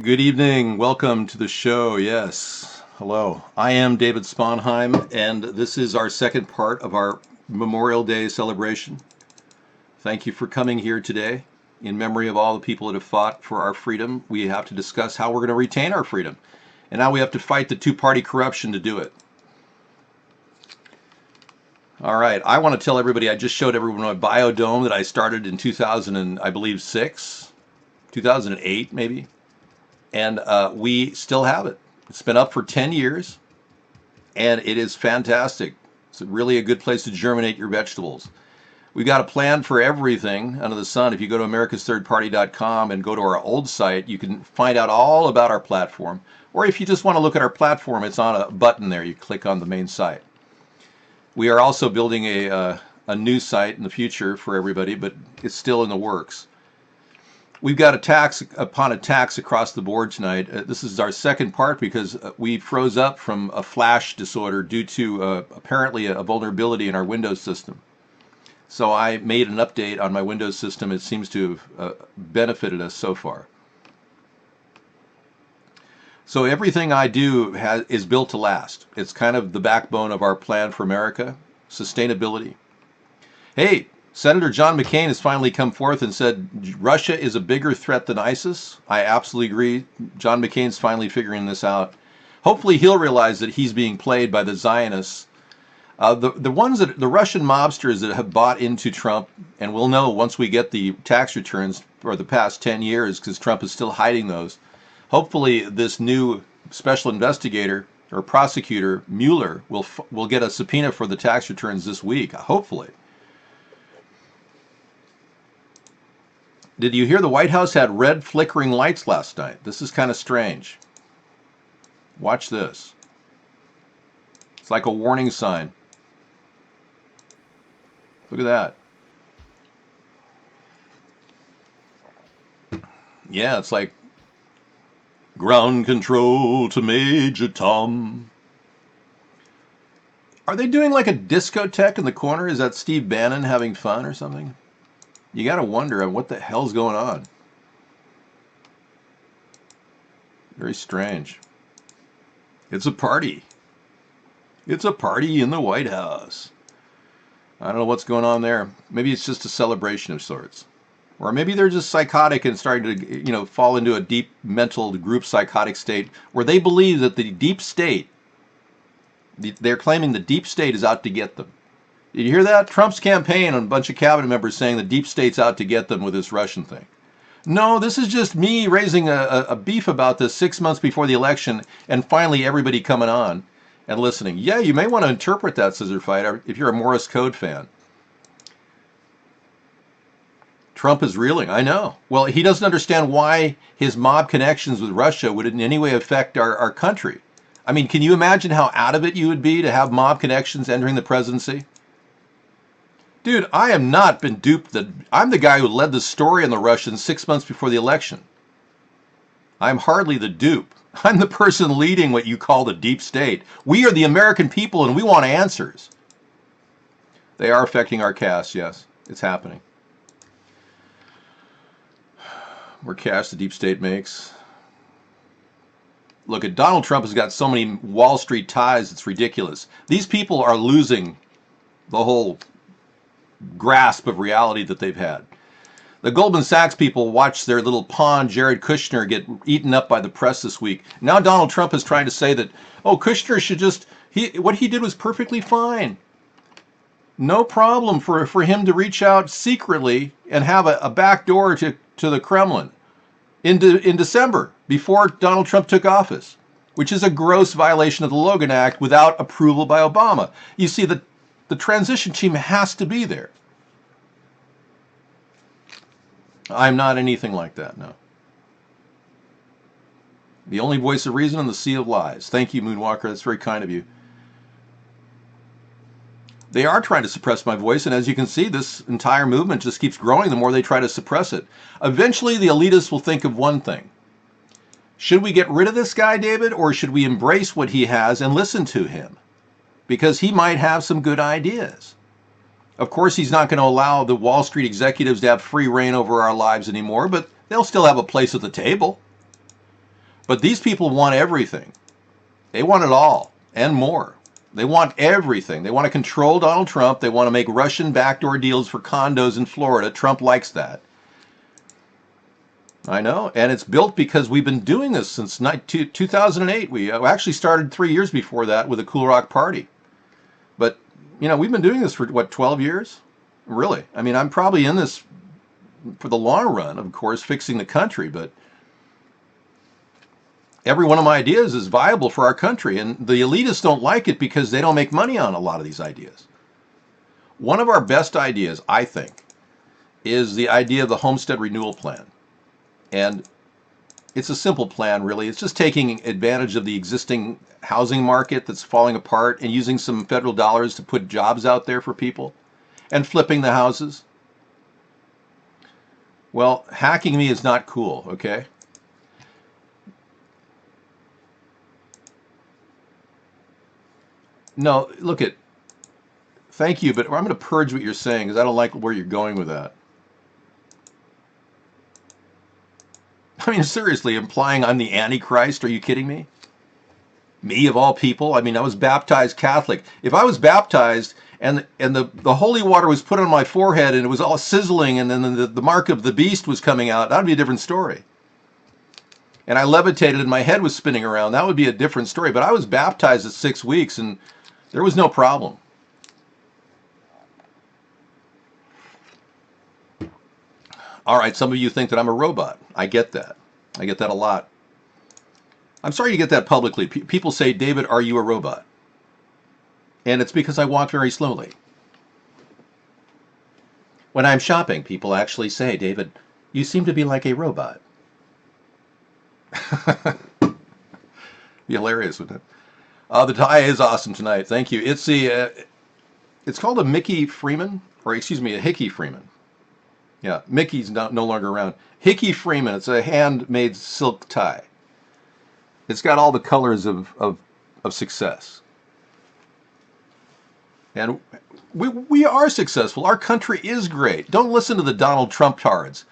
Good evening. Welcome to the show. Yes. Hello. I am David Sponheim, and this is our second part of our Memorial Day celebration. Thank you for coming here today. In memory of all the people that have fought for our freedom, we have to discuss how we're going to retain our freedom. And now we have to fight the two-party corruption to do it. All right. I want to tell everybody, I just showed everyone my biodome that I started in 2000 and I believe 2008 maybe. And we still have it. It's been up for 10 years, and it is fantastic. It's really a good place to germinate your vegetables. We've got a plan for everything under the sun. If you go to americasthirdparty.com and go to our old site, you can find out all about our platform. Or if you just want to look at our platform, it's on a button there. You click on the main site. We are also building a new site in the future for everybody, but it's still in the works. We've got attacks upon attacks across the board tonight. This is our second part because we froze up from a flash disorder due to apparently a vulnerability in our Windows system. So I made an update on my Windows system. It seems to have benefited us so far. So everything I do is built to last. It's kind of the backbone of our plan for America, sustainability. Hey, Senator John McCain has finally come forth and said Russia is a bigger threat than ISIS. I absolutely agree. John McCain's finally figuring this out. Hopefully he'll realize that he's being played by the Zionists. The Russian mobsters that have bought into Trump, and we'll know once we get the tax returns for the past 10 years because Trump is still hiding those. Hopefully this new special investigator or prosecutor, Mueller, will get a subpoena for the tax returns this week, hopefully. Did you hear the White House had red flickering lights last night? This is kind of strange. Watch this. It's like a warning sign. Look at that. Yeah, it's like ground control to Major Tom. Are they doing like a discotheque in the corner? Is that Steve Bannon having fun or something? You got to wonder what the hell's going on. Very strange. It's a party. It's a party in the White House. I don't know what's going on there. Maybe it's just a celebration of sorts. Or maybe they're just psychotic and starting to, fall into a deep mental group psychotic state where they believe that the deep state, they're claiming the deep state is out to get them. Did you hear that? Trump's campaign and a bunch of cabinet members saying the deep state's out to get them with this Russian thing. No, this is just me raising a beef about this 6 months before the election and finally everybody coming on and listening. Yeah, you may want to interpret that, Scissor Fighter, if you're a Morse code fan. Trump is reeling, I know. Well, he doesn't understand why his mob connections with Russia would in any way affect our country. I mean, can you imagine how out of it you would be to have mob connections entering the presidency? Dude, I have not been duped. I'm the guy who led the story on the Russians 6 months before the election. I'm hardly the dupe. I'm the person leading what you call the deep state. We are the American people and we want answers. They are affecting our caste, yes. It's happening. More cash the deep state makes. Look, Donald Trump has got so many Wall Street ties, it's ridiculous. These people are losing the whole grasp of reality that they've had. The Goldman Sachs people watched their little pawn, Jared Kushner, get eaten up by the press this week. Now Donald Trump is trying to say that, Kushner should what he did was perfectly fine. No problem for him to reach out secretly and have a back door to the Kremlin in December, before Donald Trump took office, which is a gross violation of the Logan Act without approval by Obama. You see, the transition team has to be there. I'm not anything like that, no. The only voice of reason in the sea of lies. Thank you, Moonwalker. That's very kind of you. They are trying to suppress my voice, and as you can see, this entire movement just keeps growing the more they try to suppress it. Eventually, the elitists will think of one thing. Should we get rid of this guy, David, or should we embrace what he has and listen to him? Because he might have some good ideas. Of course, he's not going to allow the Wall Street executives to have free reign over our lives anymore, but they'll still have a place at the table. But these people want everything. They want it all and more. They want everything. They want to control Donald Trump. They want to make Russian backdoor deals for condos in Florida. Trump likes that. I know. And it's built because we've been doing this since 2008. We actually started 3 years before that with the Cool Rock Party. But, we've been doing this for, 12 years? Really? I mean, I'm probably in this for the long run, of course, fixing the country, but every one of my ideas is viable for our country, and the elitists don't like it because they don't make money on a lot of these ideas. One of our best ideas, I think, is the idea of the Homestead Renewal Plan. And it's a simple plan, really. It's just taking advantage of the existing housing market that's falling apart and using some federal dollars to put jobs out there for people and flipping the houses. Well, hacking me is not cool, okay? No, look at, thank you, but I'm going to purge what you're saying because I don't like where you're going with that. I mean, seriously, implying I'm the Antichrist? Are you kidding me? Me of all people? I mean, I was baptized Catholic. If I was baptized and the holy water was put on my forehead and it was all sizzling and then the mark of the beast was coming out, that would be a different story. And I levitated and my head was spinning around, that would be a different story. But I was baptized at 6 weeks and there was no problem. All right, some of you think that I'm a robot. I get that. I get that a lot. I'm sorry you get that publicly. People say, David, are you a robot? And it's because I walk very slowly. When I'm shopping, people actually say, David, you seem to be like a robot. Be hilarious, wouldn't it? The tie is awesome tonight. Thank you. It's called a Mickey Freeman, or excuse me, a Hickey Freeman. Yeah, Mickey's no longer around. Hickey Freeman. It's a handmade silk tie. It's got all the colors of success. And we are successful. Our country is great. Don't listen to the Donald Trump tards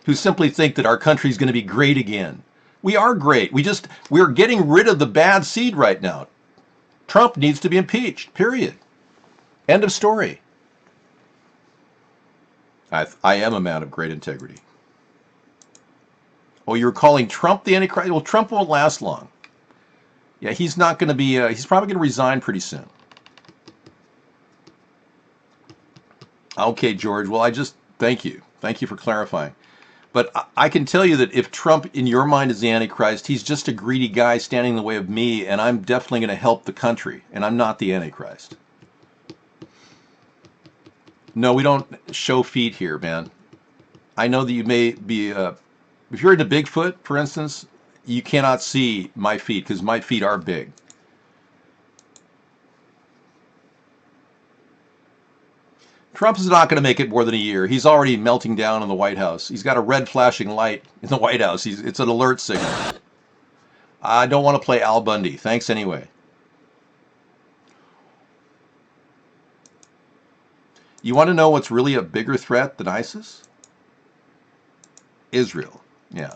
who simply think that our country is going to be great again. We are great. We're getting rid of the bad seed right now. Trump needs to be impeached, period. End of story. I am a man of great integrity. Oh, you're calling Trump the Antichrist? Well, Trump won't last long. Yeah, he's not going to be, he's probably going to resign pretty soon. Okay, George. Well, thank you. Thank you for clarifying. But I can tell you that if Trump, in your mind, is the Antichrist, he's just a greedy guy standing in the way of me, and I'm definitely going to help the country, and I'm not the Antichrist. No, we don't show feet here, man. I know that you may be, if you're into Bigfoot, for instance, you cannot see my feet because my feet are big. Trump is not going to make it more than a year. He's already melting down in the White House. He's got a red flashing light in the White House. It's an alert signal. I don't want to play Al Bundy. Thanks anyway. You want to know what's really a bigger threat than ISIS? Israel. Yeah.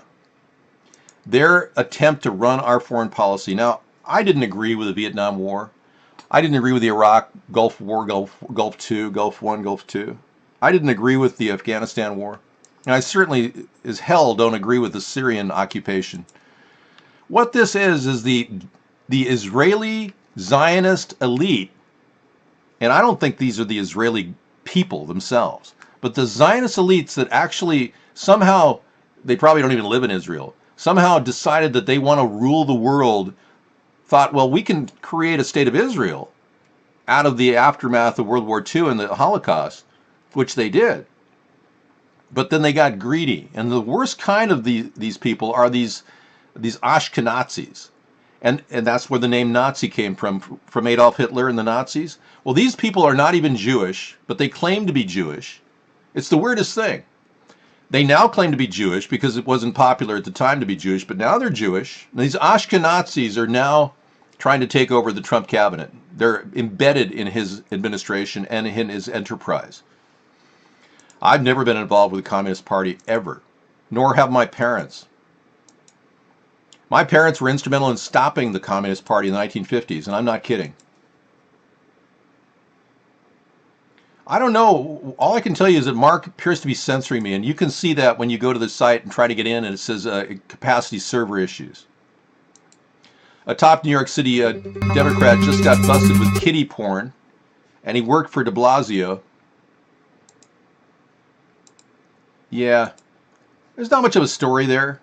Their attempt to run our foreign policy. Now, I didn't agree with the Vietnam War. I didn't agree with the Iraq Gulf War, Gulf 2, Gulf 1, Gulf 2. I didn't agree with the Afghanistan War. And I certainly, as hell, don't agree with the Syrian occupation. What this is the Israeli Zionist elite, and I don't think these are the Israeli people themselves, but the Zionist elites that actually somehow, they probably don't even live in Israel, somehow decided that they want to rule the world, thought, well, we can create a state of Israel out of the aftermath of World War II and the Holocaust, which they did. But then they got greedy. And the worst kind of these people are these Ashkenazis. And that's where the name Nazi came from Adolf Hitler and the Nazis. Well, these people are not even Jewish, but they claim to be Jewish. It's the weirdest thing. They now claim to be Jewish because it wasn't popular at the time to be Jewish, but now they're Jewish. And these Ashkenazis are now trying to take over the Trump cabinet. They're embedded in his administration and in his enterprise. I've never been involved with the Communist Party ever, nor have my parents. My parents were instrumental in stopping the Communist Party in the 1950s, and I'm not kidding. I don't know. All I can tell you is that Mark appears to be censoring me, and you can see that when you go to the site and try to get in, and it says capacity server issues. A top New York City Democrat just got busted with kiddie porn, and he worked for de Blasio. Yeah, there's not much of a story there.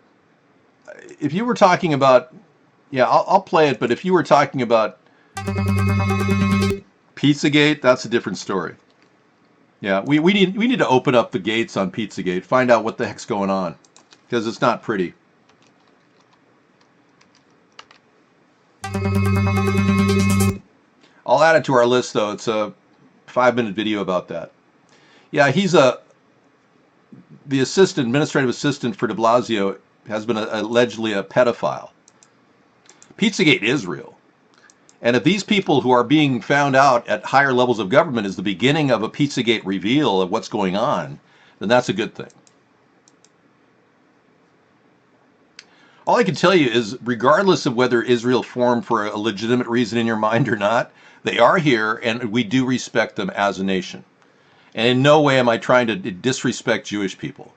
If you were talking about, yeah, I'll play it, but if you were talking about Pizzagate, that's a different story. Yeah, we need to open up the gates on Pizzagate, find out what the heck's going on, because it's not pretty. I'll add it to our list though. It's a 5-minute video about that. Yeah, he's the administrative assistant for de Blasio has been allegedly a pedophile. Pizzagate is real. And if these people who are being found out at higher levels of government is the beginning of a Pizzagate reveal of what's going on, then that's a good thing. All I can tell you is, regardless of whether Israel formed for a legitimate reason in your mind or not, they are here and we do respect them as a nation. And in no way am I trying to disrespect Jewish people.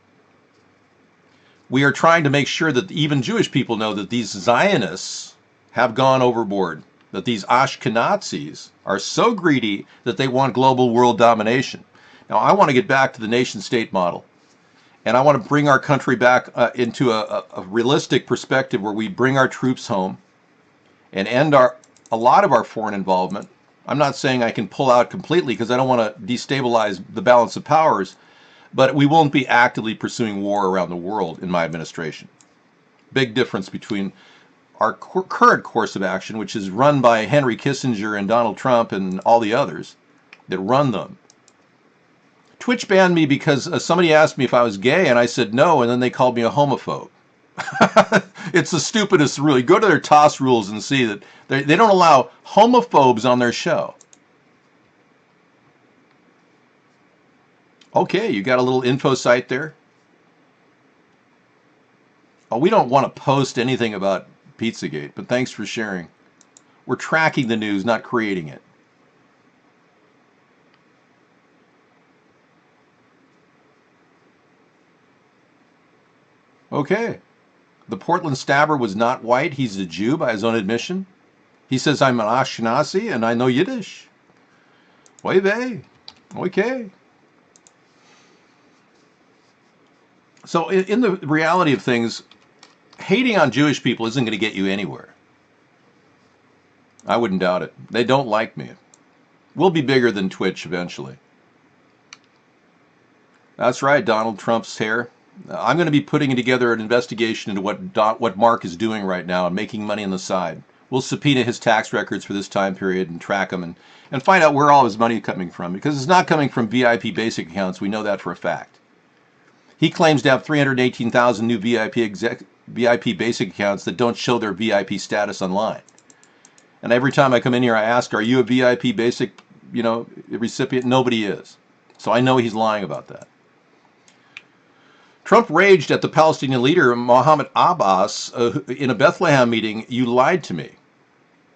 We are trying to make sure that even Jewish people know that these Zionists have gone overboard, that these Ashkenazis are so greedy that they want global world domination. Now, I want to get back to the nation-state model, and I want to bring our country back into a realistic perspective where we bring our troops home and end a lot of our foreign involvement. I'm not saying I can pull out completely because I don't want to destabilize the balance of powers, but we won't be actively pursuing war around the world in my administration. Big difference between our current course of action, which is run by Henry Kissinger and Donald Trump and all the others that run them. Twitch banned me because somebody asked me if I was gay, and I said no, and then they called me a homophobe. It's the stupidest, really. Go to their TOS rules and see that they don't allow homophobes on their show. Okay, you got a little info site there. Oh, we don't want to post anything about Pizzagate, but thanks for sharing. We're tracking the news, not creating it. Okay. The Portland stabber was not white. He's a Jew by his own admission. He says, I'm an Ashkenazi and I know Yiddish. Oy vey. Okay. So in the reality of things, hating on Jewish people isn't going to get you anywhere. I wouldn't doubt it. They don't like me. We'll be bigger than Twitch eventually. That's right, Donald Trump's hair. I'm going to be putting together an investigation into what Mark is doing right now and making money on the side. We'll subpoena his tax records for this time period and track them and find out where all his money is coming from, because it's not coming from VIP basic accounts. We know that for a fact. He claims to have 318,000 new VIP basic accounts that don't show their VIP status online. And every time I come in here, I ask, are you a VIP basic, recipient? Nobody is. So I know he's lying about that. Trump raged at the Palestinian leader, Mohammed Abbas, in a Bethlehem meeting. You lied to me.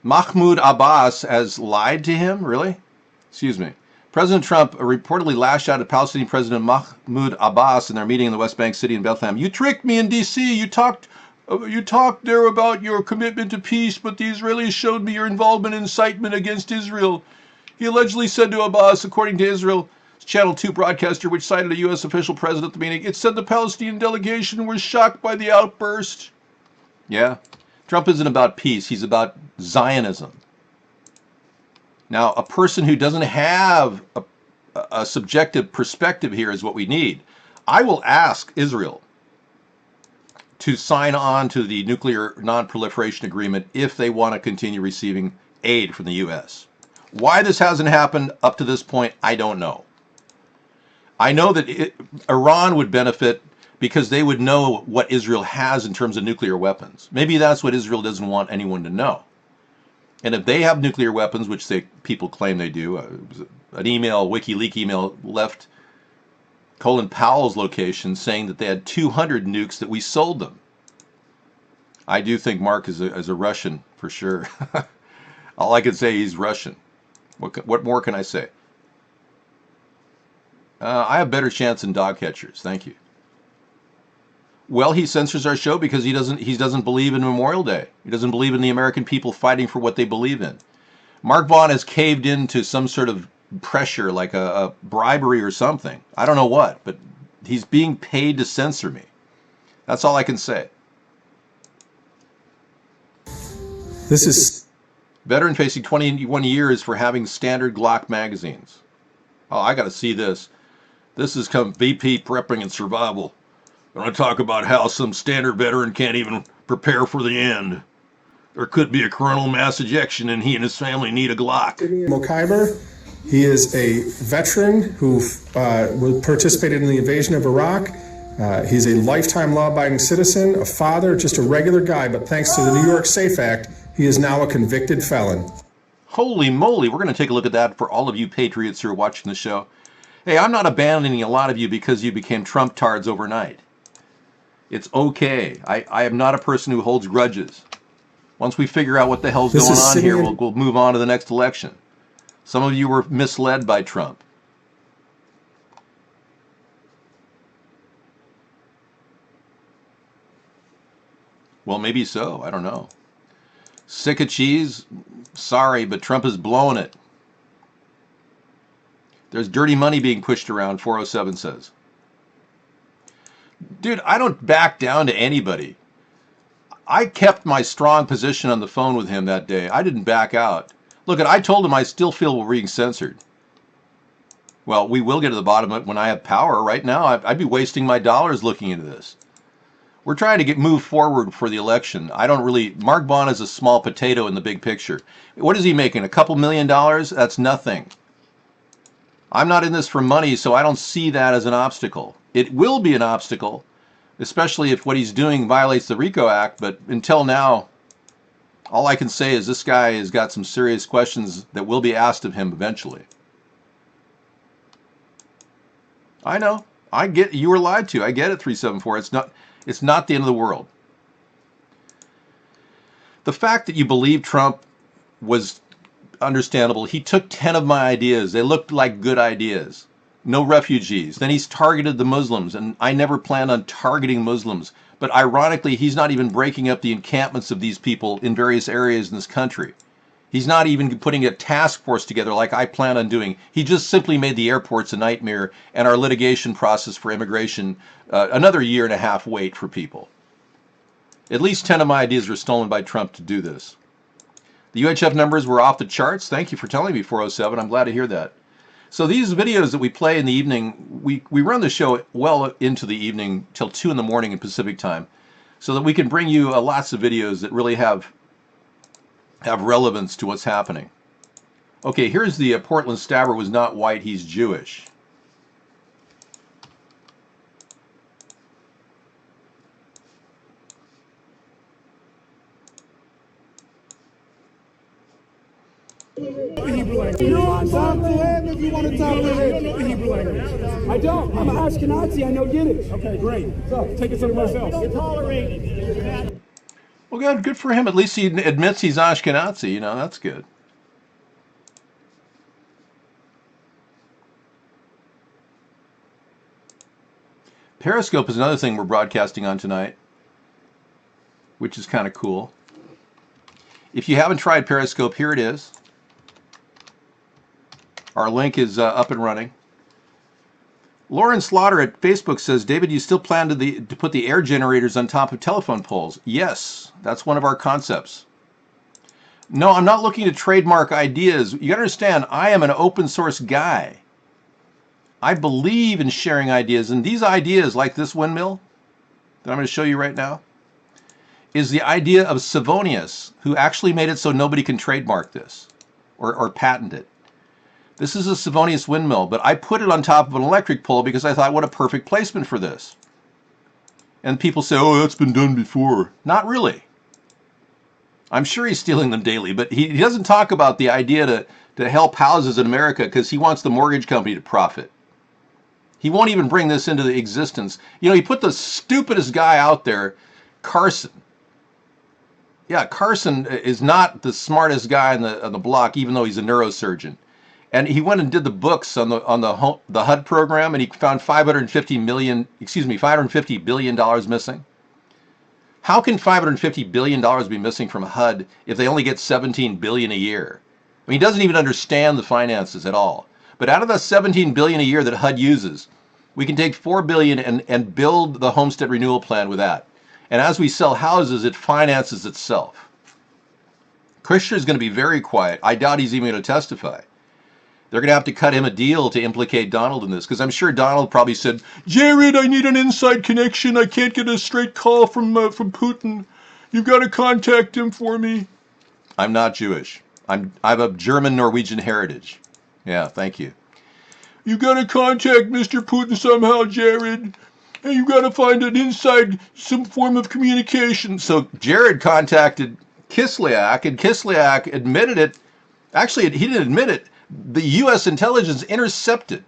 Mahmoud Abbas has lied to him? Really? Excuse me. President Trump reportedly lashed out at Palestinian President Mahmoud Abbas in their meeting in the West Bank city in Bethlehem. You tricked me in D.C. You talked there about your commitment to peace, but the Israelis showed me your involvement in incitement against Israel. He allegedly said to Abbas, according to Israel Channel 2 broadcaster, which cited a U.S. official present at the meeting, it said the Palestinian delegation was shocked by the outburst. Yeah, Trump isn't about peace. He's about Zionism. Now, a person who doesn't have a subjective perspective here is what we need. I will ask Israel to sign on to the nuclear non-proliferation agreement if they want to continue receiving aid from the U.S. Why this hasn't happened up to this point, I don't know. I know that Iran would benefit because they would know what Israel has in terms of nuclear weapons. Maybe that's what Israel doesn't want anyone to know. And if they have nuclear weapons, which people claim they do, an WikiLeaks email left Colin Powell's location saying that they had 200 nukes that we sold them. I do think Mark is a Russian for sure. All I can say, he's Russian. What more can I say? I have better chance than dog catchers. Thank you. Well, he censors our show because he doesn't believe in Memorial Day. He doesn't believe in the American people fighting for what they believe in. Mark Vaughn has caved into some sort of pressure, like a bribery or something. I don't know what, but he's being paid to censor me. That's all I can say. This is Veteran facing 21 years for having standard Glock magazines. Oh, I got to see this. This is come VP Prepping and Survival. I'm going to talk about how some standard veteran can't even prepare for the end. There could be a coronal mass ejection and he and his family need a Glock. Mokhyber. He is a veteran who participated in the invasion of Iraq. He's a lifetime law-abiding citizen, a father, just a regular guy, but thanks to the New York SAFE Act, he is now a convicted felon. Holy moly, we're going to take a look at that for all of you patriots who are watching the show. Hey, I'm not abandoning a lot of you because you became Trump tards overnight. It's okay. I am not a person who holds grudges. Once we figure out what the hell's going on here, we'll move on to the next election. Some of you were misled by Trump. Well, maybe so. I don't know. Sick of cheese? Sorry, but Trump is blowing it. There's dirty money being pushed around, 407 says. Dude, I don't back down to anybody. I kept my strong position on the phone with him that day. I didn't back out. Look, I told him I still feel we're being censored. Well, we will get to the bottom of it when I have power. Right now, I'd be wasting my dollars looking into this. We're trying to move forward for the election. Mark Vaughn is a small potato in the big picture. What is he making? A couple $1 million? That's nothing. I'm not in this for money, so I don't see that as an obstacle. It will be an obstacle, especially if what he's doing violates the RICO Act, but until now, all I can say is this guy has got some serious questions that will be asked of him eventually. I know. I get you were lied to. I get it, 374. It's not the end of the world. The fact that you believe Trump was understandable. He took 10 of my ideas. They looked like good ideas. No refugees. Then he's targeted the Muslims, and I never planned on targeting Muslims. But ironically, he's not even breaking up the encampments of these people in various areas in this country. He's not even putting a task force together like I plan on doing. He just simply made the airports a nightmare and our litigation process for immigration another 1.5 year wait for people. At least 10 of my ideas were stolen by Trump to do this. The UHF numbers were off the charts. Thank you for telling me, 407. I'm glad to hear that. So these videos that we play in the evening, we run the show well into the evening till 2 in the morning in Pacific time so that we can bring you lots of videos that really have relevance to what's happening. Okay, here's the Portland stabber was not white, he's Jewish. You want to talk to him if you want to talk to him. I don't know the Hebrew language. I don't. I'm an Ashkenazi. I know Yiddish. Okay, great. So take it somewhere else. You're tolerating. Well, good for him. At least he admits he's Ashkenazi. You know, that's good. Periscope is another thing we're broadcasting on tonight, which is kind of cool. If you haven't tried Periscope, here it is. Our link is up and running. Lauren Slaughter at Facebook says, David, you still plan to put the air generators on top of telephone poles? Yes, that's one of our concepts. No, I'm not looking to trademark ideas. You gotta understand, I am an open source guy. I believe in sharing ideas, and these ideas, like this windmill that I'm going to show you right now, is the idea of Savonius, who actually made it so nobody can trademark this or patent it. This is a Savonius windmill, but I put it on top of an electric pole because I thought, what a perfect placement for this. And people say, oh, that's been done before. Not really. I'm sure he's stealing them daily, but he doesn't talk about the idea to help houses in America because he wants the mortgage company to profit. He won't even bring this into the existence. You know, he put the stupidest guy out there, Carson. Yeah, Carson is not the smartest guy on the block, even though he's a neurosurgeon. And he went and did the books on the HUD program, and he found 550 billion dollars missing. How can 550 billion dollars be missing from HUD if they only get 17 billion a year? I mean, he doesn't even understand the finances at all. But out of the 17 billion a year that HUD uses, we can take 4 billion and build the homestead renewal plan with that. And as we sell houses, it finances itself. Kushner is going to be very quiet. I doubt he's even going to testify. They're going to have to cut him a deal to implicate Donald in this, because I'm sure Donald probably said, "Jared, I need an inside connection. I can't get a straight call from Putin. You've got to contact him for me." I'm not Jewish. I'm of German Norwegian heritage. Yeah, thank you. "You got to contact Mr. Putin somehow, Jared. And you got to find an inside, some form of communication." So Jared contacted Kislyak, and Kislyak admitted it. Actually, he didn't admit it. The U.S. intelligence intercepted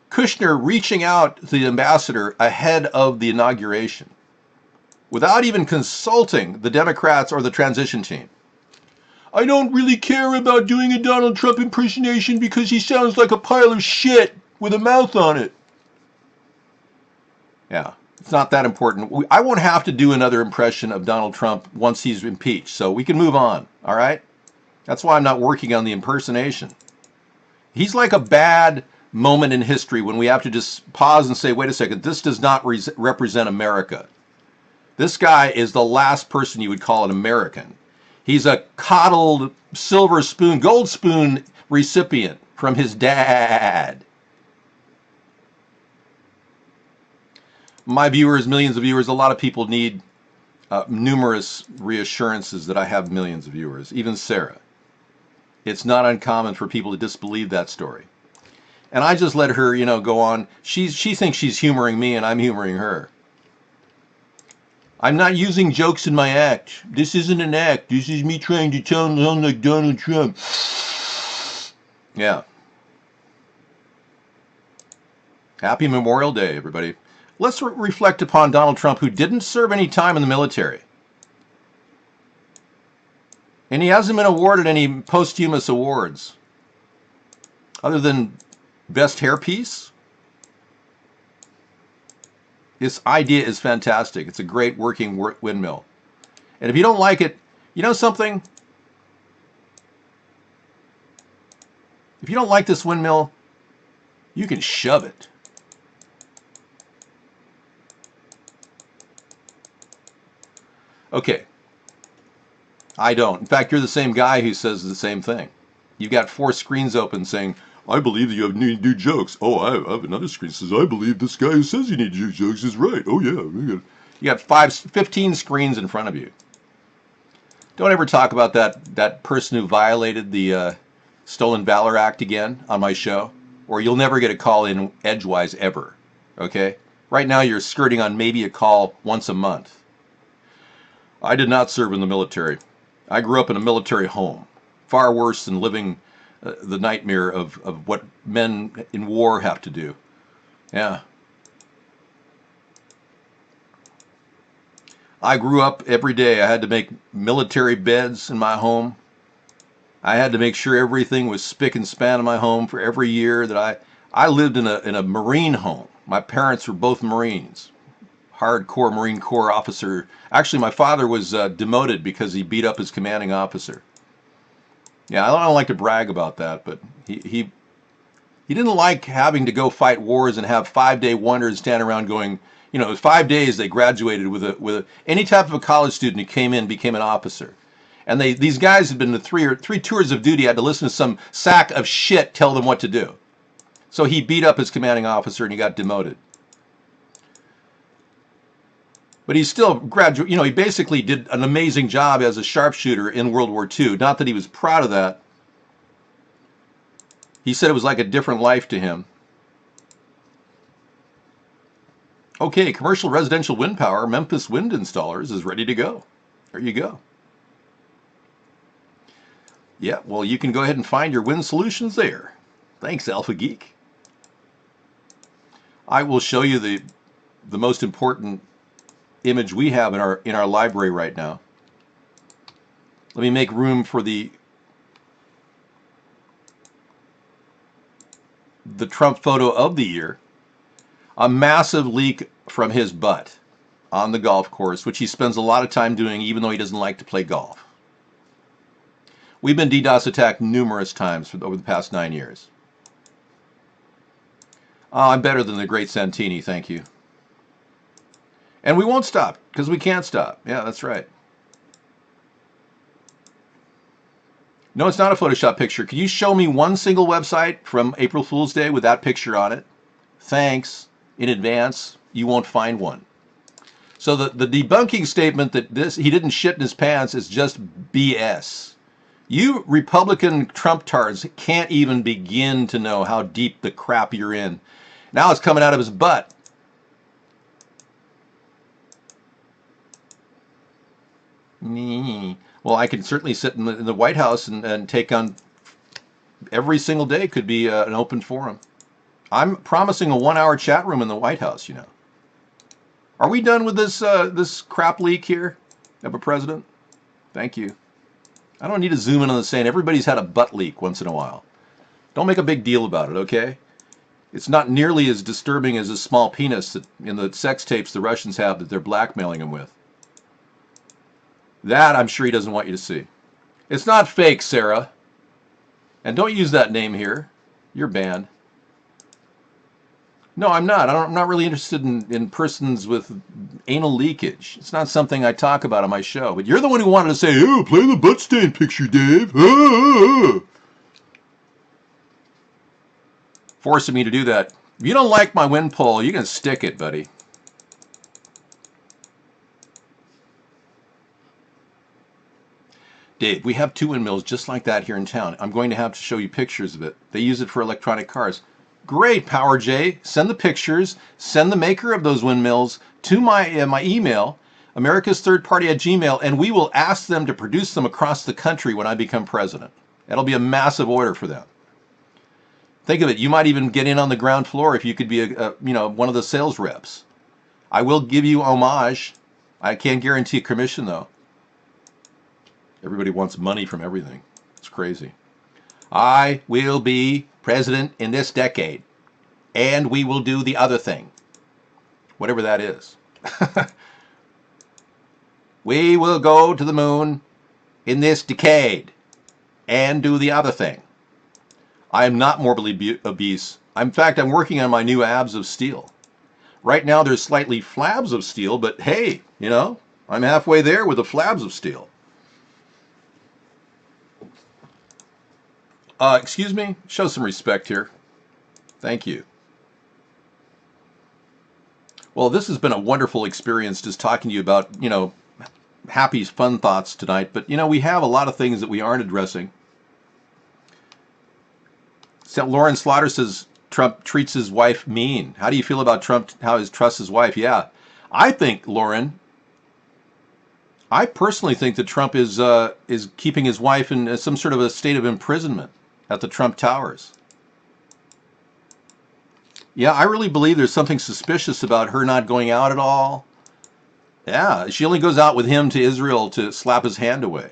Kushner reaching out to the ambassador ahead of the inauguration without even consulting the Democrats or the transition team. "I don't really care about doing a Donald Trump impersonation because he sounds like a pile of shit with a mouth on it." Yeah, it's not that important. I won't have to do another impression of Donald Trump once he's impeached, so we can move on, all right? That's why I'm not working on the impersonation. He's like a bad moment in history when we have to just pause and say, wait a second, this does not represent America. This guy is the last person you would call an American. He's a coddled silver spoon, gold spoon recipient from his dad. My viewers, millions of viewers, a lot of people need numerous reassurances that I have millions of viewers, even Sarah. It's not uncommon for people to disbelieve that story. And I just let her, go on. She thinks she's humoring me, and I'm humoring her. I'm not using jokes in my act. This isn't an act. This is me trying to sound like Donald Trump. Yeah. Happy Memorial Day, everybody. Let's reflect upon Donald Trump, who didn't serve any time in the military. And he hasn't been awarded any posthumous awards other than best hairpiece. This idea is fantastic. It's a great working windmill. And if you don't like it, you know something? If you don't like this windmill, you can shove it. Okay. I don't. In fact, you're the same guy who says the same thing. You've got 4 screens open saying, "I believe that you have new jokes." Oh, I have another screen that says, "I believe this guy who says you need new jokes is right." Oh, yeah. You got 15 screens in front of you. Don't ever talk about that person who violated the Stolen Valor Act again on my show, or you'll never get a call in edgewise ever. Okay? Right now you're skirting on maybe a call once a month. I did not serve in the military. I grew up in a military home. Far worse than living the nightmare of what men in war have to do. Yeah. I grew up every day. I had to make military beds in my home. I had to make sure everything was spick and span in my home for every year that I lived in a Marine home. My parents were both Marines. Hardcore Marine Corps officer. Actually, my father was demoted because he beat up his commanding officer. Yeah, I don't like to brag about that, but he didn't like having to go fight wars and have 5-day wonders stand around going, 5 days they graduated with any type of a college student who came in became an officer. And these guys had been to three tours of duty, had to listen to some sack of shit tell them what to do. So he beat up his commanding officer and he got demoted. But he still he basically did an amazing job as a sharpshooter in World War II. Not that he was proud of that. He said it was like a different life to him. Okay, commercial residential wind power, Memphis Wind Installers is ready to go. There you go. Yeah, well, you can go ahead and find your wind solutions there. Thanks, Alpha Geek. I will show you the most important image we have in our library right now. Let me make room for the Trump photo of the year. A massive leak from his butt on the golf course, which he spends a lot of time doing even though he doesn't like to play golf. We've been DDoS attacked numerous times over the past 9 years. Oh, I'm better than the great Santini, thank you. And we won't stop, because we can't stop. Yeah, that's right. No, it's not a Photoshop picture. Can you show me one single website from April Fool's Day with that picture on it? Thanks in advance. You won't find one. So the debunking statement that he didn't shit in his pants is just BS. You Republican Trump tards can't even begin to know how deep the crap you're in. Now it's coming out of his butt. Well, I can certainly sit in the White House and take on every single day could be an open forum. I'm promising a 1-hour chat room in the White House, you know. Are we done with this crap leak here of a president? Thank you. I don't need to zoom in on the saying everybody's had a butt leak once in a while. Don't make a big deal about it, okay? It's not nearly as disturbing as a small penis that in the sex tapes the Russians have that they're blackmailing him with. That I'm sure he doesn't want you to see. It's not fake, Sarah. And don't use that name here. You're banned. No, I'm not. I'm not really interested in persons with anal leakage. It's not something I talk about on my show. But you're the one who wanted to say, oh, play the butt stain picture, Dave. Forcing me to do that. If you don't like my wind pole, you can stick it, buddy. Dave, we have 2 windmills just like that here in town. I'm going to have to show you pictures of it. They use it for electronic cars. Great, Power J. Send the pictures. Send the maker of those windmills to my email, americasthirdparty@gmail, and we will ask them to produce them across the country when I become president. That'll be a massive order for them. Think of it. You might even get in on the ground floor if you could be one of the sales reps. I will give you homage. I can't guarantee a commission though. Everybody wants money from everything. It's crazy. I will be president in this decade, and we will do the other thing, whatever that is. We will go to the moon in this decade and do the other thing. I am not morbidly obese. In fact, I'm working on my new abs of steel. Right now, there's slightly flabs of steel, but hey, I'm halfway there with the flabs of steel. Excuse me? Show some respect here. Thank you. Well, this has been a wonderful experience just talking to you about, happy, fun thoughts tonight. But, we have a lot of things that we aren't addressing. So Lauren Slaughter says Trump treats his wife mean. How do you feel about Trump, how he trusts his wife? Yeah. I think, Lauren, I personally think that Trump is keeping his wife in some sort of a state of imprisonment at the Trump Towers. Yeah, I really believe there's something suspicious about her not going out at all. Yeah, she only goes out with him to Israel to slap his hand away.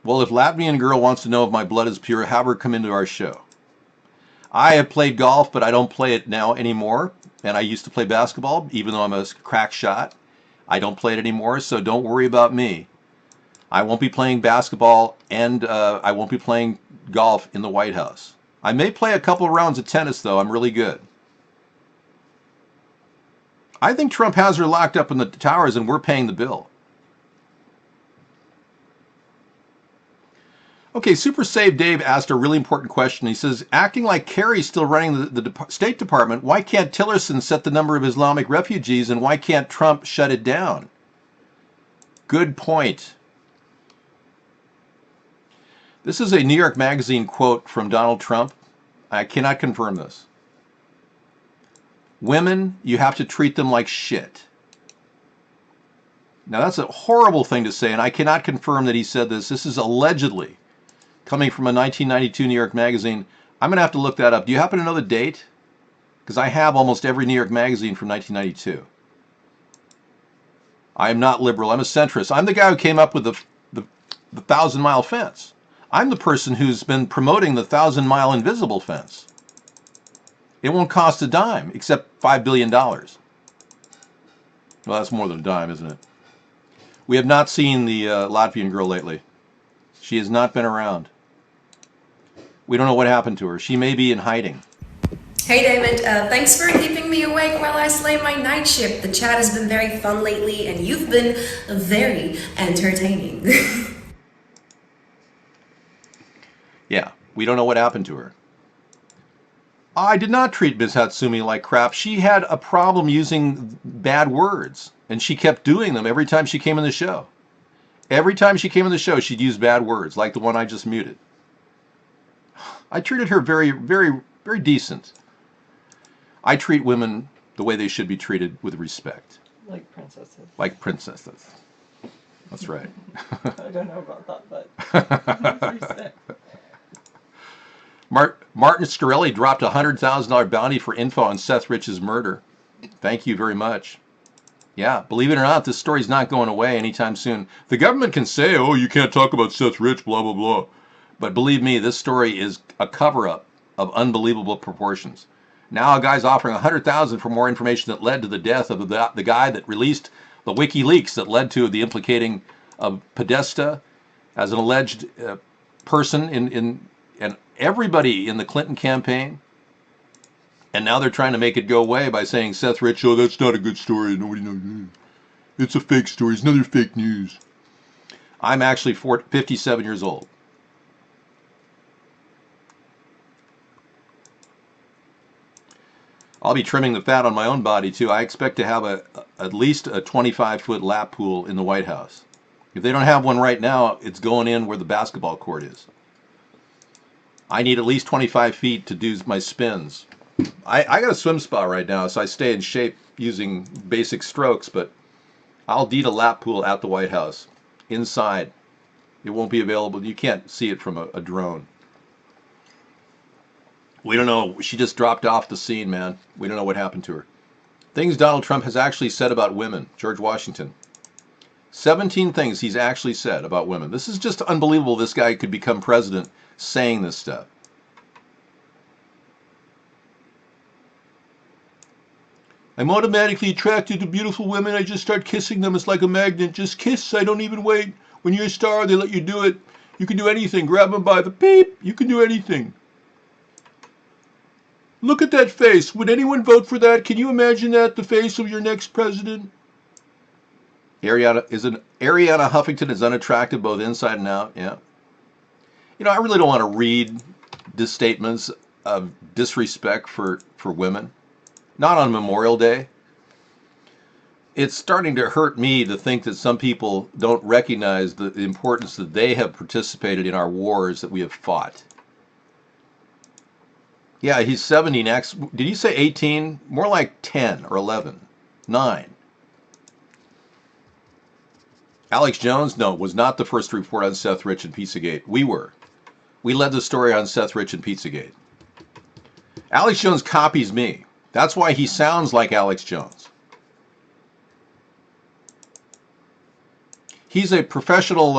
Well, if Latvian girl wants to know if my blood is pure, have her come into our show. I have played golf, but I don't play it now anymore. And I used to play basketball, even though I'm a crack shot. I don't play it anymore, so don't worry about me. I won't be playing basketball, and I won't be playing golf in the White House. I may play a couple of rounds of tennis, though. I'm really good. I think Trump has her locked up in the towers, and we're paying the bill. Okay, Super Save Dave asked a really important question. He says, acting like Kerry's still running the State Department, why can't Tillerson set the number of Islamic refugees, and why can't Trump shut it down? Good point. This is a New York Magazine quote from Donald Trump. I cannot confirm this. Women, you have to treat them like shit. Now, that's a horrible thing to say, and I cannot confirm that he said this. This is allegedly coming from a 1992 New York Magazine. I'm going to have to look that up. Do you happen to know the date? because I have almost every New York magazine from 1992. I am not liberal. I'm a centrist. I'm the guy who came up with the 1,000-mile fence. I'm the person who's been promoting the 1,000-mile invisible fence. It won't cost a dime except $5 billion. Well, that's more than a dime, isn't it? We have not seen the Latvian girl lately. She has not been around. We don't know what happened to her. She may be in hiding. Hey David, thanks for keeping me awake while I slay my night shift. The chat has been very fun lately and you've been very entertaining. Yeah, we don't know what happened to her. I did not treat Ms. Hatsumi like crap. She had a problem using bad words, and she kept doing them every time she came in the show. Every time she came in the show, she'd use bad words, like the one I just muted. I treated her very, very, very decent. I treat women the way they should be treated, with respect. Like princesses. Like princesses. That's right. I don't know about that, but respect. Martin Scarelli dropped a $100,000 bounty for info on Seth Rich's murder. Thank you very much. Yeah, believe it or not, this story's not going away anytime soon. The government can say, oh, you can't talk about Seth Rich, blah, blah, blah. But believe me, this story is a cover-up of unbelievable proportions. Now a guy's offering $100,000 for more information that led to the death of the guy that released the WikiLeaks that led to the implicating of Podesta as an alleged person and everybody in the Clinton campaign. And now they're trying to make it go away by saying Seth Rich, oh, that's not a good story. Nobody knows. It's a fake story. It's another fake news. I'm actually 57 years old. I'll be trimming the fat on my own body, too. I expect to have at least a 25-foot lap pool in the White House. If they don't have one right now, it's going in where the basketball court is. I need at least 25 feet to do my spins. I got a swim spa right now, so I stay in shape using basic strokes, but I'll need a lap pool at the White House, inside. It won't be available. You can't see it from a drone. We don't know. She just dropped off the scene, man. We don't know what happened to her. Things Donald Trump has actually said about women. George Washington. 17 things he's actually said about women. This is just unbelievable this guy could become president saying this stuff. I'm automatically attracted to beautiful women. I just start kissing them. It's like a magnet. Just kiss. I don't even wait. When you're a star, they let you do it. You can do anything. Grab them by the beep. You can do anything. Look at that face. Would anyone vote for that? Can you imagine that? The face of your next president? Ariana Huffington is unattractive both inside and out. Yeah. You know, I really don't want to read the statements of disrespect for women. Not on Memorial Day. It's starting to hurt me to think that some people don't recognize the importance that they have participated in our wars that we have fought. Yeah, he's 70 next. Did you say 18? More like 10 or 11. 9. Alex Jones, no, was not the first to report on Seth Rich and Pizzagate. We were. We led the story on Seth Rich and Pizzagate. Alex Jones copies me. That's why he sounds like Alex Jones. He's a professional,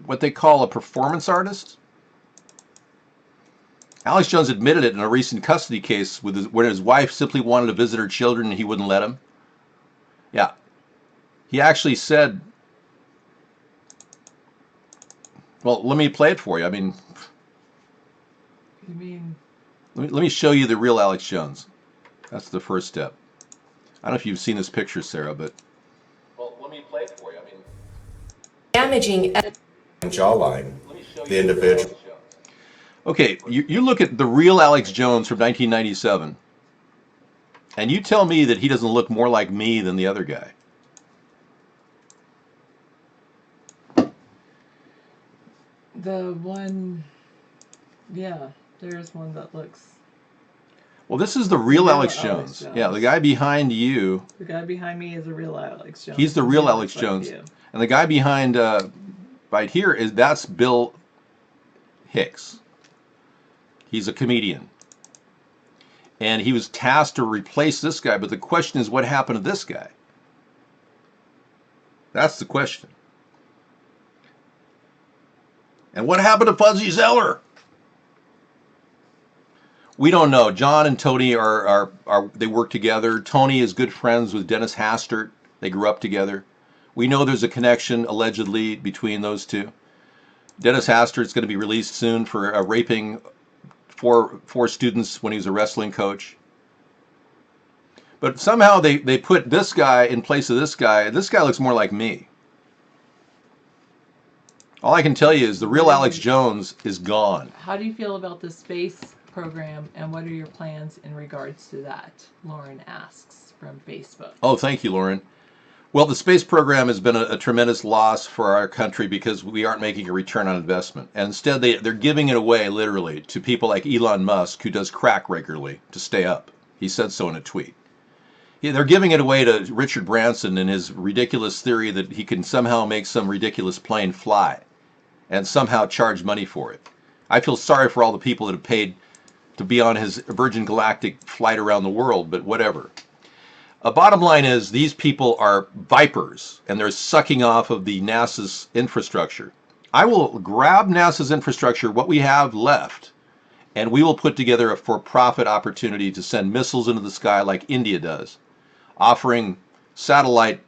what they call a performance artist. Alex Jones admitted it in a recent custody case when his wife simply wanted to visit her children and he wouldn't let him. Yeah. He actually said, well, let me play it for you. I mean, You mean? let me show you the real Alex Jones. That's the first step. I don't know if you've seen this picture, Sarah, but... Well, let me play it for you. I mean... Damaging jawline, the individual. Okay, you look at the real Alex Jones from 1997, and you tell me that he doesn't look more like me than the other guy. The one, yeah, there's one that looks... Well, this is the real Alex Alex Jones. Jones. Yeah, the guy behind you. The guy behind me is a real Alex Jones. He's the real He Alex looks like Jones. you. And the guy behind right here that's Bill Hicks. He's a comedian. And he was tasked to replace this guy. But the question is, what happened to this guy? That's the question. And what happened to Fuzzy Zeller? We don't know. John and Tony are they work together. Tony is good friends with Dennis Hastert. They grew up together. We know there's a connection allegedly between those two. Dennis Hastert's going to be released soon for raping four students when he was a wrestling coach. But somehow they put this guy in place of this guy. This guy looks more like me. All I can tell you is the real Alex Jones is gone. How do you feel about the space program, and what are your plans in regards to that? Lauren asks from Facebook. Oh, thank you, Lauren. Well, the space program has been a tremendous loss for our country because we aren't making a return on investment. And instead, they're giving it away, literally, to people like Elon Musk, who does crack regularly to stay up. He said so in a tweet. Yeah, they're giving it away to Richard Branson and his ridiculous theory that he can somehow make some ridiculous plane fly and somehow charge money for it. I feel sorry for all the people that have paid to be on his Virgin Galactic flight around the world, but whatever. Bottom line is these people are vipers, and they're sucking off of the NASA's infrastructure. I will grab NASA's infrastructure, what we have left, and we will put together a for-profit opportunity to send missiles into the sky like India does, offering satellite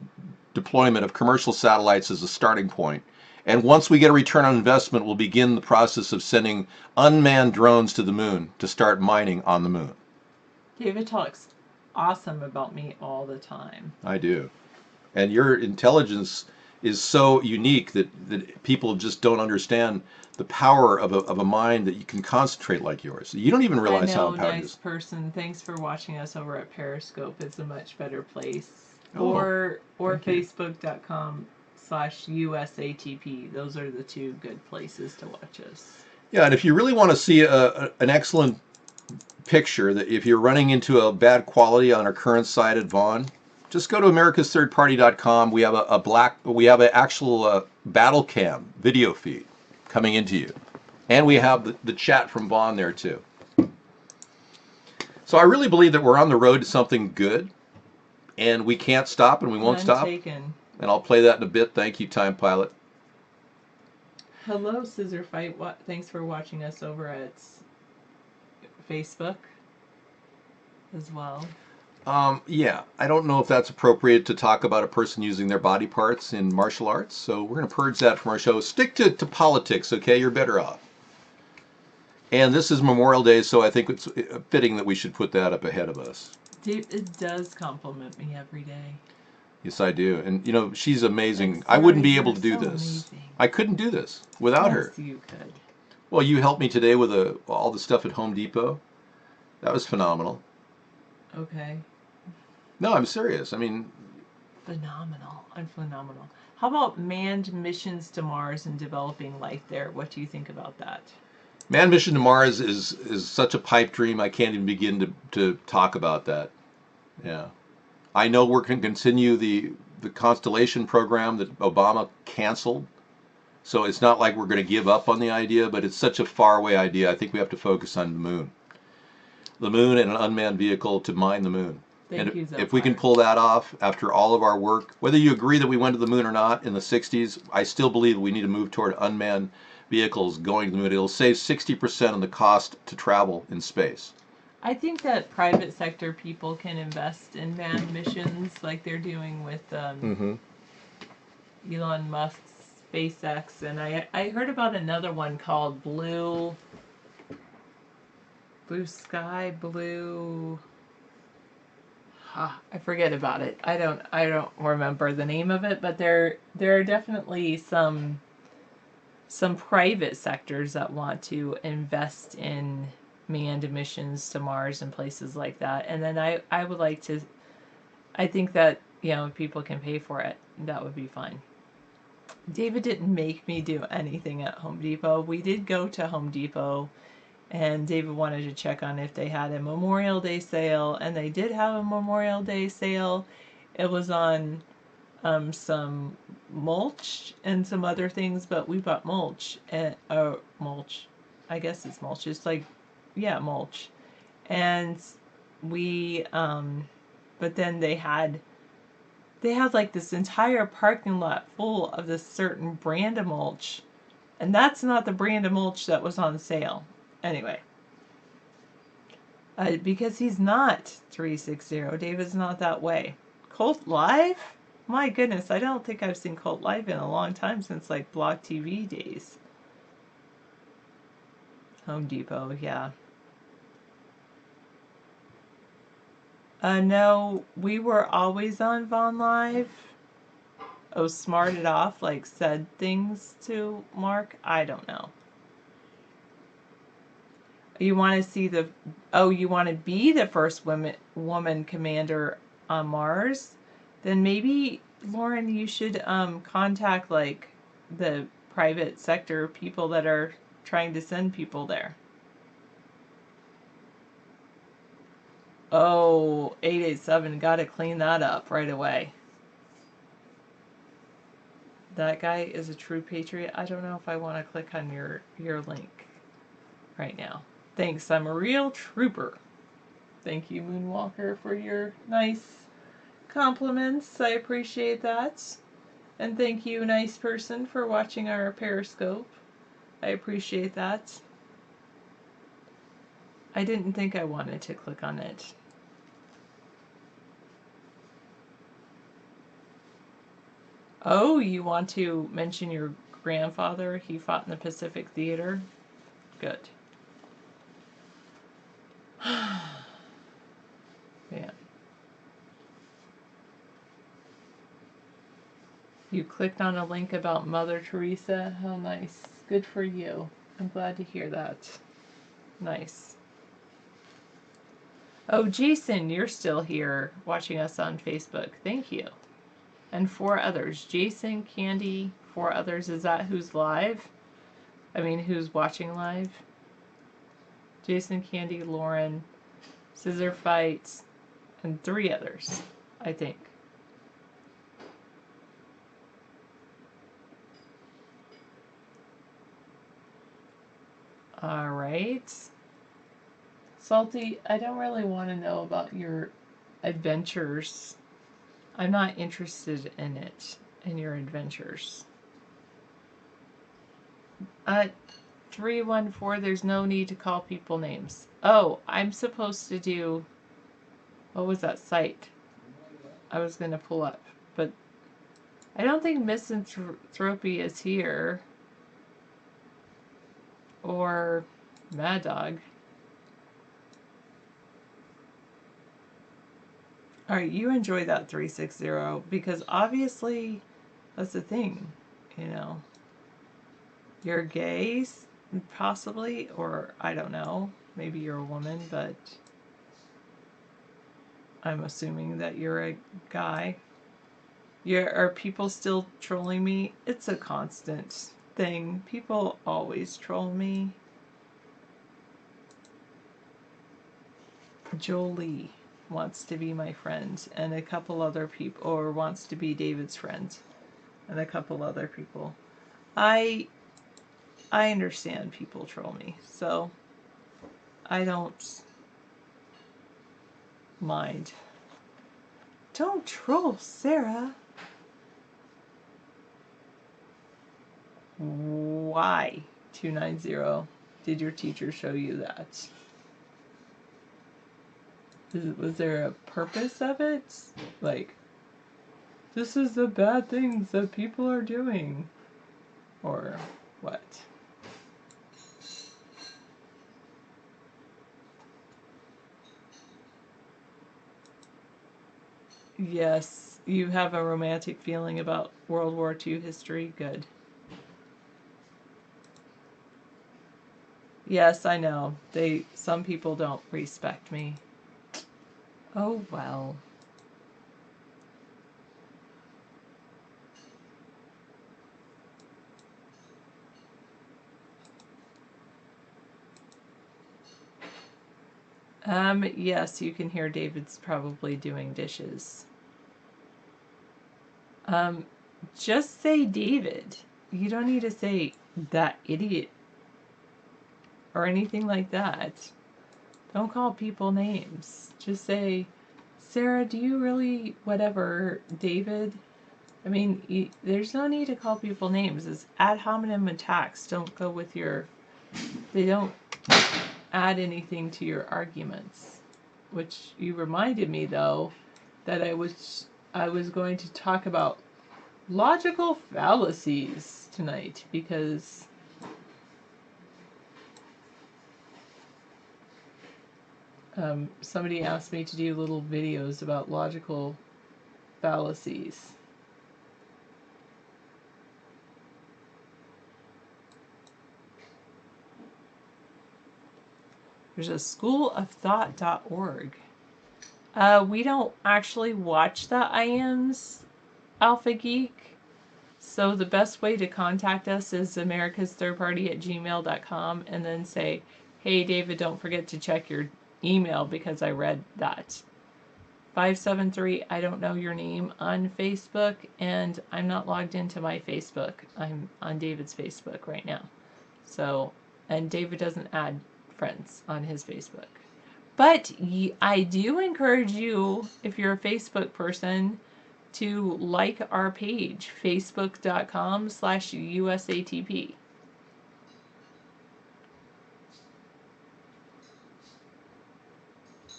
deployment of commercial satellites as a starting point. And once we get a return on investment, we'll begin the process of sending unmanned drones to the moon to start mining on the moon. David talks awesome about me all the time. I do. And your intelligence is so unique that people just don't understand the power of a mind that you can concentrate like yours. You don't even realize I know, how empowered it nice is. person. Thanks for watching us over at Periscope. It's a much better place. Oh, or thank you. Facebook.com/USATP. Those are the two good places to watch us. Yeah, and if you really want to see an excellent picture, that if you're running into a bad quality on our current site at Vaughn, just go to americasthirdparty.com. We have we have an actual battle cam video feed coming into you, and we have the chat from Vaughn there too. So I really believe that we're on the road to something good, and we can't stop, and we won't stop. Taken. And I'll play that in a bit. Thank you, Time Pilot. Hello, Scissor Fight. Thanks for watching us over at Facebook as well. Yeah, I don't know if that's appropriate to talk about a person using their body parts in martial arts, so we're going to purge that from our show. Stick to politics, okay? You're better off. And this is Memorial Day, so I think it's fitting that we should put that up ahead of us. It does compliment me every day. Yes, I do. And, you know, she's amazing. I wouldn't be able to do You're so this. amazing. I couldn't do this without her. Yes, you could. Well, you helped me today with all the stuff at Home Depot. That was phenomenal. Okay. No, I'm serious. I mean, Phenomenal. I'm phenomenal. How about manned missions to Mars and developing life there? What do you think about that? manned mission to Mars is such a pipe dream. I can't even begin to talk about that. Yeah. I know we're going to continue the Constellation program that Obama canceled. So it's not like we're going to give up on the idea, but it's such a faraway idea. I think we have to focus on the moon. The moon and an unmanned vehicle to mine the moon. Thank you, if we can pull that off after all of our work, whether you agree that we went to the moon or not in the 60s, I still believe we need to move toward unmanned vehicles going to the moon. It'll save 60% of the cost to travel in space. I think that private sector people can invest in manned missions like they're doing with Elon Musk's SpaceX. And I heard about another one called Blue Sky, I forget about it. I don't remember the name of it, but there are definitely some private sectors that want to invest in manned missions to Mars and places like that. And then I would like to, I think that, if people can pay for it, that would be fine. David didn't make me do anything at Home Depot. We did go to Home Depot, and David wanted to check on if they had a Memorial Day sale, and they did have a Memorial Day sale. It was on some mulch and some other things, but we bought mulch. Mulch. I guess it's mulch. It's like, yeah, mulch. And we but then they had like this entire parking lot full of this certain brand of mulch, and that's not the brand of mulch that was on sale. Anyway, because he's not 360. David's not that way. Colt Live? My goodness, I don't think I've seen Colt Live in a long time, since like Block TV days. Home Depot, yeah. No, we were always on Vaughn Live. Oh, smarted off, like said things to Mark? I don't know. You want to see the, oh, you want to be the first woman commander on Mars? Then maybe, Lauren, you should contact like the private sector people that are trying to send people there. Oh, 887, gotta clean that up right away. That guy is a true patriot. I don't know if I want to click on your link right now. Thanks, I'm a real trooper. Thank you, Moonwalker, for your nice compliments. I appreciate that. And thank you, nice person, for watching our Periscope. I appreciate that. I didn't think I wanted to click on it. Oh, you want to mention your grandfather? He fought in the Pacific Theater? Good. Man. You clicked on a link about Mother Teresa? How nice. Good for you. I'm glad to hear that. Nice. Oh, Jason, you're still here watching us on Facebook. Thank you. And 4 others. Jason, Candy, 4 others. Is that who's live? I mean, who's watching live? Jason, Candy, Lauren, Scissor Fights, and 3 others, I think. All right. Salty, I don't really want to know about your adventures. I'm not interested in it, in your adventures. 314, there's no need to call people names. Oh, I'm supposed to do, what was that site I was going to pull up? But I don't think Misanthropy is here. Or Mad Dog. Alright, you enjoy that 360, because obviously that's the thing, you know. You're gay, possibly, or I don't know, maybe you're a woman, but I'm assuming that you're a guy. Are people still trolling me? It's a constant thing. People always troll me. Jolie wants to be my friend, and a couple other people, or wants to be David's friend, and a couple other people. I understand people troll me, so I don't mind. Don't troll Sarah. Why? 290. Did your teacher show you that? Was there a purpose of it? Like, this is the bad things that people are doing. Or what? Yes, you have a romantic feeling about World War II history. Good. Yes, I know. Some people don't respect me. Oh well. Yes, you can hear David's probably doing dishes. Just say David. You don't need to say that idiot or anything like that. Don't call people names. Just say, Sarah, do you really, whatever, David? I mean, there's no need to call people names. It's ad hominem attacks. Don't go with your, they don't add anything to your arguments. Which you reminded me, though, that I was going to talk about logical fallacies tonight, because somebody asked me to do little videos about logical fallacies. There's a schoolofthought.org. We don't actually watch the IMs, Alpha Geek. So the best way to contact us is americasthirdparty@gmail.com, and then say, hey David, don't forget to check your email because I read that. 573, I don't know your name on Facebook, and I'm not logged into my Facebook. I'm on David's Facebook right now. So, and David doesn't add friends on his Facebook. But I do encourage you, if you're a Facebook person, to like our page, facebook.com/USATP.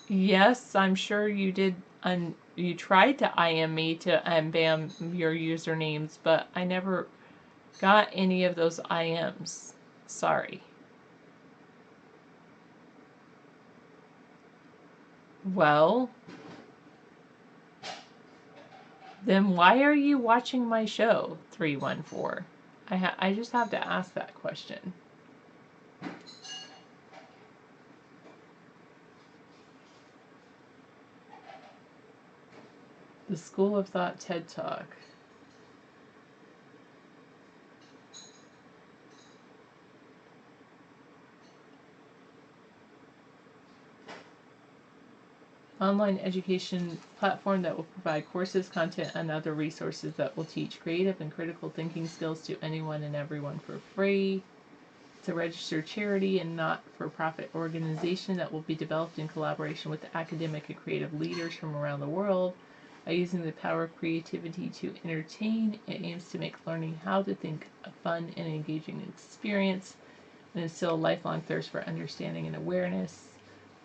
Yes, I'm sure you did. You tried to IM me to unban your usernames, but I never got any of those IMs. Sorry. Well, then why are you watching my show, 314? I just have to ask that question. The School of Thought TED Talk. Online education platform that will provide courses, content, and other resources that will teach creative and critical thinking skills to anyone and everyone for free. It's a registered charity and not-for-profit organization that will be developed in collaboration with academic and creative leaders from around the world. By using the power of creativity to entertain, it aims to make learning how to think a fun and engaging experience and instill a lifelong thirst for understanding and awareness.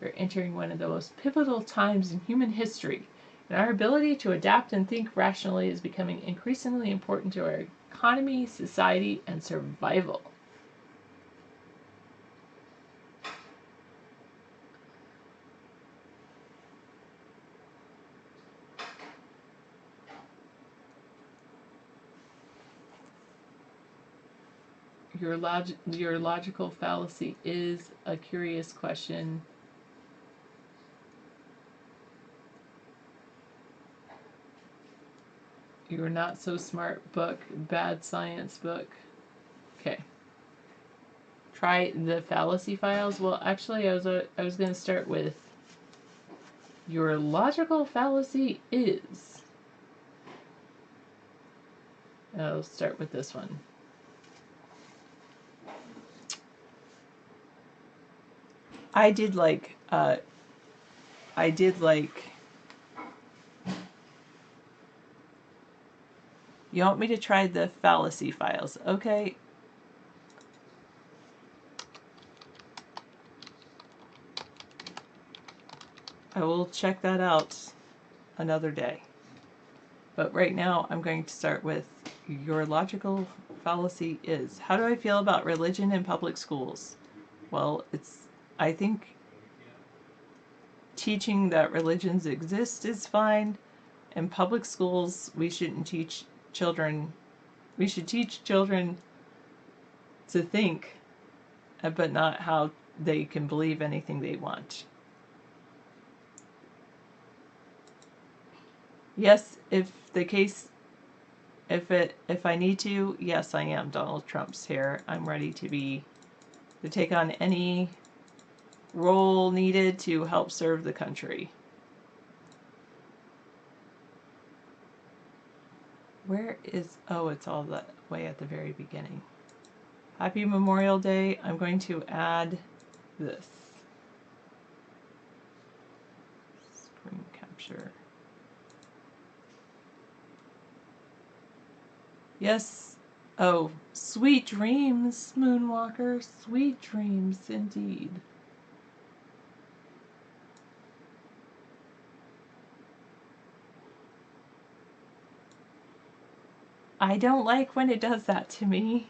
We're entering one of the most pivotal times in human history, and our ability to adapt and think rationally is becoming increasingly important to our economy, society, and survival. Your logical fallacy is a curious question. You're Not So Smart book, bad science book. Okay. Try the fallacy files. Well, actually, I was going to start with your logical fallacy is. I'll start with this one. I did like. You want me to try the fallacy files? Okay. I will check that out another day. But right now, I'm going to start with your logical fallacy is. How do I feel about religion in public schools? Well, I think teaching that religions exist is fine. In public schools, we shouldn't teach children. We should teach children to think, but not how they can believe anything they want. Yes, if I need to, yes, I am Donald Trump's hair. I'm ready to take on any role needed to help serve the country. Where is, oh, it's all the way at the very beginning. Happy Memorial Day. I'm going to add this. sure. Yes. Oh, sweet dreams, Moonwalker. Sweet dreams indeed. I don't like when it does that to me.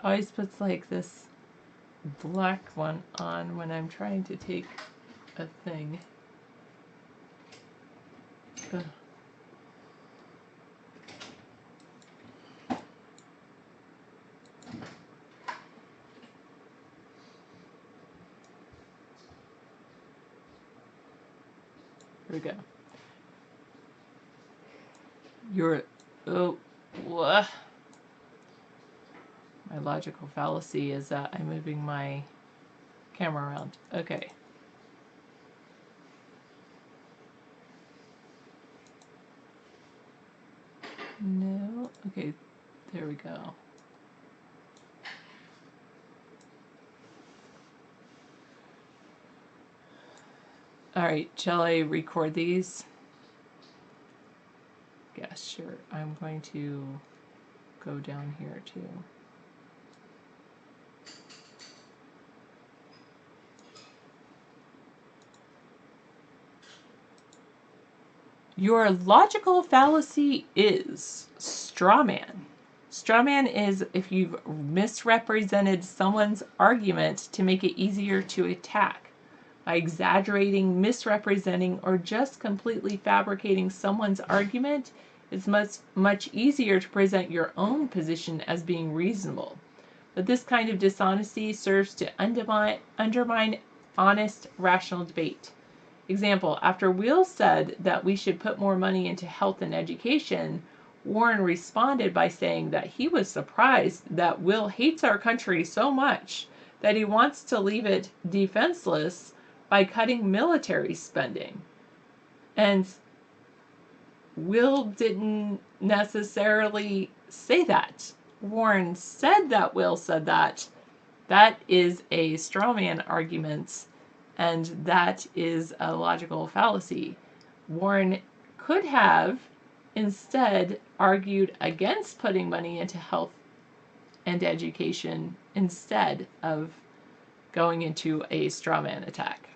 Always puts like this black one on when I'm trying to take a thing. Ugh. Here we go. You're, oh, what? My logical fallacy is that I'm moving my camera around. Okay. No. Okay, there we go. All right, shall I record these? Yes, sure. I'm going to go down here too. Your logical fallacy is straw man. Straw man is if you've misrepresented someone's argument to make it easier to attack. By exaggerating, misrepresenting, or just completely fabricating someone's argument, it's much easier to present your own position as being reasonable. But this kind of dishonesty serves to undermine honest, rational debate. Example, after Will said that we should put more money into health and education, Warren responded by saying that he was surprised that Will hates our country so much that he wants to leave it defenseless by cutting military spending. And Will didn't necessarily say that. Warren said that Will said that. That is a straw man argument, and that is a logical fallacy. Warren could have instead argued against putting money into health and education instead of going into a straw man attack.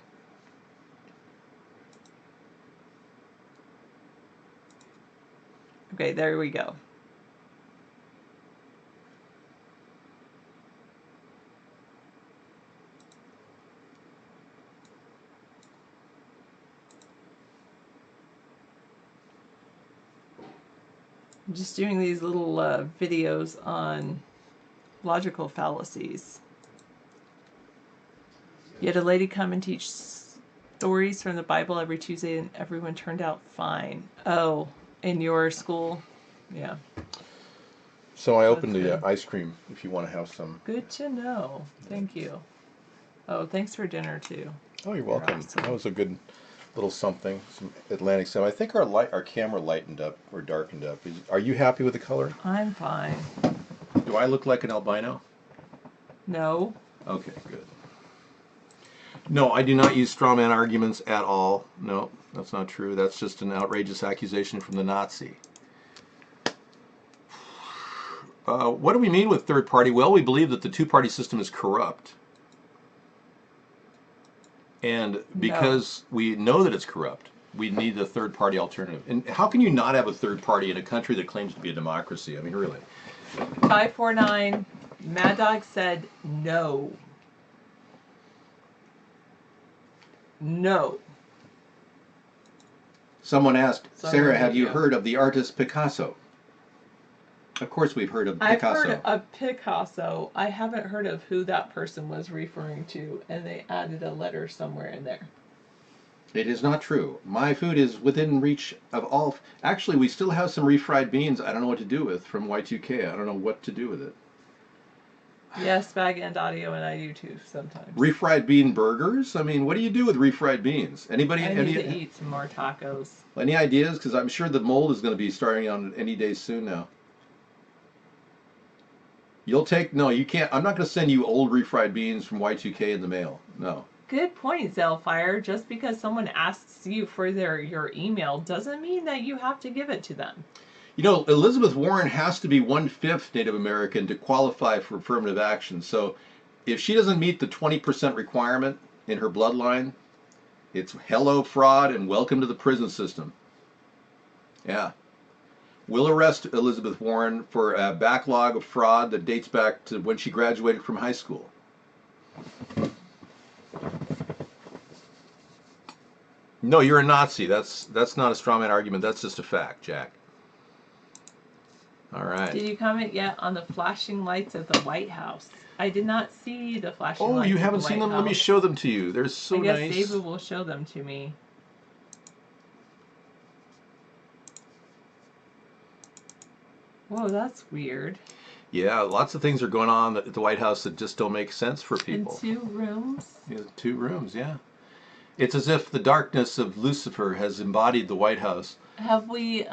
Okay, there we go. I'm just doing these little videos on logical fallacies. You had a lady come and teach stories from the Bible every Tuesday, and everyone turned out fine. Oh, in your school? Yeah. So I opened That's the good. ice cream if you want to have some. Good to know. Thank you. Oh, thanks for dinner too. Oh, you're welcome. awesome. That was a good little something. Some Atlantic Sun. I think our camera lightened up or darkened up. Are you happy with the color? I'm fine. Do I look like an albino? No. Okay, good. No, I do not use straw man arguments at all. No, that's not true. That's just an outrageous accusation from the Nazi. What do we mean with third party? Well, we believe that the two-party system is corrupt. And because we know that it's corrupt, we need a third-party alternative. And how can you not have a third party in a country that claims to be a democracy? I mean, really. 549. Mad Dog said no. No. Someone asked, Sorry, Sarah, have you radio. heard of the artist Picasso? Of course we've heard of I've Picasso. heard of Picasso. I haven't heard of who that person was referring to, and they added a letter somewhere in there. It is not true. My food is within reach of all. Actually, we still have some refried beans I don't know what to do with from Y2K. I don't know what to do with it. Yes, Bag and Audio, and I do too sometimes. Refried bean burgers? I mean, what do you do with refried beans? Anybody? I need to eat some more tacos. Any ideas? Because I'm sure the mold is going to be starting on any day soon now. You'll take, no, you can't. I'm not going to send you old refried beans from Y2K in the mail. No. Good point, Zellfire. Just because someone asks you for your email doesn't mean that you have to give it to them. You know, Elizabeth Warren has to be 1/5 Native American to qualify for affirmative action. So if she doesn't meet the 20% requirement in her bloodline, it's hello fraud and welcome to the prison system. Yeah. We'll arrest Elizabeth Warren for a backlog of fraud that dates back to when she graduated from high school. No, you're a Nazi. That's not a strawman argument. That's just a fact, Jack. All right. Did you comment yet on the flashing lights of the White House? I did not see the flashing Oh, lights. you of haven't the seen White them? House. Let me show them to you. They're so I guess nice. David will show them to me. Whoa, that's weird. Yeah, lots of things are going on at the White House that just don't make sense for people. In 2 rooms? Yeah, 2 rooms, yeah. It's as if the darkness of Lucifer has embodied the White House. Have we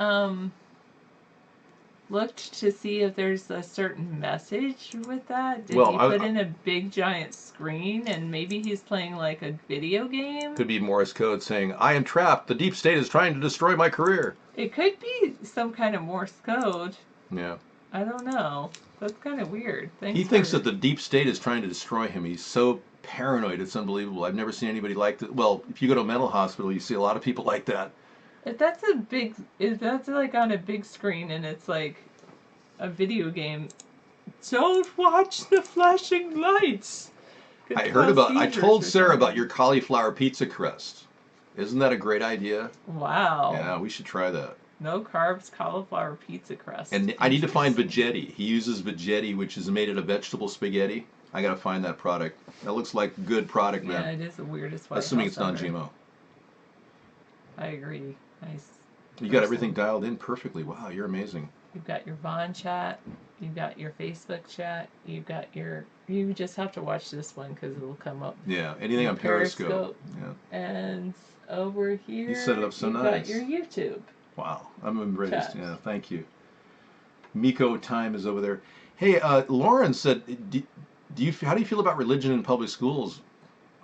looked to see if there's a certain message with that? Did Well, he put in a big giant screen and maybe he's playing like a video game? Could be Morse code saying, I am trapped. The deep state is trying to destroy my career. It could be some kind of Morse code. Yeah. I don't know. That's kind of weird. He thinks that the deep state is trying to destroy him. He's so paranoid. It's unbelievable. I've never seen anybody like that. Well, if you go to a mental hospital, you see a lot of people like that. If that's like on a big screen and it's like a video game, don't watch the flashing lights. I told Sarah about your cauliflower pizza crust. Isn't that a great idea? Wow. Yeah, we should try that. No carbs cauliflower pizza crust. And I need to find Vegetti. He uses Vegetti, which is made out of vegetable spaghetti. I gotta find that product. That looks like good product, man. Yeah, it is the weirdest White Assuming House it's ever. non-GMO. I agree. Nice. You got everything dialed in perfectly. Wow, you're amazing. You've got your Vaughn chat. You've got your Facebook chat. You've got your. You just have to watch this one because it'll come up. Yeah, anything on Periscope. Yeah. And over here, You set it up so you've nice. got your YouTube. Wow, I'm embraced. Chat. Yeah, thank you. Miko Time is over there. Hey, Lauren said, how do you feel about religion in public schools?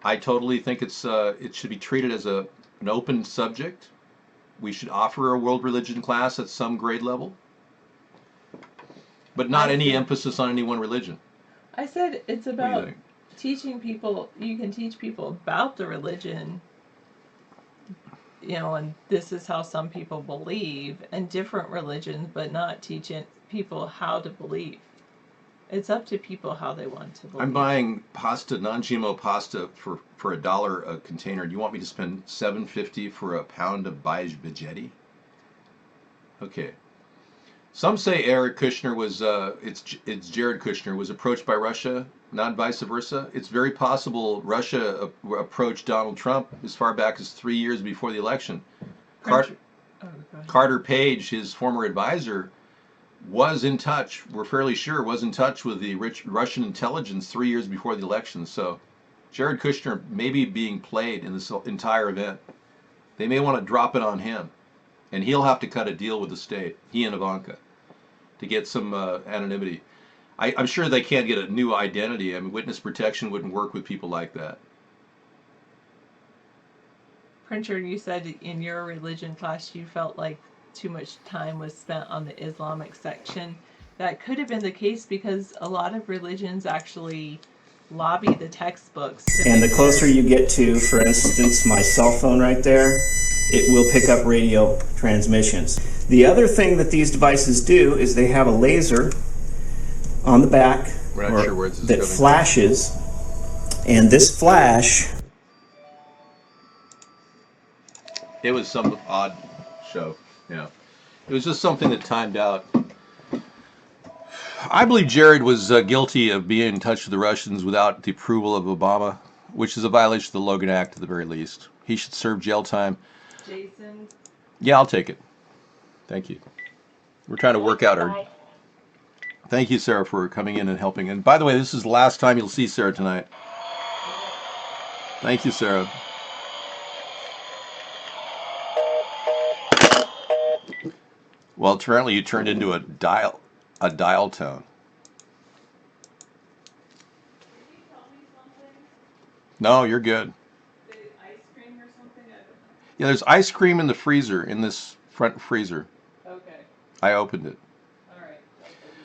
I totally think it should be treated as an open subject. We should offer a world religion class at some grade level, but not any emphasis on any one religion. I said it's What do you about think? teaching people. You can teach people about the religion, and this is how some people believe, and different religions, but not teaching people how to believe. It's up to people how they want to believe. I'm buying pasta, non-GMO pasta for $1 a container. Do you want me to spend $7.50 for a pound of beige Vegetti? Okay. Some say Jared Kushner was it's Jared Kushner was approached by Russia, not vice versa. It's very possible Russia approached Donald Trump as far back as 3 years before the election. Carter Page, his former advisor, was in touch. We're fairly sure was in touch with the Russian intelligence 3 years before the election. So Jared Kushner may be being played in this entire event. They may want to drop it on him, and he'll have to cut a deal with the state, he and Ivanka, to get some anonymity. I'm sure they can't get a new identity. I mean, witness protection wouldn't work with people like that. Printer, you said in your religion class you felt like too much time was spent on the Islamic section. That could have been the case because a lot of religions actually lobby the textbooks. And the closer you get to, for instance, my cell phone right there, it will pick up radio transmissions. The other thing that these devices do is they have a laser on the back that flashes, and this flash... It was some odd show. Yeah. It was just something that timed out. I believe Jared was guilty of being in touch with the Russians without the approval of Obama, which is a violation of the Logan Act at the very least. He should serve jail time. Jason? Yeah, I'll take it. Thank you. We're trying to work out our... Thank you, Sarah, for coming in and helping. And by the way, this is the last time you'll see Sarah tonight. Thank you, Sarah. Well, apparently you turned into a dial tone. No, you're good. Yeah, there's ice cream in the freezer, in this front freezer. Okay. I opened it. All right.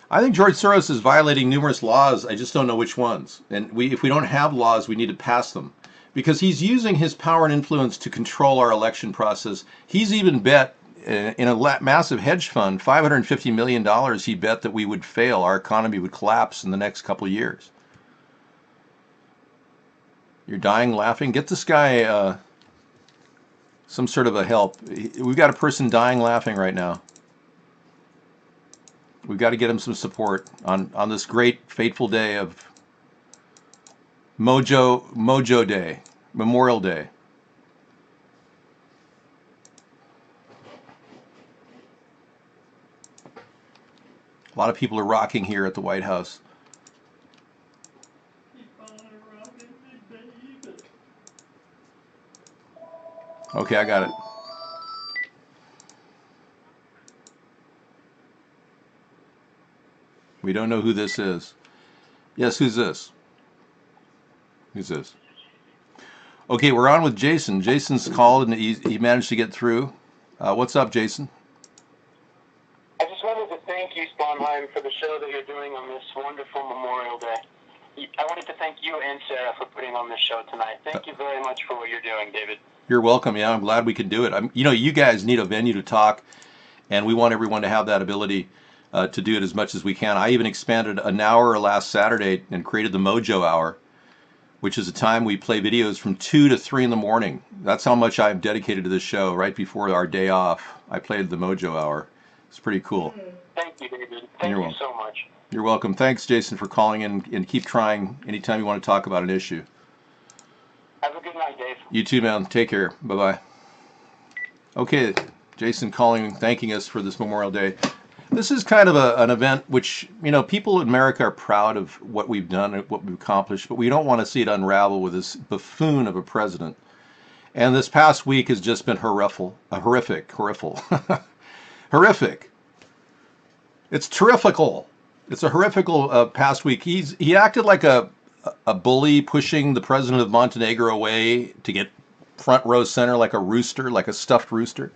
I think George Soros is violating numerous laws. I just don't know which ones. And if we don't have laws, we need to pass them. Because he's using his power and influence to control our election process. He's even bet in a massive hedge fund, $550 million, he bet that we would fail, our economy would collapse in the next couple of years. You're dying laughing? Get this guy some sort of a help. We've got a person dying laughing right now. We've got to get him some support on this great fateful day of Mojo Day, Memorial Day. A lot of people are rocking here at the White House. Okay, I got it. We don't know who this is. Yes, who's this? Who's this? Okay, we're on with Jason. Jason's called and he managed to get through. What's up, Jason? I just wanted to thank you, Sponheim, for the show that you're doing on this wonderful Memorial Day. I wanted to thank you and Sarah for putting on this show tonight. Thank you very much for what you're doing, David. You're welcome. Yeah, I'm glad we could do it. You guys need a venue to talk, and we want everyone to have that ability to do it as much as we can. I even expanded an hour last Saturday and created the Mojo Hour, which is a time we play videos from 2 to 3 in the morning. That's how much I've dedicated to this show. Right before our day off, I played the Mojo Hour. It's pretty cool. Thank you, David. Thank you so much. You're welcome. Thanks, Jason, for calling in, and keep trying anytime you want to talk about an issue. Have a good night, Dave. You too, man. Take care. Bye-bye. Okay, Jason calling, thanking us for this Memorial Day. This is kind of an event which, people in America are proud of what we've done and what we've accomplished, but we don't want to see it unravel with this buffoon of a president. And this past week has just been horrific. Horrific. It's terrifical. It's a horrifical past week. He acted like a bully pushing the president of Montenegro away to get front row center like a rooster, like a stuffed rooster.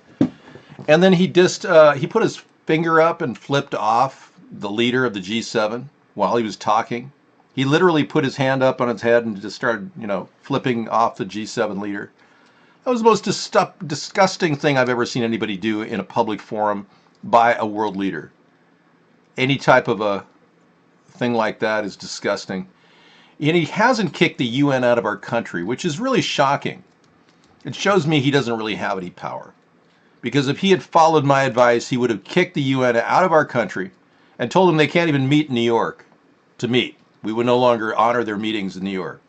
And then he put his finger up and flipped off the leader of the G7 while he was talking. He literally put his hand up on his head and just started, flipping off the G7 leader. That was the most disgusting thing I've ever seen anybody do in a public forum by a world leader. Any type of a thing like that is disgusting. And he hasn't kicked the UN out of our country, which is really shocking. It shows me he doesn't really have any power. Because if he had followed my advice, he would have kicked the UN out of our country and told them they can't even meet in New York to meet. We would no longer honor their meetings in New York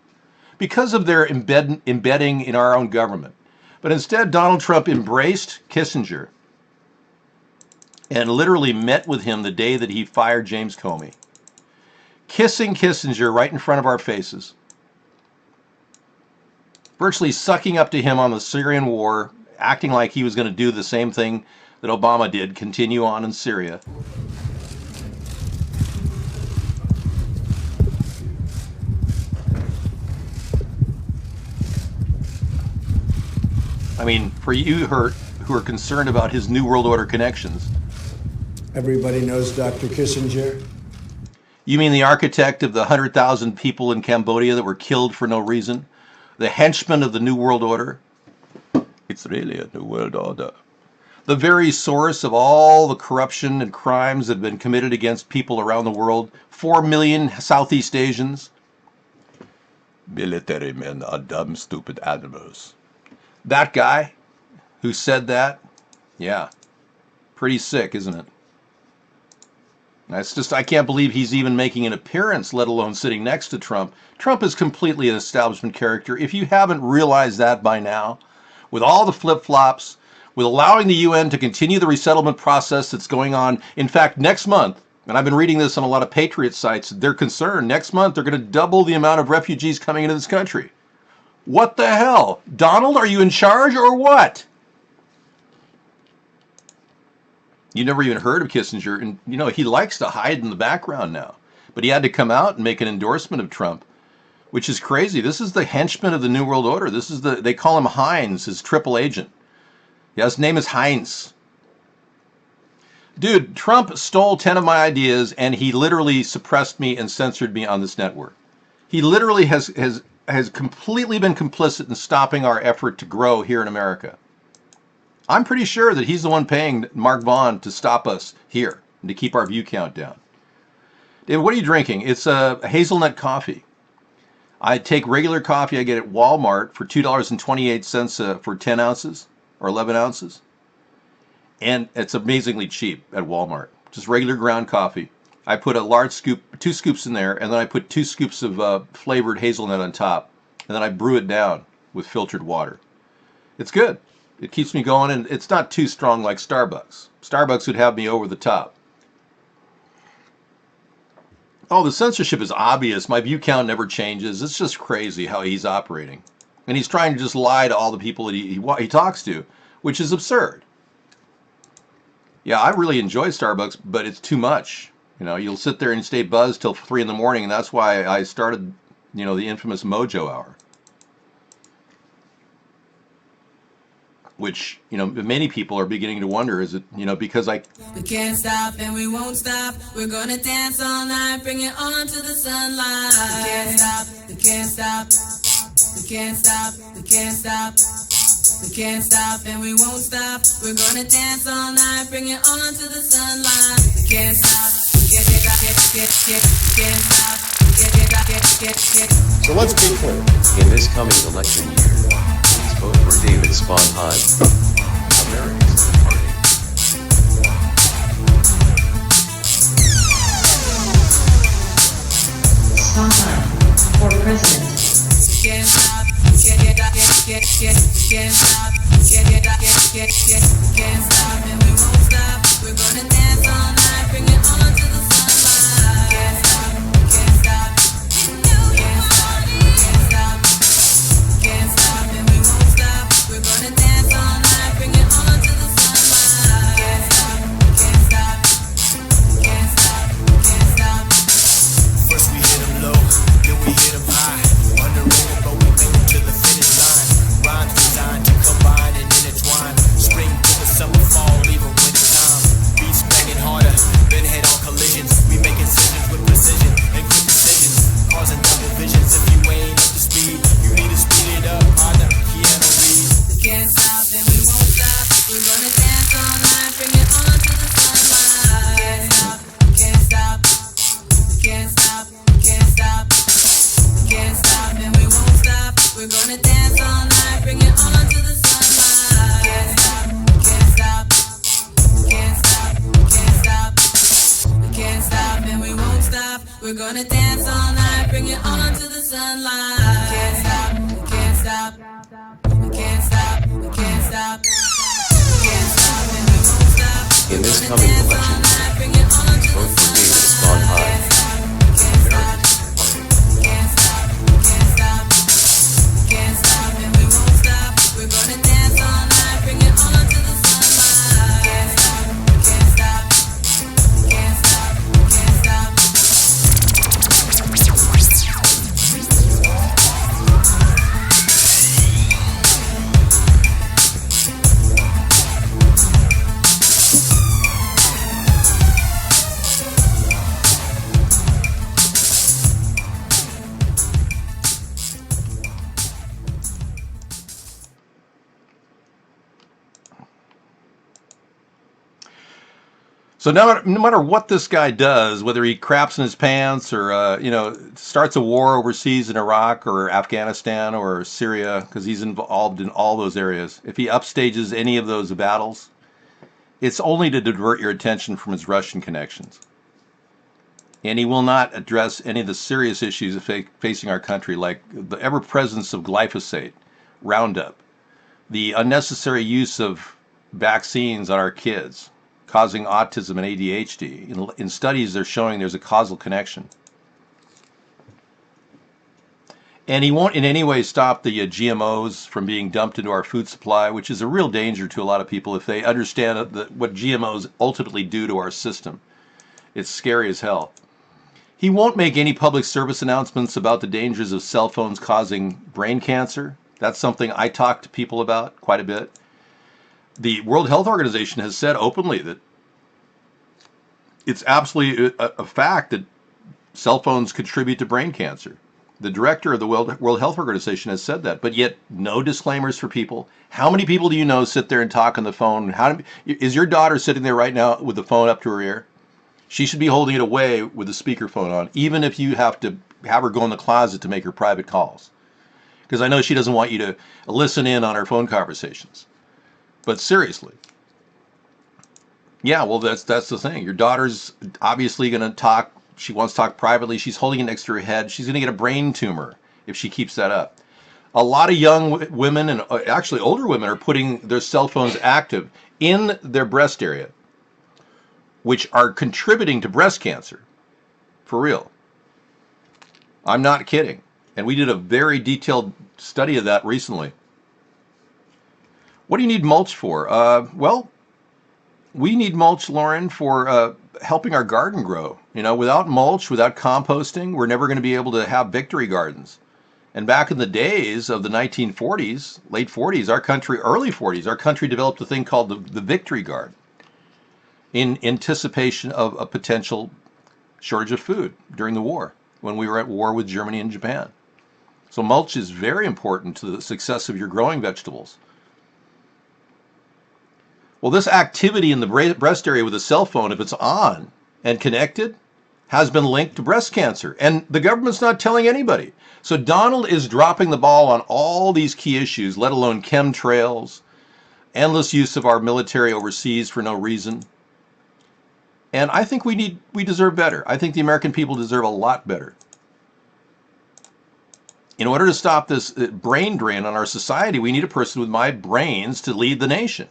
because of their embedding in our own government. But instead, Donald Trump embraced Kissinger and literally met with him the day that he fired James Comey, kissing Kissinger right in front of our faces, virtually sucking up to him on the Syrian war, acting like he was going to do the same thing that Obama did, continue on in Syria. I mean, for you who are concerned about his New World Order connections. Everybody knows Dr. Kissinger. You mean the architect of the 100,000 people in Cambodia that were killed for no reason? The henchman of the New World Order? It's really a New World Order. The very source of all the corruption and crimes that have been committed against people around the world. 4 million Southeast Asians. Military men are dumb, stupid animals. That guy who said that, yeah, pretty sick, isn't it? It's just, I can't believe he's even making an appearance, let alone sitting next to Trump. Trump is completely an establishment character. If you haven't realized that by now, with all the flip-flops, with allowing the UN to continue the resettlement process that's going on. In fact, next month, and I've been reading this on a lot of Patriot sites, they're concerned, next month they're going to double the amount of refugees coming into this country. What the hell? Donald, are you in charge or what? You never even heard of Kissinger, and he likes to hide in the background now. But he had to come out and make an endorsement of Trump, which is crazy. This is the henchman of the New World Order. This is they call him Hines, his triple agent. Yeah, his name is Heinz. Dude, Trump stole 10 of my ideas and he literally suppressed me and censored me on this network. He literally has completely been complicit in stopping our effort to grow here in America. I'm pretty sure that he's the one paying Mark Vaughn to stop us here and to keep our view count down. David, what are you drinking? It's a hazelnut coffee. I take regular coffee I get at Walmart for $2.28 for 10 ounces or 11 ounces. And it's amazingly cheap at Walmart. Just regular ground coffee. I put a large scoop, 2 scoops in there, and then I put 2 scoops of flavored hazelnut on top. And then I brew it down with filtered water. It's good. It keeps me going, and it's not too strong like Starbucks. Starbucks would have me over the top. Oh, the censorship is obvious. My view count never changes. It's just crazy how he's operating. And he's trying to just lie to all the people that he talks to, which is absurd. Yeah, I really enjoy Starbucks, but it's too much. You know, you'll sit there and stay buzzed till 3 in the morning, and that's why I started, the infamous Mojo Hour. Which, many people are beginning to wonder, is it, because We can't stop and we won't stop. We're gonna dance all night, bring it on to the sunlight. We can't stop, we can't stop. We can't stop, we can't stop. We can't stop and we won't stop. We're gonna dance all night, bring it on to the sunlight. We can't stop, we can't stop. So let's be clear. In this coming election year, please vote for David Sponheim, America's Party. Sponheim for president. Can't stop, can't stop, can't stop, and we won't stop. We're gonna dance all night, bring it on to the sunlight. Can't stop, can't stop, can't stop, can't stop, can't stop, and we won't stop. We're gonna dance all night, bring it on to the sunlight. Can't stop, can't stop, can't stop, can't stop. First we hit 'em low, then we hit 'em high. Underrated, but we make it to the finish line. Rhymes designed to combine and intertwine. Spring to the summer, fall, even winter time. Beats banging harder, then head on collisions. We make incisions with precision and quick decisions, causing double visions. If you ain't up to speed, you need to speed it up. Partner, piano read. We can't stop and we won't stop. We're gonna dance all night, bring it on to the sunlight. Can't stop, can't stop, can't stop, can't stop, can't stop and we won't stop. We're gonna dance all night, bring it on to the sunlight. Can't stop, can't stop, can't stop, can't stop. We can't stop and we won't stop. We're gonna dance all night, bring it on to the sunlight. Can't stop, we can't stop. We can't stop, we can't stop. We can't stop and we won't stop. In this coming election year, please vote for David Sponheim, America's Party. Can't stop, can't stop, can't stop and we won't stop. We're gonna dance all night, bring it on to the sunlight. Can't stop, can't stop, can't stop, can't stop. So no matter what this guy does, whether he craps in his pants or starts a war overseas in Iraq or Afghanistan or Syria, because he's involved in all those areas, if he upstages any of those battles, it's only to divert your attention from his Russian connections. And he will not address any of the serious issues facing our country, like the ever-presence of glyphosate, Roundup, the unnecessary use of vaccines on our kids, causing autism and ADHD. In studies, they're showing there's a causal connection. And he won't in any way stop the GMOs from being dumped into our food supply, which is a real danger to a lot of people if they understand what GMOs ultimately do to our system. It's scary as hell. He won't make any public service announcements about the dangers of cell phones causing brain cancer. That's something I talk to people about quite a bit. The World Health Organization has said openly that it's absolutely a fact that cell phones contribute to brain cancer. The director of the World Health Organization has said that, but yet no disclaimers for people. How many people do you know sit there and talk on the phone? Is your daughter sitting there right now with the phone up to her ear? She should be holding it away with the speakerphone on, even if you have to have her go in the closet to make her private calls. Because I know she doesn't want you to listen in on her phone conversations. But seriously, yeah, well, that's the thing. Your daughter's obviously going to talk. She wants to talk privately. She's holding it next to her head. She's going to get a brain tumor if she keeps that up. A lot of young women and actually older women are putting their cell phones active in their breast area, which are contributing to breast cancer. For real. I'm not kidding. And we did a very detailed study of that recently. What do you need mulch for? Well, we need mulch, Lauren, for helping our garden grow. You know, without mulch, without composting, we're never going to be able to have victory gardens. And back in the days of the 1940s, late 40s, early 40s, our country developed a thing called the victory garden in anticipation of a potential shortage of food during the war, when we were at war with Germany and Japan. So mulch is very important to the success of your growing vegetables. Well, this activity in the breast area with a cell phone, if it's on and connected, has been linked to breast cancer. And the government's not telling anybody. So Donald is dropping the ball on all these key issues, let alone chemtrails, endless use of our military overseas for no reason. And I think we deserve better. I think the American people deserve a lot better. In order to stop this brain drain on our society, we need a person with my brains to lead the nation.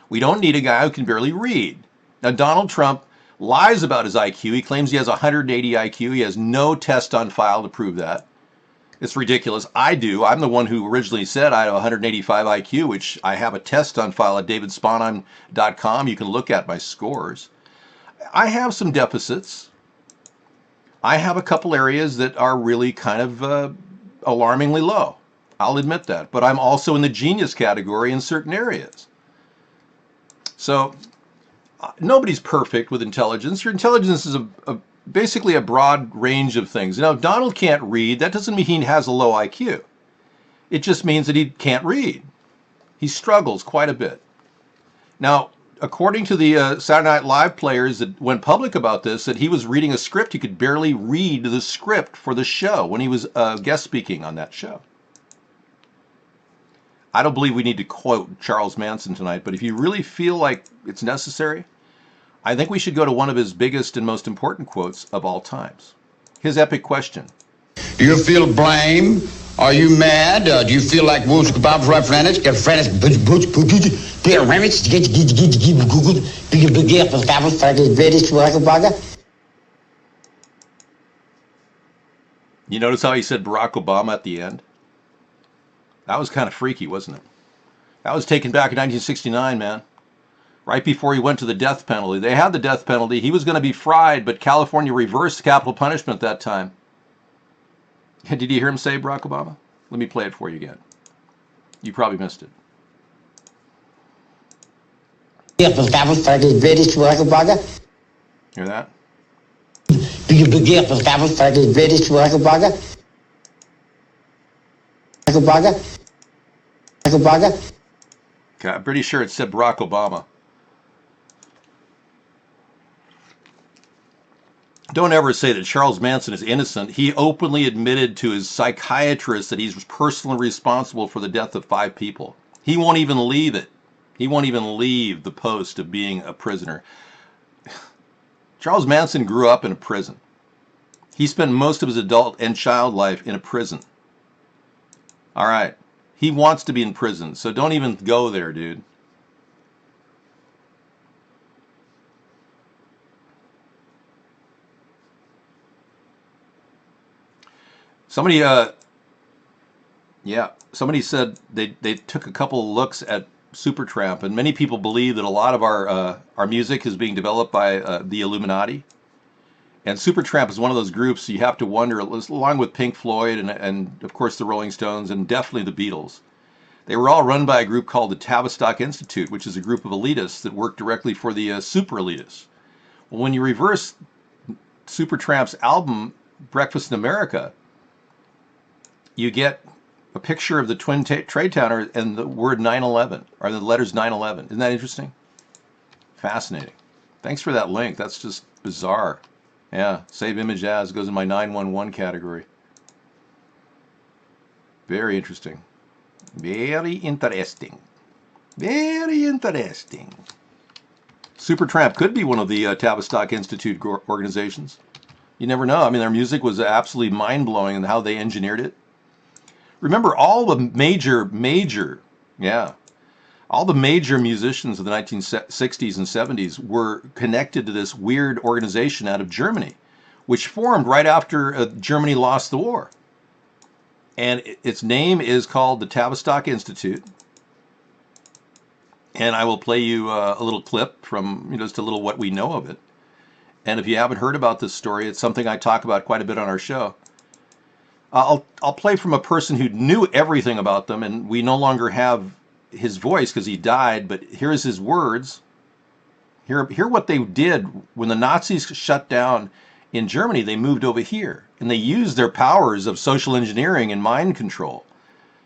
We don't need a guy who can barely read. Now, Donald Trump lies about his IQ. He claims he has 180 IQ. He has no test on file to prove that. It's ridiculous. I do. I'm the one who originally said I have 185 IQ, which I have a test on file at davidsponheim.com. You can look at my scores. I have some deficits. I have a couple areas that are really kind of alarmingly low. I'll admit that. But I'm also in the genius category in certain areas. So nobody's perfect with intelligence. Your intelligence is basically a broad range of things. Now, Donald can't read. That doesn't mean he has a low IQ. It just means that he can't read. He struggles quite a bit. Now, according to the Saturday Night Live players that went public about this, that he was reading a script. He could barely read the script for the show when he was guest speaking on that show. I don't believe we need to quote Charles Manson tonight, but if you really feel like it's necessary, I think we should go to one of his biggest and most important quotes of all times. His epic question. Do you feel blame? Are you mad? Do you feel like Wolves Bob right Francis? Get Francis You notice how he said Barack Obama at the end? That was kind of freaky, wasn't it? That was taken back in 1969, man. Right before he went to the death penalty. They had the death penalty. He was going to be fried, but California reversed capital punishment that time. Did you hear him say Barack Obama? Let me play it for you again. You probably missed it. Hear that? Okay, I'm pretty sure it said Barack Obama. Don't ever say that Charles Manson is innocent. He openly admitted to his psychiatrist that he's personally responsible for the death of 5 people. He won't even leave it. He won't even leave the post of being a prisoner. Charles Manson grew up in a prison. He spent most of his adult and child life in a prison. All right. He wants to be in prison, so don't even go there, dude. Somebody said they took a couple looks at Supertramp, and many people believe that a lot of our music is being developed by the Illuminati. And Supertramp is one of those groups you have to wonder, along with Pink Floyd and of course the Rolling Stones and definitely the Beatles, They were all run by a group called the Tavistock Institute, which is a group of elitists that work directly for the super elitists. Well, when you reverse Supertramp's album Breakfast in America, you get a picture of the Twin Trade Tower and the word 9/11, or the letters 9/11. Isn't that interesting? Fascinating. Thanks for that link. That's just bizarre. Yeah, save image as goes in my 911 category. Very interesting. Very interesting. Very interesting. Supertramp could be one of the Tavistock Institute organizations. You never know. I mean, their music was absolutely mind-blowing in how they engineered it. Remember, all the all the major musicians of the 1960s and 70s were connected to this weird organization out of Germany, which formed right after Germany lost the war. And its name is called the Tavistock Institute. And I will play you a little clip from, just a little what we know of it. And if you haven't heard about this story, it's something I talk about quite a bit on our show. I'll play from a person who knew everything about them, and we no longer have his voice because he died, but here's his words. Hear what they did when the Nazis shut down in Germany. They moved over here, and they used their powers of social engineering and mind control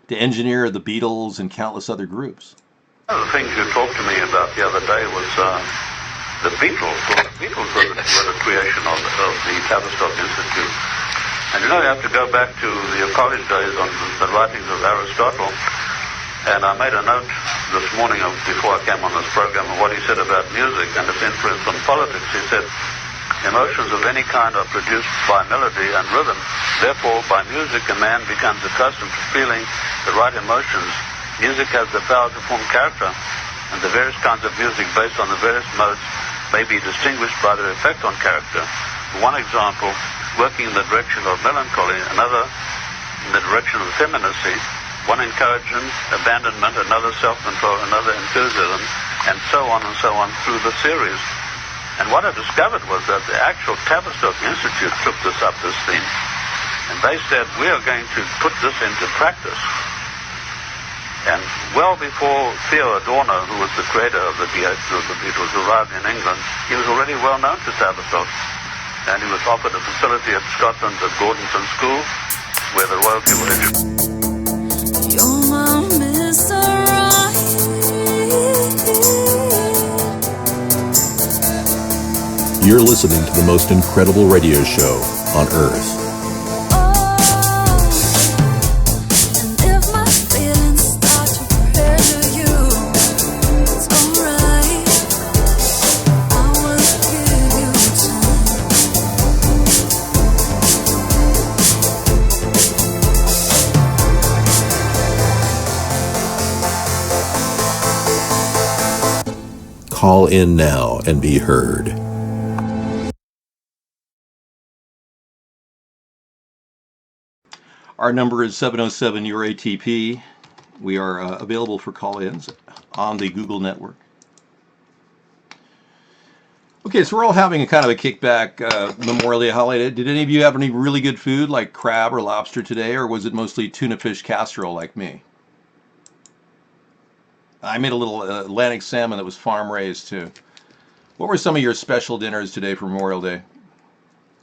to engineer the Beatles and countless other groups. One of the things you talked to me about the other day was the Beatles. Well, the Beatles were the creation of the Tavistock Institute. And you have to go back to the college days on the writings of Aristotle. And I made a note this morning before I came on this program of what he said about music and its influence on politics. He said, emotions of any kind are produced by melody and rhythm. Therefore, by music, a man becomes accustomed to feeling the right emotions. Music has the power to form character, and the various kinds of music based on the various modes may be distinguished by their effect on character. One example, working in the direction of melancholy, another in the direction of femininity, one encouragement, abandonment, another self-control, another enthusiasm, and so on through the series. And what I discovered was that the actual Tavistock Institute took this theme, and they said, we are going to put this into practice. And well before Theo Adorno, who was the creator of the Beatles, arrived in England, he was already well known to Tavistock. And he was offered a facility at Scotland's at Gordonstoun School, where the royalty would You're my Mr. Right. You're listening to the most incredible radio show on Earth. Call in now and be heard. Our number is 707 your ATP. We are available for call-ins on the Google network. Okay, so we're all having a kind of a kickback Memorial Day holiday. Did any of you have any really good food like crab or lobster today, or was it mostly tuna fish casserole like me? I made a little Atlantic salmon that was farm raised too. What were some of your special dinners today for Memorial Day?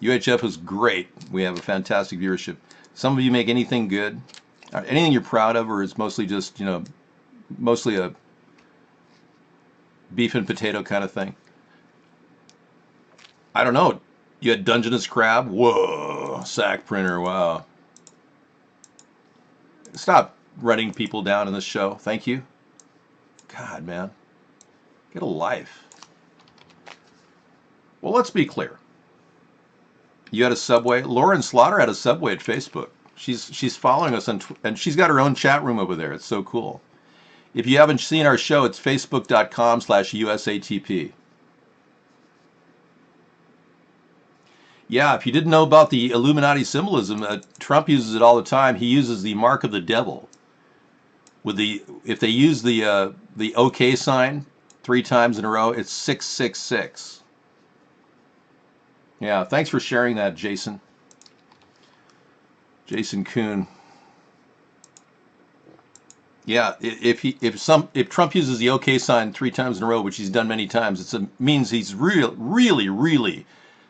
UHF was great. We have a fantastic viewership. Some of you make anything good? Anything you're proud of, or is mostly just, mostly a beef and potato kind of thing? I don't know. You had Dungeness crab? Whoa. Sack printer, wow. Stop running people down in this show. Thank you. God, man. Get a life. Well, let's be clear. You had a Subway. Lauren Slaughter had a Subway at Facebook. She's following us, and she's got her own chat room over there. It's so cool. If you haven't seen our show, it's facebook.com/USATP. Yeah, if you didn't know about the Illuminati symbolism, Trump uses it all the time. He uses the mark of the devil. If they use the OK sign 3 times in a row, it's 666. Yeah, thanks for sharing that, Jason. Jason Kuhn. Yeah, if Trump uses the OK sign 3 times in a row, which he's done many times, it means he's really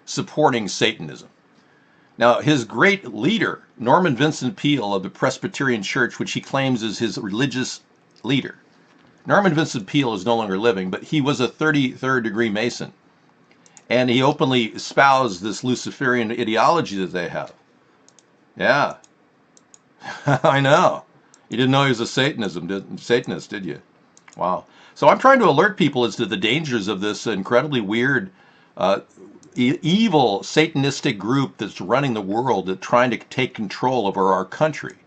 supporting Satanism. Now, his great leader, Norman Vincent Peale of the Presbyterian Church, which he claims is his religious leader. Norman Vincent Peale is no longer living, but he was a 33rd degree Mason. And he openly espoused this Luciferian ideology that they have. Yeah, I know. You didn't know he was a Satanist, did you? Wow. So I'm trying to alert people as to the dangers of this incredibly weird, uh, evil, Satanistic group that's running the world, that's trying to take control over our country.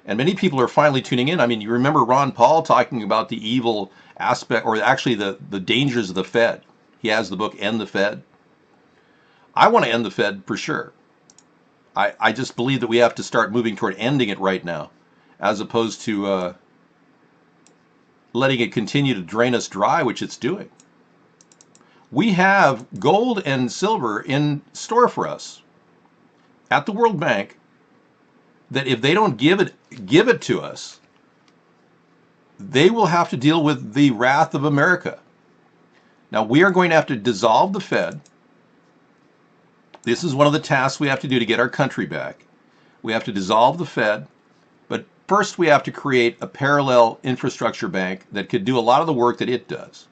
And many people are finally tuning in. I mean, you remember Ron Paul talking about the evil aspect, or actually the dangers of the Fed. He has the book End the Fed. I want to end the Fed for sure. I just believe that we have to start moving toward ending it right now, as opposed to letting it continue to drain us dry, which it's doing. We have gold and silver in store for us at the World Bank that if they don't give it to us, they will have to deal with the wrath of America. Now, we are going to have to dissolve the Fed. This is one of the tasks we have to do to get our country back. We have to dissolve the Fed, but first we have to create a parallel infrastructure bank that could do a lot of the work that it does.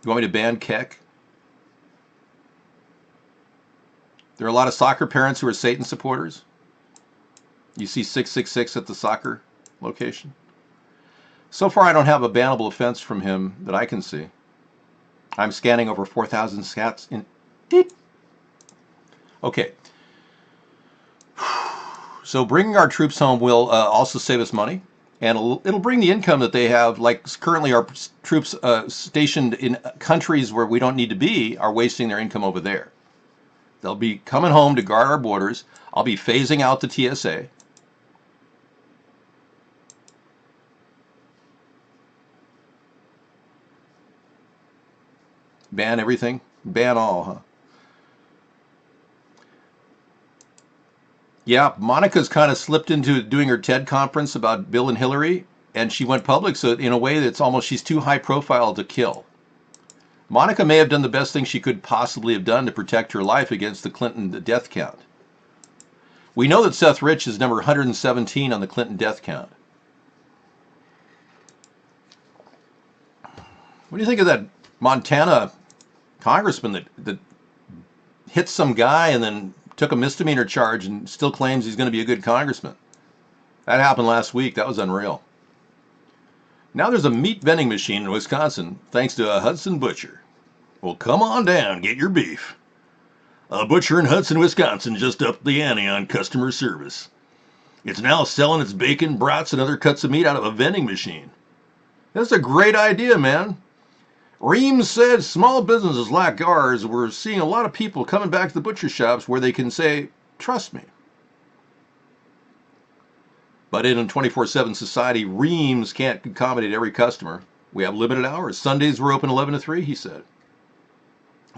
You want me to ban Keck? There are a lot of soccer parents who are Satan supporters. You see 666 at the soccer location. So far, I don't have a bannable offense from him that I can see. I'm scanning over 4,000 scats in. Okay. So bringing our troops home will also save us money, and it'll bring the income that they have. Like currently, our troops stationed in countries where we don't need to be are wasting their income over there. They'll be coming home to guard our borders. I'll be phasing out the TSA. Ban everything? Ban all, huh? Yeah, Monica's kind of slipped into doing her TED conference about Bill and Hillary, and she went public, so in a way that's almost, she's too high profile to kill. Monica may have done the best thing she could possibly have done to protect her life against the Clinton death count. We know that Seth Rich is number 117 on the Clinton death count. What do you think of that Montana congressman that hit some guy and then took a misdemeanor charge and still claims he's going to be a good congressman? That happened last week. That was unreal. Now there's a meat vending machine in Wisconsin thanks to a Hudson butcher. Well, come on down, get your beef. A butcher in Hudson, Wisconsin just upped the ante on customer service. It's now selling its bacon, brats, and other cuts of meat out of a vending machine. That's a great idea, man. Reams said small businesses like ours were seeing a lot of people coming back to the butcher shops where they can say, trust me. But in a 24/7 society, Reams can't accommodate every customer. We have limited hours. Sundays we're open 11 to 3, he said.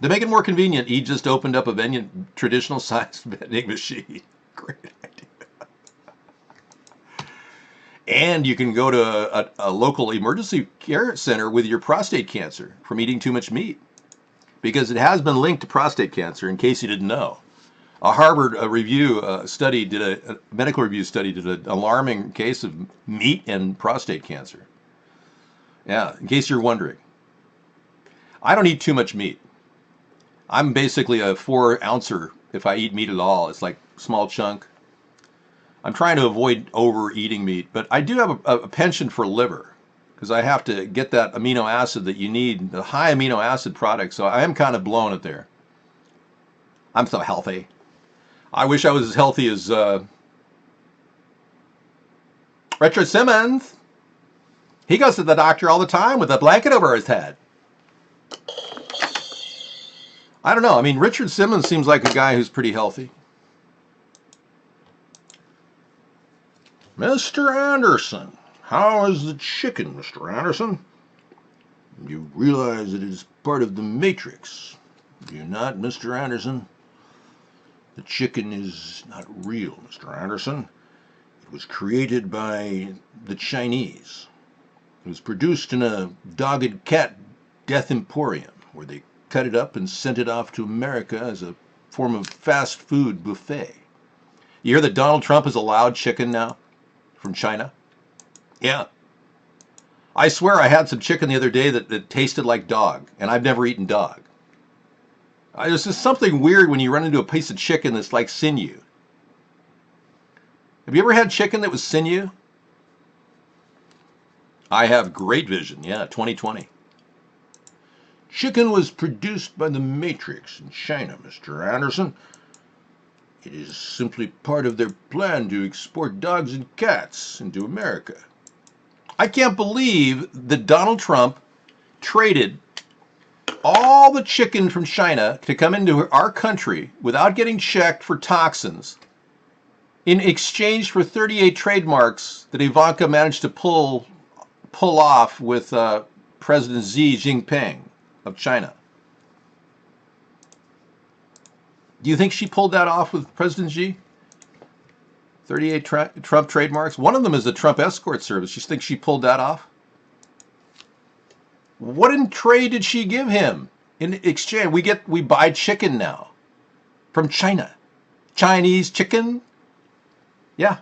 To make it more convenient, he just opened up a traditional sized vending machine. Great idea. And you can go to a local emergency care center with your prostate cancer from eating too much meat, because it has been linked to prostate cancer, in case you didn't know. A Harvard medical review study did an alarming case of meat and prostate cancer. Yeah, in case you're wondering. I don't eat too much meat. I'm basically a 4-ouncer if I eat meat at all. It's like small chunk. I'm trying to avoid overeating meat, but I do have a penchant for liver because I have to get that amino acid that you need, the high amino acid product. So I am kind of blowing it there. I'm so healthy. I wish I was as healthy as Richard Simmons. He goes to the doctor all the time with a blanket over his head. I don't know. I mean, Richard Simmons seems like a guy who's pretty healthy. Mr. Anderson, how is the chicken, Mr. Anderson? You realize it is part of the Matrix. Do you not, Mr. Anderson? The chicken is not real, Mr. Anderson. It was created by the Chinese. It was produced in a dog and cat death emporium where they cut it up and sent it off to America as a form of fast food buffet. You hear that Donald Trump has allowed chicken now from China? Yeah. I swear I had some chicken the other day that tasted like dog, and I've never eaten dog. There's just something weird when you run into a piece of chicken that's like sinew. Have you ever had chicken that was sinew? I have great vision, yeah, 2020. Chicken was produced by the Matrix in China, Mr. Anderson. It is simply part of their plan to export dogs and cats into America. I can't believe that Donald Trump traded all the chicken from China to come into our country without getting checked for toxins in exchange for 38 trademarks that Ivanka managed to pull off with President Xi Jinping of China. Do you think she pulled that off with President Xi? 38 Trump trademarks. One of them is the Trump escort service. You think she pulled that off? What in trade did she give him in exchange? We buy chicken now from China. Chinese chicken? Yeah.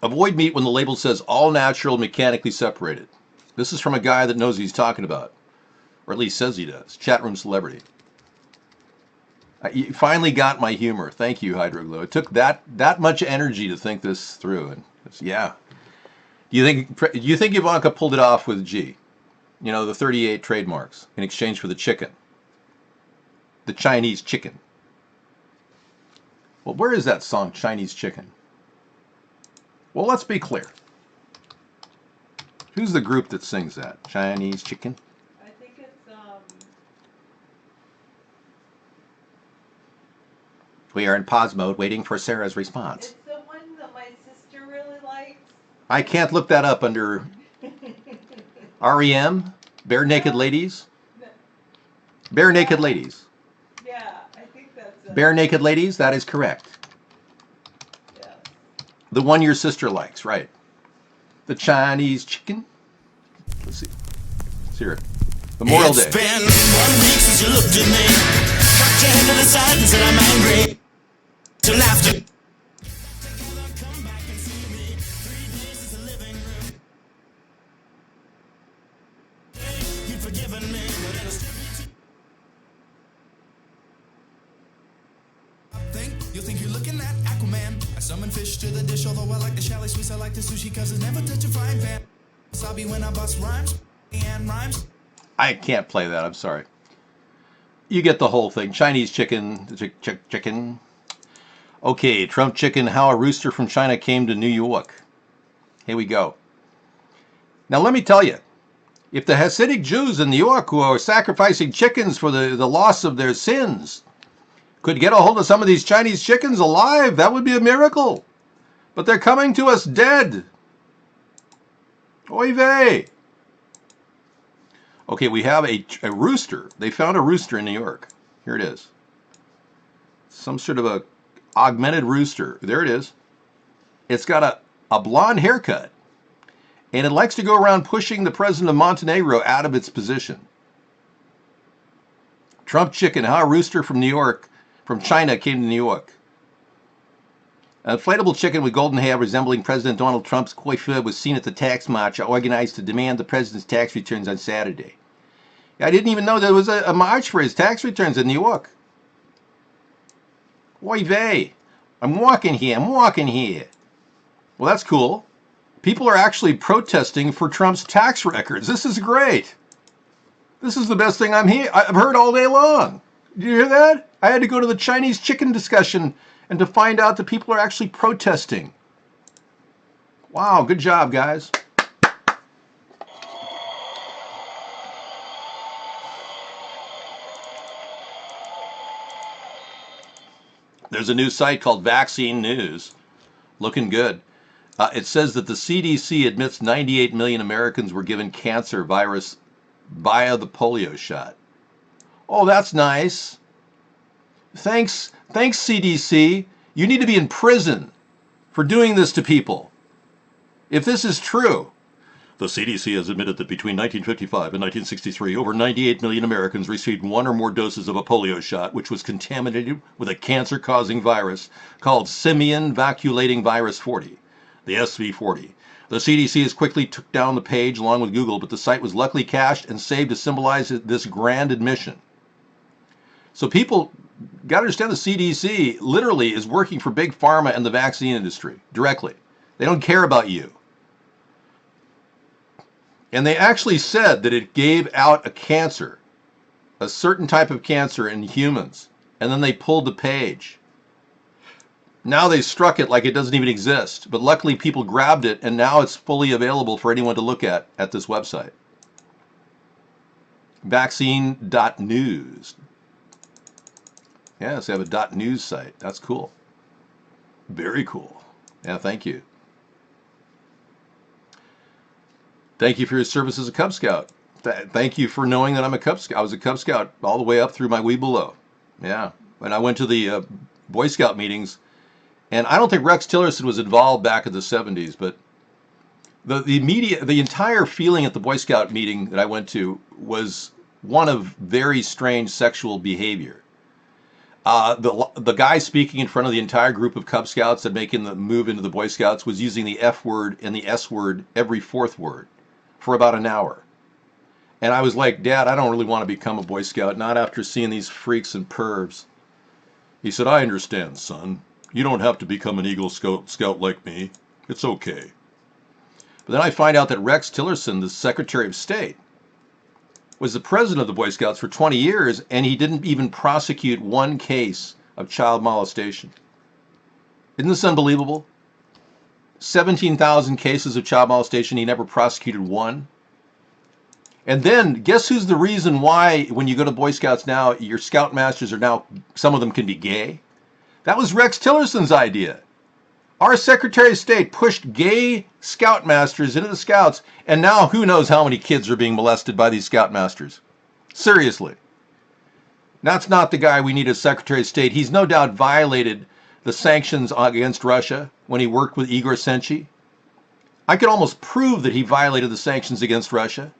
Avoid meat when the label says all natural, mechanically separated. This is from a guy that knows what he's talking about, or at least says he does. Chat room celebrity. You finally got my humor. Thank you, Hydroglow. It took that much energy to think this through, and yeah. Do you think Ivanka pulled it off with G? You know, the 38 trademarks in exchange for the chicken, the Chinese chicken. Well, where is that song, Chinese Chicken? Well, let's be clear. Who's the group that sings that? Chinese Chicken? I think it's We are in pause mode waiting for Sarah's response. it's the one that my sister really likes. I can't look that up under REM? Bare Naked Ladies? Bare Naked Ladies. Yeah, I think that's it. Bare Naked Ladies, that is correct. Yeah. The one your sister likes, right. The Chinese Chicken. Let's see. Let's hear it. Memorial Day. It's been 1 week since you looked at me. Cocked your head to the side and said I'm angry. To laughter. You've forgiven me, but it'll still be you think you're looking at Aquaman. I summon fish to the dish, although I like the chalet sweets. I like the sushi cause it's never touch a frying pan. Wasabi when I bust rhymes and rhymes. I can't play that, I'm sorry. You get the whole thing. Chinese chicken, chicken. Okay, Trump chicken, how a rooster from China came to New York. Here we go. Now let me tell you, if the Hasidic Jews in New York who are sacrificing chickens for the loss of their sins could get a hold of some of these Chinese chickens alive, that would be a miracle. But they're coming to us dead. Oy vey. Okay, we have a rooster. They found a rooster in New York. Here it is. Some sort of a augmented rooster. There it is. It's got a blonde haircut. And it likes to go around pushing the president of Montenegro out of its position. Trump chicken, how a rooster from China came to New York. An inflatable chicken with golden hair resembling President Donald Trump's coiffure was seen at the tax march organized to demand the president's tax returns on Saturday. I didn't even know there was a march for his tax returns in New York. Oy vey. I'm walking here. Well, that's cool. People are actually protesting for Trump's tax records. This is great. This is the best thing I've heard all day long. Did you hear that? I had to go to the Chinese chicken discussion and to find out that people are actually protesting. Wow, good job, guys. There's a new site called Vaccine News. Looking good. It says that the CDC admits 98 million Americans were given cancer virus via the polio shot. Oh, that's nice. Thanks, CDC. You need to be in prison for doing this to people. If this is true, the CDC has admitted that between 1955 and 1963, over 98 million Americans received one or more doses of a polio shot, which was contaminated with a cancer-causing virus called simian vacuolating virus 40, the SV40. The CDC has quickly took down the page along with Google, but the site was luckily cached and saved to symbolize this grand admission. So people got to understand the CDC literally is working for Big Pharma and the vaccine industry directly. They don't care about you. And they actually said that it gave out a cancer, a certain type of cancer in humans. And then they pulled the page. Now they struck it like it doesn't even exist. But luckily people grabbed it and now it's fully available for anyone to look at this website. Vaccine.news. Yes, they have a .news site. That's cool. Very cool. Yeah, thank you. Thank you for your service as a Cub Scout. Thank you for knowing that I'm a Cub Scout. I was a Cub Scout all the way up through my Weebelow. Yeah. And I went to the Boy Scout meetings, and I don't think Rex Tillerson was involved back in the 70s, but the entire feeling at the Boy Scout meeting that I went to was one of very strange sexual behavior. The guy speaking in front of the entire group of Cub Scouts and making the move into the Boy Scouts was using the F word and the S word every fourth word for about an hour. And I was like, Dad, I don't really want to become a Boy Scout, not after seeing these freaks and pervs. He said, I understand, son. You don't have to become an Eagle Scout like me. It's okay. But then I find out that Rex Tillerson, the Secretary of State, was the president of the Boy Scouts for 20 years, and he didn't even prosecute one case of child molestation. Isn't this unbelievable? 17,000 cases of child molestation, he never prosecuted one. And then, guess who's the reason why, when you go to Boy Scouts now, your Scoutmasters are now, some of them can be gay? That was Rex Tillerson's idea. Our Secretary of State pushed gay Scoutmasters into the Scouts, and now who knows how many kids are being molested by these Scoutmasters. Seriously. That's not the guy we need as Secretary of State. He's no doubt violated the sanctions against Russia when he worked with Igor Senchi. I could almost prove that he violated the sanctions against Russia.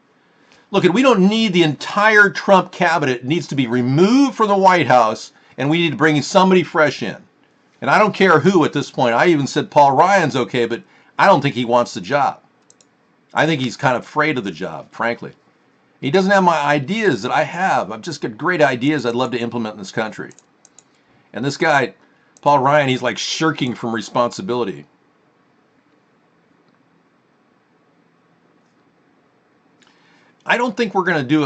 Look, we don't need the entire Trump cabinet. It needs to be removed from the White House, and we need to bring somebody fresh in. And I don't care who at this point. I even said Paul Ryan's okay, but I don't think he wants the job. I think he's kind of afraid of the job, frankly. He doesn't have my ideas that I have. I've just got great ideas I'd love to implement in this country. And this guy, Paul Ryan, he's like shirking from responsibility. I don't think we're going to do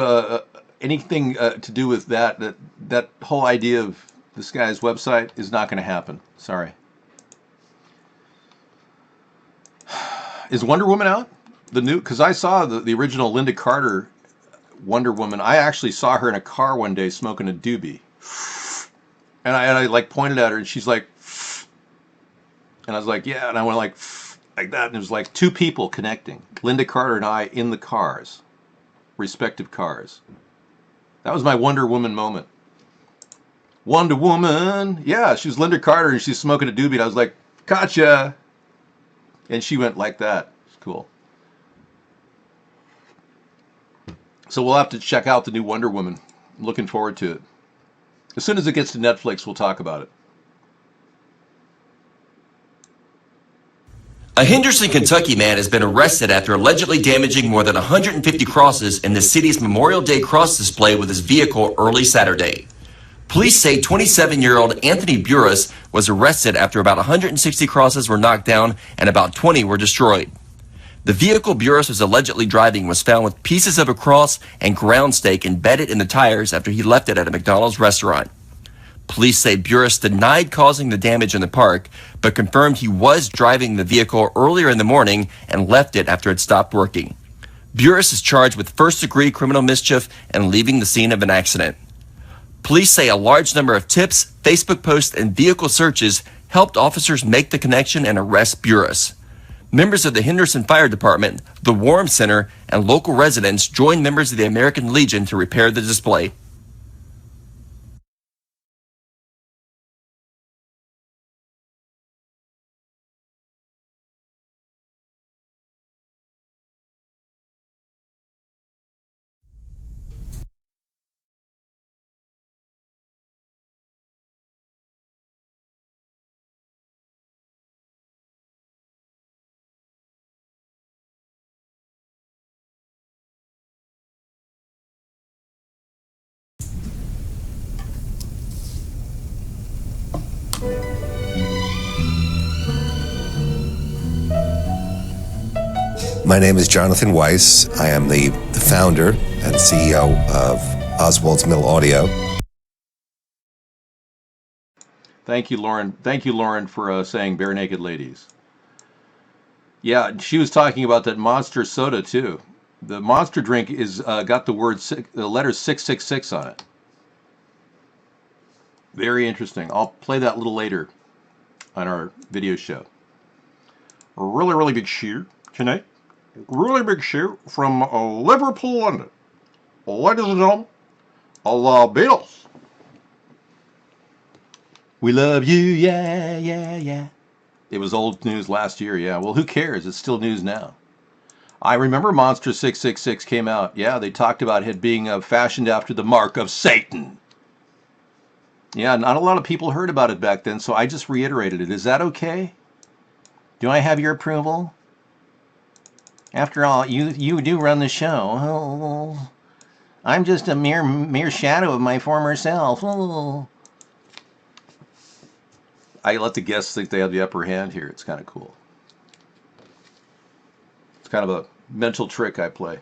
anything to do with that whole idea of this guy's website is not going to happen. Sorry. Is Wonder Woman out? The new, because I saw the original Linda Carter Wonder Woman. I actually saw her in a car one day smoking a doobie. And I like pointed at her and she's like, and I was like, yeah. And I went like that. And it was like two people connecting. Linda Carter and I in the cars, respective cars. That was my Wonder Woman moment. Wonder Woman. Yeah, she was Linda Carter and she's smoking a doobie. And I was like, gotcha. And she went like that. It's cool. So we'll have to check out the new Wonder Woman. I'm looking forward to it. As soon as it gets to Netflix, we'll talk about it. A Henderson, Kentucky man has been arrested after allegedly damaging more than 150 crosses in the city's Memorial Day cross display with his vehicle early Saturday. Police say 27-year-old Anthony Burris was arrested after about 160 crosses were knocked down and about 20 were destroyed. The vehicle Burris was allegedly driving was found with pieces of a cross and ground stake embedded in the tires after he left it at a McDonald's restaurant. Police say Burris denied causing the damage in the park, but confirmed he was driving the vehicle earlier in the morning and left it after it stopped working. Burris is charged with first-degree criminal mischief and leaving the scene of an accident. Police say a large number of tips, Facebook posts, and vehicle searches helped officers make the connection and arrest Burris. Members of the Henderson Fire Department, the Warm Center, and local residents joined members of the American Legion to repair the display. My name is Jonathan Weiss. I am the founder and CEO of Oswald's Mill Audio. Thank you, Lauren. Thank you, Lauren, for saying bare naked ladies. Yeah, she was talking about that Monster soda too. The Monster drink is got the letter 666 on it. Very interesting. I'll play that a little later on our video show. A really, really big cheer tonight. Really big cheer from Liverpool, London. Ladies and gentlemen, the Beatles. We love you, yeah, yeah, yeah. It was old news last year, yeah. Well, who cares? It's still news now. I remember Monster 666 came out. Yeah, they talked about it being fashioned after the mark of Satan. Yeah, not a lot of people heard about it back then, so I just reiterated it. Is that okay? Do I have your approval? After all, you do run the show. Oh, I'm just a mere shadow of my former self. Oh. I let the guests think they have the upper hand here. It's kind of cool. It's kind of a mental trick I play.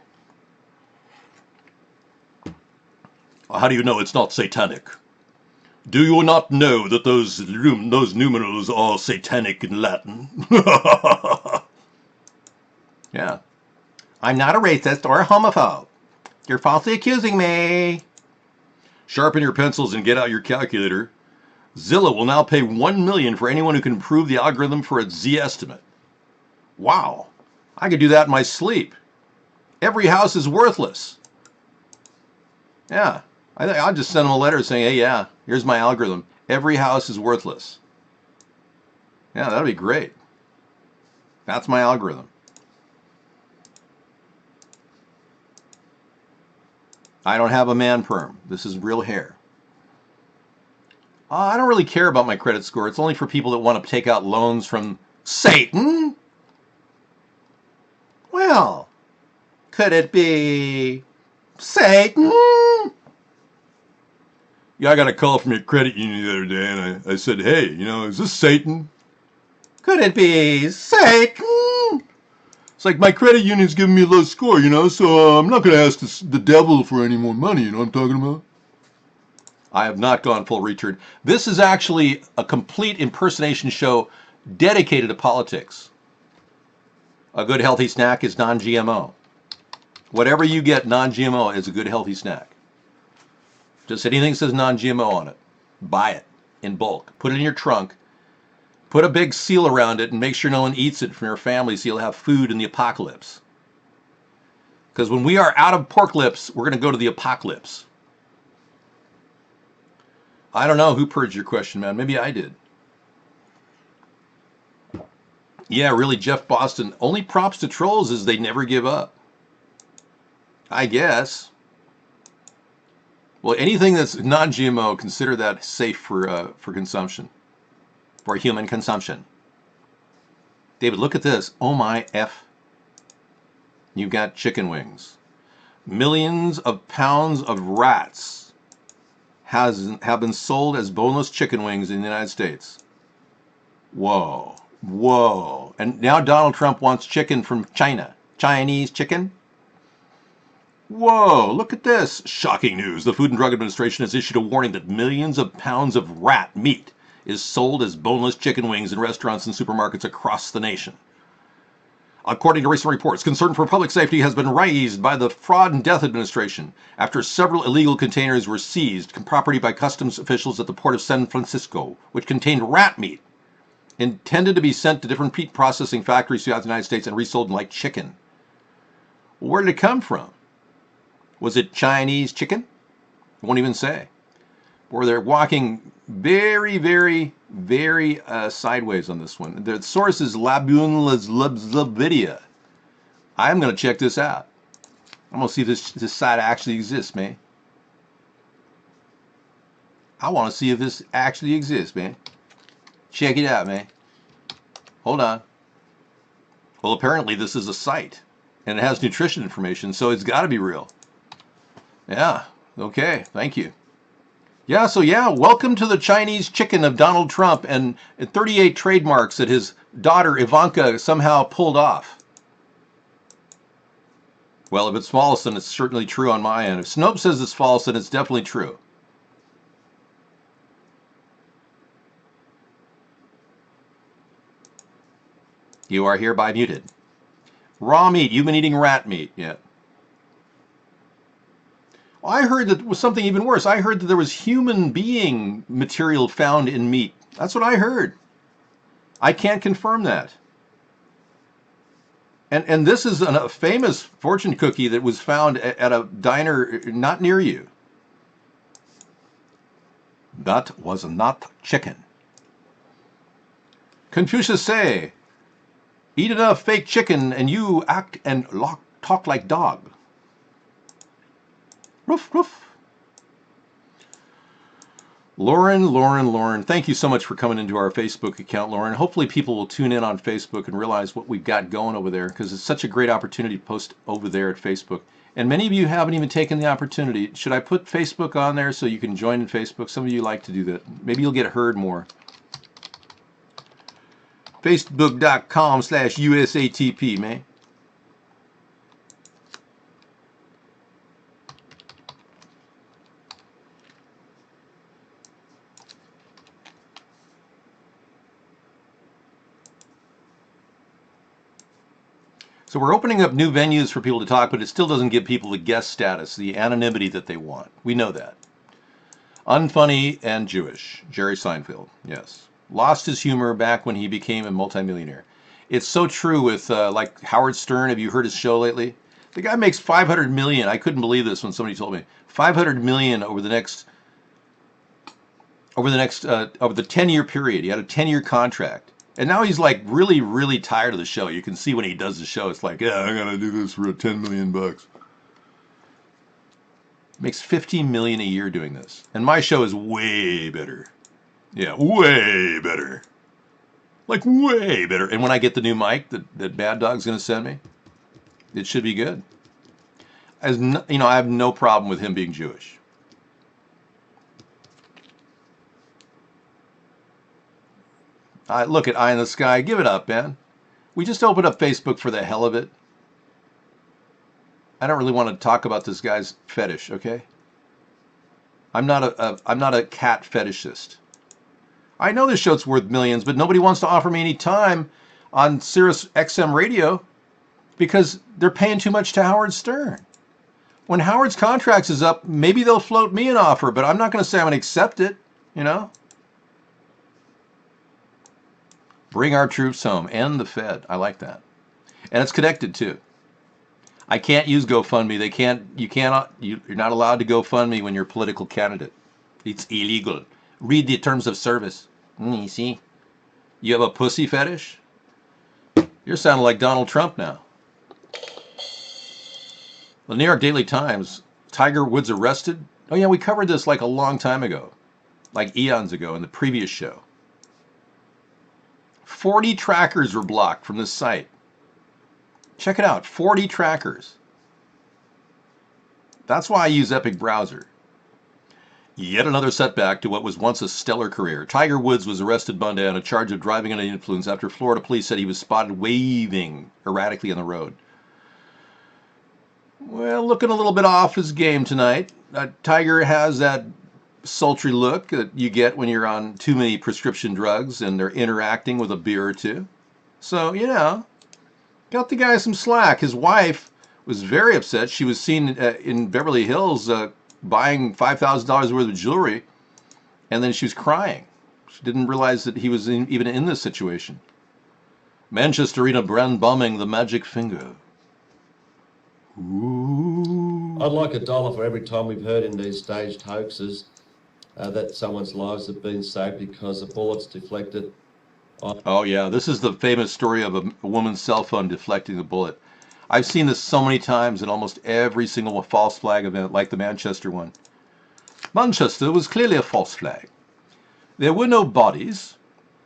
How do you know it's not satanic? Do you not know that those numerals are satanic in Latin? Yeah. I'm not a racist or a homophobe. You're falsely accusing me. Sharpen your pencils and get out your calculator. Zillow will now pay $1 million for anyone who can prove the algorithm for its Z estimate. Wow. I could do that in my sleep. Every house is worthless. Yeah. I'll just send them a letter saying, hey, yeah, here's my algorithm. Every house is worthless. Yeah, that'd be great. That's my algorithm. I don't have a man perm. This is real hair. I don't really care about my credit score. It's only for people that want to take out loans from Satan. Well, could it be Satan? Yeah, I got a call from your credit union the other day, and I said, hey, is this Satan? Could it be Satan? It's like my credit union's giving me a low score, so I'm not going to ask the devil for any more money, you know what I'm talking about? I have not gone full Richard. This is actually a complete impersonation show dedicated to politics. A good healthy snack is non-GMO. Whatever you get non-GMO is a good healthy snack. Just anything that says non-GMO on it. Buy it in bulk. Put it in your trunk. Put a big seal around it and make sure no one eats it from your family so you'll have food in the apocalypse. Because when we are out of pork lips, we're going to go to the apocalypse. I don't know who purged your question, man. Maybe I did. Yeah, really, Jeff Boston. Only props to trolls is they never give up. I guess. Well, anything that's non-GMO, consider that safe for consumption, for human consumption. David, look at this. Oh my F. You've got chicken wings. Millions of pounds of rats have been sold as boneless chicken wings in the United States. Whoa. Whoa. And now Donald Trump wants chicken from China. Chinese chicken? Whoa, look at this. Shocking news. The Food and Drug Administration has issued a warning that millions of pounds of rat meat is sold as boneless chicken wings in restaurants and supermarkets across the nation. According to recent reports, concern for public safety has been raised by the Fraud and Death Administration after several illegal containers were seized, property by customs officials at the port of San Francisco, which contained rat meat intended to be sent to different meat processing factories throughout the United States and resold like chicken. Where did it come from? Was it Chinese chicken? Won't even say. Or they're walking very, very, very sideways on this one. The source is Labunlavidia. I'm going to check this out. I'm going to see if this site actually exists, man. I want to see if this actually exists, man. Check it out, man. Hold on. Well, apparently this is a site, and it has nutrition information, so it's got to be real. Yeah, okay, thank you. Yeah, so yeah, welcome to the Chinese chicken of Donald Trump and 38 trademarks that his daughter Ivanka somehow pulled off. Well, if it's false, then it's certainly true on my end. If Snopes says it's false, then it's definitely true. You are hereby muted. Raw meat. You've been eating rat meat. Yeah. Well, I heard that it was something even worse. I heard that there was human being material found in meat. That's what I heard. I can't confirm that. And this is a famous fortune cookie that was found at a diner not near you. That was not chicken. Confucius say, eat enough fake chicken and you act and talk like dog. Roof, roof. Lauren, thank you so much for coming into our Facebook account, Lauren. Hopefully people will tune in on Facebook and realize what we've got going over there, because it's such a great opportunity to post over there at Facebook. And many of you haven't even taken the opportunity. Should I put Facebook on there so you can join in Facebook? Some of you like to do that. Maybe you'll get heard more. Facebook.com/USATP, man. So we're opening up new venues for people to talk, but it still doesn't give people the guest status, the anonymity that they want. We know that. Unfunny and Jewish. Jerry Seinfeld, yes. Lost his humor back when he became a multimillionaire. It's so true with like Howard Stern. Have you heard his show lately? The guy makes $500 million. I couldn't believe this when somebody told me. $500 million over the 10-year period. He had a 10-year contract. And now he's like really, really tired of the show. You can see when he does the show, it's like, yeah, I gotta do this for $10 million. Makes $50 million a year doing this. And my show is way better. Yeah, way better. Like way better. And when I get the new mic that Bad Dog's gonna send me, it should be good. I have no problem with him being Jewish. Look at Eye in the Sky. Give it up, man. We just opened up Facebook for the hell of it. I don't really want to talk about this guy's fetish, okay? I'm not a cat fetishist. I know this show's worth millions, but nobody wants to offer me any time on Sirius XM radio because they're paying too much to Howard Stern. When Howard's contract is up, maybe they'll float me an offer, but I'm not going to say I'm going to accept it, you know? Bring our troops home. End the Fed. I like that. And it's connected too. I can't use GoFundMe. You're not allowed to GoFundMe when you're a political candidate. It's illegal. Read the terms of service. You see? You have a pussy fetish? You're sounding like Donald Trump now. The New York Daily Times, Tiger Woods arrested. Oh yeah, we covered this like a long time ago. Like eons ago in the previous show. 40 trackers were blocked from this site. Check it out, 40 trackers. That's why I use Epic Browser. Yet another setback to what was once a stellar career. Tiger Woods was arrested Monday on a charge of driving under the influence after Florida police said he was spotted waving erratically on the road. Well, looking a little bit off his game tonight. Tiger has that sultry look that you get when you're on too many prescription drugs and they're interacting with a beer or two. So, got the guy some slack. His wife was very upset. She was seen in Beverly Hills buying $5,000 worth of jewelry, and then she was crying. She didn't realize that he was even in this situation. Manchester Arena brand bombing the magic finger. Ooh. I'd like $1 for every time we've heard in these staged hoaxes that someone's lives have been saved because a bullet's deflected. Oh yeah, this is the famous story of a woman's cell phone deflecting the bullet. I've seen this so many times in almost every single false flag event, like the Manchester one. Manchester was clearly a false flag. There were no bodies.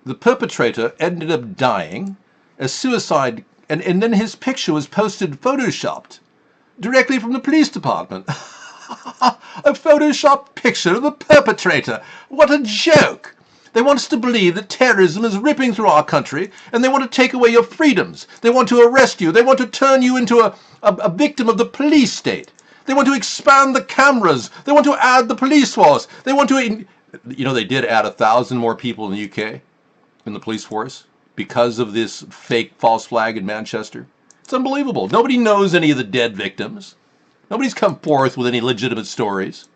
The perpetrator ended up dying. A suicide, and then his picture was posted photoshopped directly from the police department. A photoshopped picture of the perpetrator. What a joke. They want us to believe that terrorism is ripping through our country, and they want to take away your freedoms. They want to arrest you. They want to turn you into a victim of the police state. They want to expand the cameras. They want to add the police force. They want to, they did add 1,000 more people in the UK in the police force because of this fake false flag in Manchester. It's unbelievable. Nobody knows any of the dead victims. Nobody's come forth with any legitimate stories.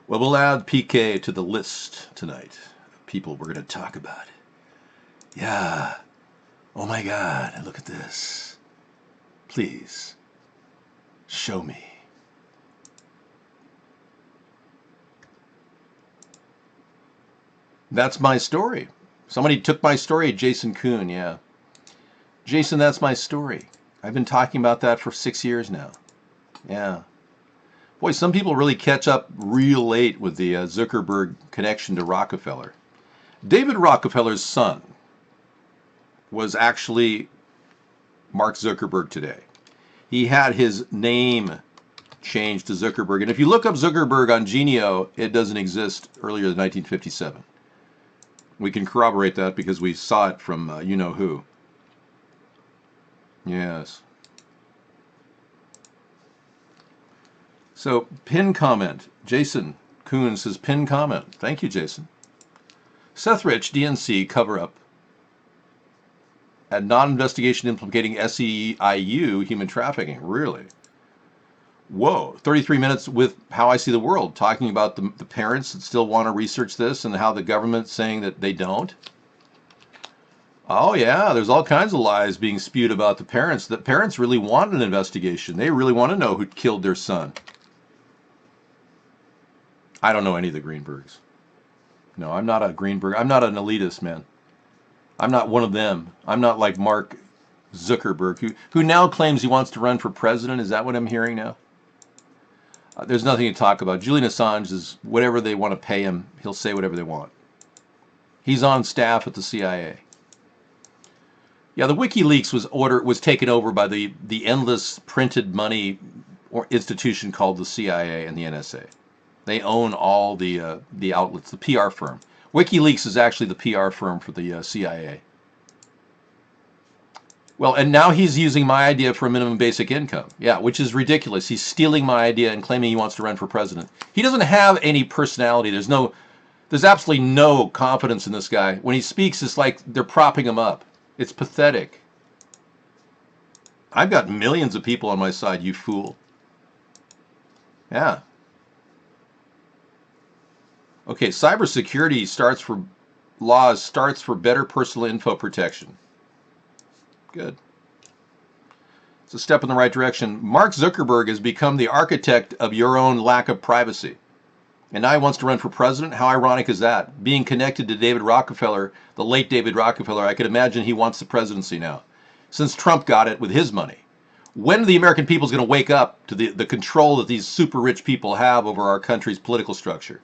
Well, we'll add PK to the list tonight of people we're going to talk about. Yeah. Oh my God, look at this. Please, show me. That's my story. Somebody took my story, Jason Kuhn, yeah. Jason, that's my story. I've been talking about that for 6 years now. Yeah. Boy, some people really catch up real late with the Zuckerberg connection to Rockefeller. David Rockefeller's son was actually Mark Zuckerberg today. He had his name changed to Zuckerberg. And if you look up Zuckerberg on Genio, it doesn't exist earlier than 1957. We can corroborate that because we saw it from you-know-who. Yes. So, pin comment. Jason Kuhn says, pin comment. Thank you, Jason. Seth Rich, DNC cover-up at non-investigation implicating SEIU human trafficking. Really? Whoa. 33 minutes with How I See the World, talking about the parents that still want to research this and how the government's saying that they don't. Oh, yeah. There's all kinds of lies being spewed about the parents. The parents really want an investigation. They really want to know who killed their son. I don't know any of the Greenbergs. No, I'm not a Greenberg. I'm not an elitist, man. I'm not one of them. I'm not like Mark Zuckerberg, who now claims he wants to run for president. Is that what I'm hearing now? There's nothing to talk about. Julian Assange is whatever they want to pay him. He'll say whatever they want. He's on staff at the CIA. Yeah, the WikiLeaks was taken over by the endless printed money institution called the CIA and the NSA. They own all the outlets, the PR firm. WikiLeaks is actually the PR firm for the CIA. Well, and now he's using my idea for a minimum basic income. Yeah, which is ridiculous. He's stealing my idea and claiming he wants to run for president. He doesn't have any personality. There's absolutely no confidence in this guy. When he speaks, it's like they're propping him up. It's pathetic. I've got millions of people on my side, you fool. Yeah. Okay, cybersecurity starts for better personal info protection. Good. It's a step in the right direction. Mark Zuckerberg has become the architect of your own lack of privacy. And now he wants to run for president? How ironic is that? Being connected to David Rockefeller, the late David Rockefeller, I could imagine he wants the presidency now. Since Trump got it with his money. When are the American people going to wake up to the control that these super rich people have over our country's political structure?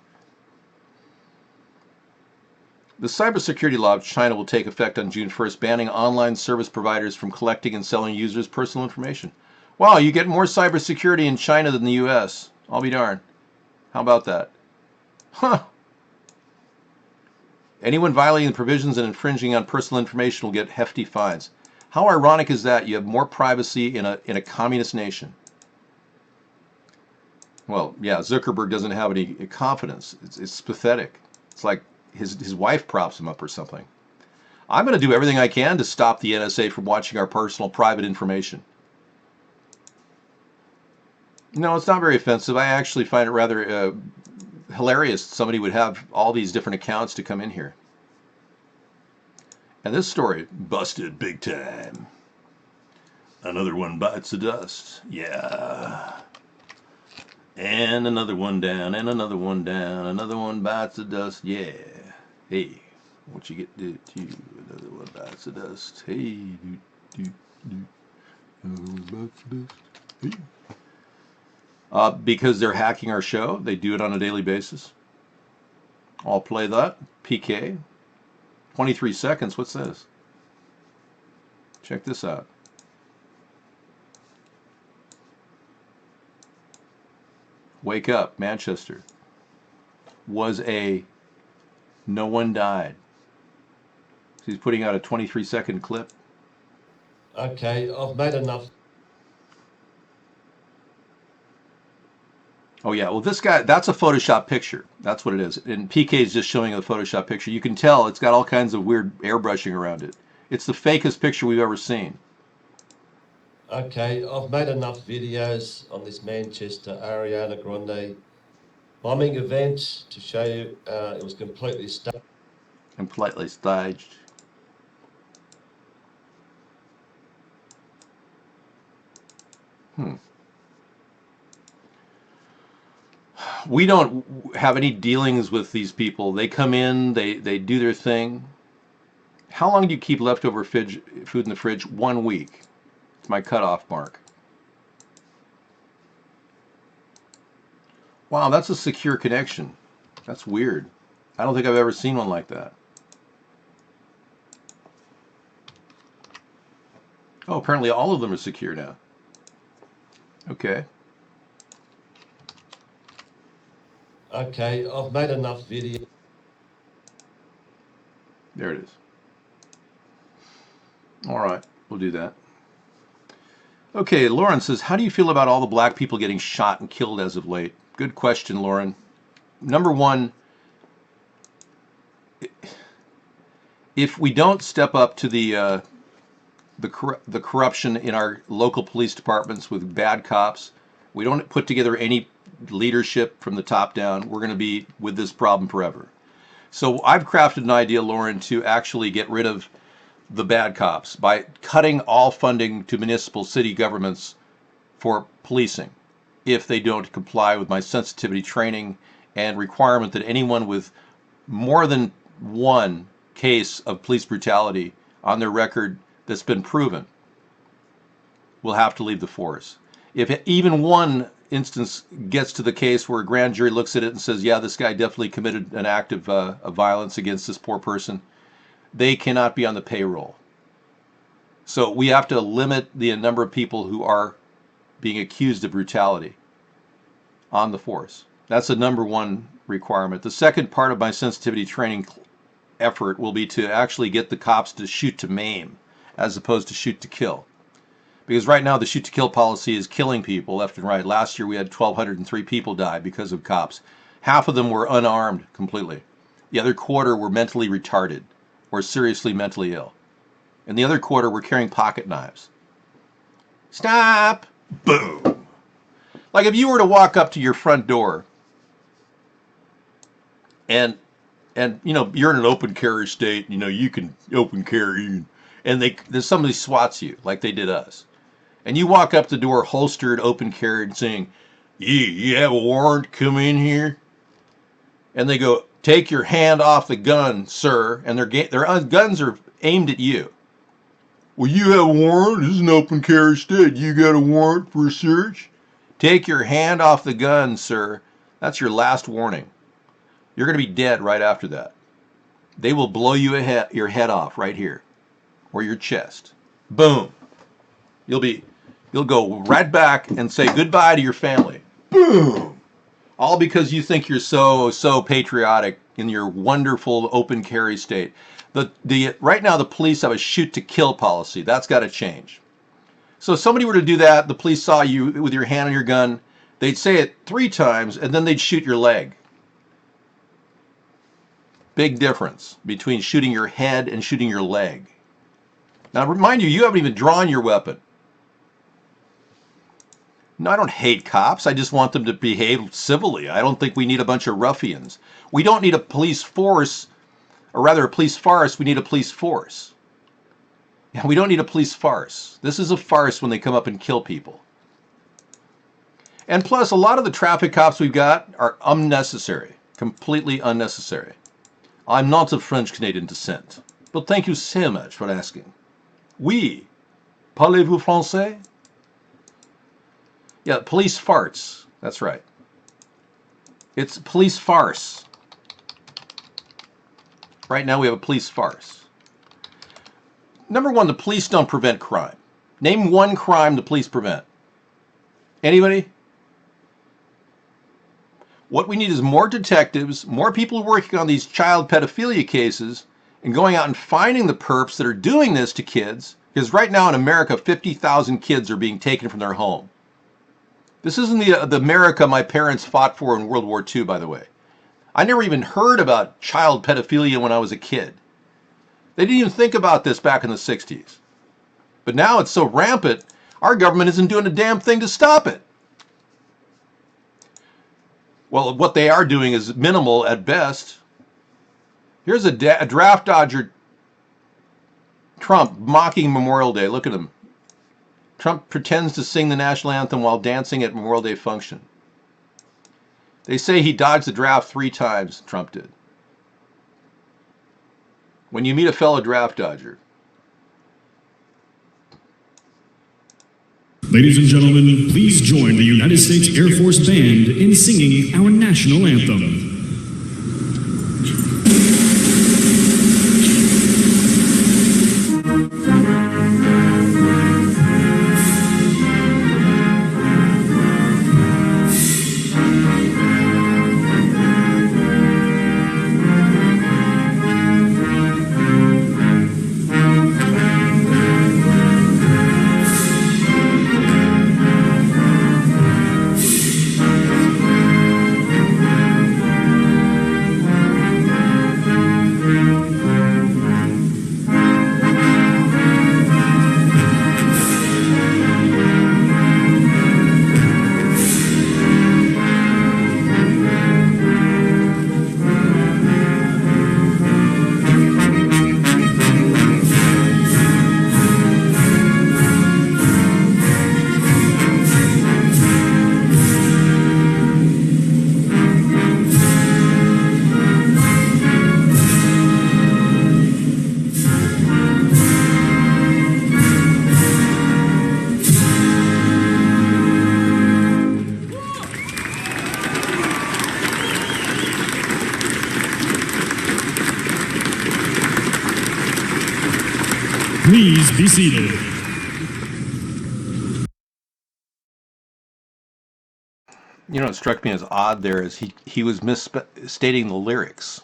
The cybersecurity law of China will take effect on June 1st, banning online service providers from collecting and selling users' personal information. Wow, you get more cybersecurity in China than the U.S. I'll be darned. How about that? Huh. Anyone violating the provisions and infringing on personal information will get hefty fines. How ironic is that? You have more privacy in a communist nation. Well, yeah, Zuckerberg doesn't have any confidence. It's pathetic. It's like his wife props him up or something. I'm going to do everything I can to stop the NSA from watching our personal private information. No, it's not very offensive. I actually find it rather hilarious somebody would have all these different accounts to come in here. And this story, busted big time. Another one bites the dust. Yeah. And another one down, and another one down. Another one bites the dust. Yeah. Hey, what you get to do? Another one bites the dust. Hey, another one bites the dust. Hey. Because they're hacking our show. They do it on a daily basis. I'll play that. PK. 23 seconds. What's this? Check this out. Wake up, Manchester. was a no one died. He's putting out a 23-second clip. Okay, I've made enough. Oh yeah, well this guy, that's a Photoshop picture. That's what it is. And PK is just showing a Photoshop picture. You can tell it's got all kinds of weird airbrushing around it. It's the fakest picture we've ever seen. Okay, I've made enough videos on this Manchester Ariana Grande bombing event to show you it was completely staged. And politely staged. We don't have any dealings with these people. They come in, they do their thing. How long do you keep leftover food in the fridge? 1 week. It's my cutoff mark. Wow, that's a secure connection. That's weird. I don't think I've ever seen one like that. Oh, apparently all of them are secure now. Okay. Okay, I've made enough videos. There it is. All right, we'll do that. Okay, Lauren says, how do you feel about all the black people getting shot and killed as of late? Good question, Lauren. Number one, if we don't step up to the corruption in our local police departments with bad cops, we don't put together any leadership from the top down, we're going to be with this problem forever. So I've crafted an idea, Lauren, to actually get rid of the bad cops by cutting all funding to municipal city governments for policing if they don't comply with my sensitivity training and requirement that anyone with more than one case of police brutality on their record that's been proven will have to leave the force. If even one instance gets to the case where a grand jury looks at it and says, yeah, this guy definitely committed an act of violence against this poor person, they cannot be on the payroll. So we have to limit the number of people who are being accused of brutality on the force. That's the number one requirement. The second part of my sensitivity training effort will be to actually get the cops to shoot to maim as opposed to shoot to kill. Because right now the shoot to kill policy is killing people left and right. Last year we had 1,203 people die because of cops. Half of them were unarmed completely. The other quarter were mentally retarded or seriously mentally ill. And the other quarter were carrying pocket knives. Stop! Boom! Like if you were to walk up to your front door and you know you're in an open carry state, you know you can open carry, and somebody swats you like they did us, and you walk up the door holstered, open carried, saying, you have a warrant, come in here," and they go, "Take your hand off the gun, sir," and their guns are aimed at you. "Well, you have a warrant. This is an open carry state. You got a warrant for a search?" Take your hand off the gun, sir. That's your last warning. You're going to be dead right after that. They will blow your head off right here, or your chest. Boom. You'll go right back and say goodbye to your family. Boom. All because you think you're so patriotic in your wonderful open carry state. Right now the police have a shoot to kill policy. That's got to change. So if somebody were to do that, the police saw you with your hand on your gun, they'd say it 3 times and then they'd shoot your leg. Big difference between shooting your head and shooting your leg. Now remind you haven't even drawn your weapon. No, I don't hate cops. I just want them to behave civilly. I don't think we need a bunch of ruffians. We don't need a police force, or rather a police farce. We need a police force. Yeah, we don't need a police farce. This is a farce when they come up and kill people. And plus, a lot of the traffic cops we've got are unnecessary, completely unnecessary. I'm not of French-Canadian descent, but thank you so much for asking. Oui. Parlez-vous français? Yeah, police farts. That's right. It's police farce. Right now we have a police farce. Number one, the police don't prevent crime. Name one crime the police prevent. Anybody? What we need is more detectives, more people working on these child pedophilia cases, and going out and finding the perps that are doing this to kids. Because right now in America, 50,000 kids are being taken from their home. This isn't the America my parents fought for in World War II, by the way. I never even heard about child pedophilia when I was a kid. They didn't even think about this back in the 60s. But now it's so rampant, our government isn't doing a damn thing to stop it. Well, what they are doing is minimal at best. Here's a draft dodger, Trump, mocking Memorial Day. Look at him. Trump pretends to sing the national anthem while dancing at Memorial Day function. They say he dodged the draft 3 times, Trump did. When you meet a fellow draft dodger. Ladies and gentlemen, please join the United States Air Force Band in singing our national anthem. Please be seated. You know what struck me as odd there is he was misstating the lyrics.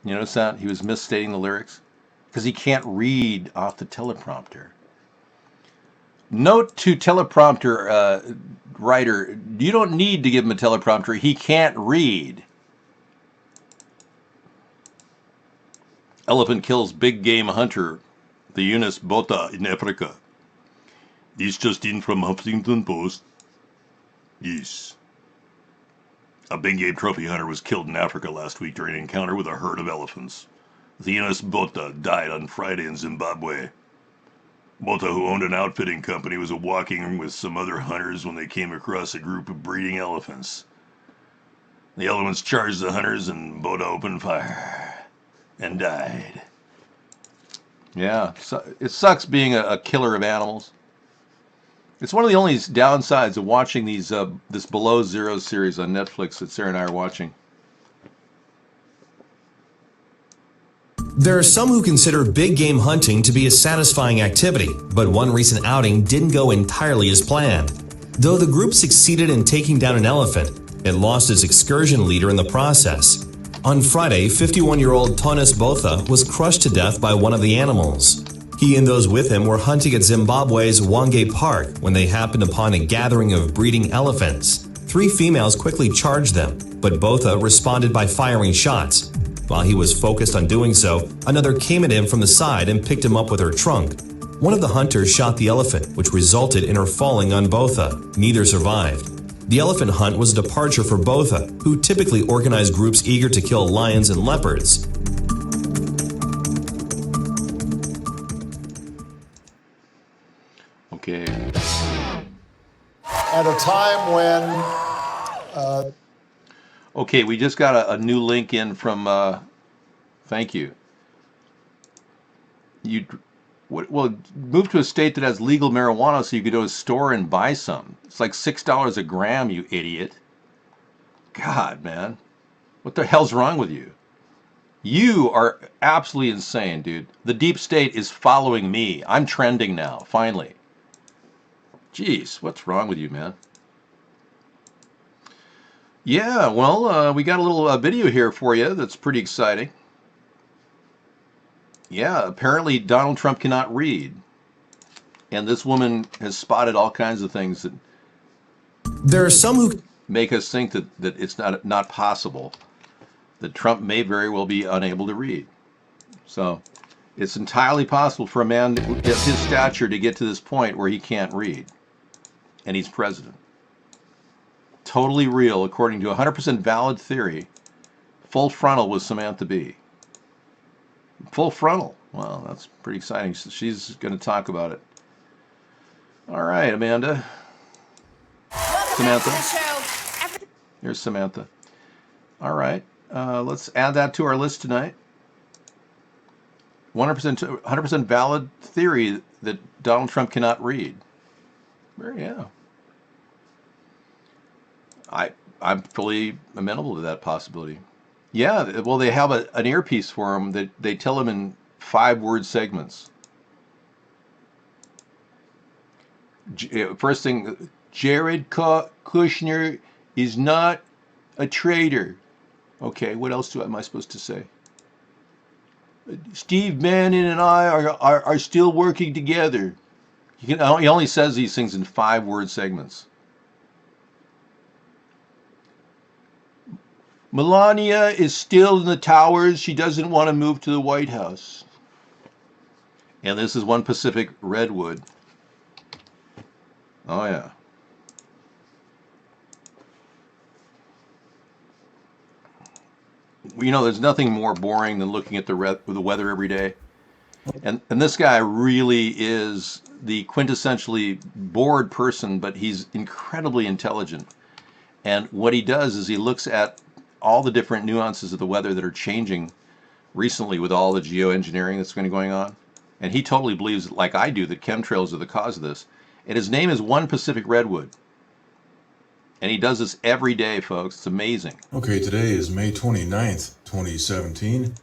You notice that? He was misstating the lyrics? Because he can't read off the teleprompter. Note to teleprompter writer, you don't need to give him a teleprompter. He can't read. Elephant kills big game hunter, the Yunus Bota in Africa. This just in from Huffington Post. Yes. A big game trophy hunter was killed in Africa last week during an encounter with a herd of elephants. The Yunus Bota died on Friday in Zimbabwe. Bota, who owned an outfitting company, was walking with some other hunters when they came across a group of breeding elephants. The elephants charged the hunters and Bota opened fire and died. Yeah, so it sucks being a killer of animals. It's one of the only downsides of watching this Below Zero series on Netflix that Sarah and I are watching. There are some who consider big game hunting to be a satisfying activity, but one recent outing didn't go entirely as planned. Though the group succeeded in taking down an elephant, it lost its excursion leader in the process. On Friday, 51-year-old Tonis Botha was crushed to death by one of the animals. He and those with him were hunting at Zimbabwe's Wange Park when they happened upon a gathering of breeding elephants. 3 females quickly charged them, but Botha responded by firing shots. While he was focused on doing so, another came at him from the side and picked him up with her trunk. One of the hunters shot the elephant, which resulted in her falling on Botha. Neither survived. The elephant hunt was a departure for Botha, who typically organized groups eager to kill lions and leopards. Okay. At a time when... Okay, we just got a new link in from... thank you. Well, move to a state that has legal marijuana so you could go to a store and buy some. It's like $6 a gram, you idiot. God, man. What the hell's wrong with you? You are absolutely insane, dude. The deep state is following me. I'm trending now, finally. Jeez, what's wrong with you, man? Yeah, well, we got a little video here for you that's pretty exciting. Yeah, apparently Donald Trump cannot read. And this woman has spotted all kinds of things that There are some who make us think that it's not possible, that Trump may very well be unable to read. So it's entirely possible for a man of his stature to get to this point where he can't read, and he's president. Totally real, according to 100% valid theory. Full frontal with Samantha Bee. Full frontal. Wow, that's pretty exciting. She's going to talk about it. All right, Amanda. Samantha. Here's Samantha. All right. Let's add that to our list tonight. 100% valid theory that Donald Trump cannot read. Yeah. I'm fully amenable to that possibility. Yeah, well, they have an earpiece for him that they tell him in 5-word segments. First thing, Jared Kushner is not a traitor. Okay, what else am I supposed to say? Steve Bannon and I are still working together. He only says these things in 5-word segments. Melania is still in the towers. She doesn't want to move to the White House. And this is One Pacific Redwood. Oh, yeah. You know, there's nothing more boring than looking at the weather every day. And this guy really is the quintessentially bored person, but he's incredibly intelligent. And what he does is he looks at all the different nuances of the weather that are changing recently with all the geoengineering that's been going on. And he totally believes, like I do, that chemtrails are the cause of this. And his name is One Pacific Redwood. And he does this every day, folks. It's amazing. Okay, today is May 29th, 2017.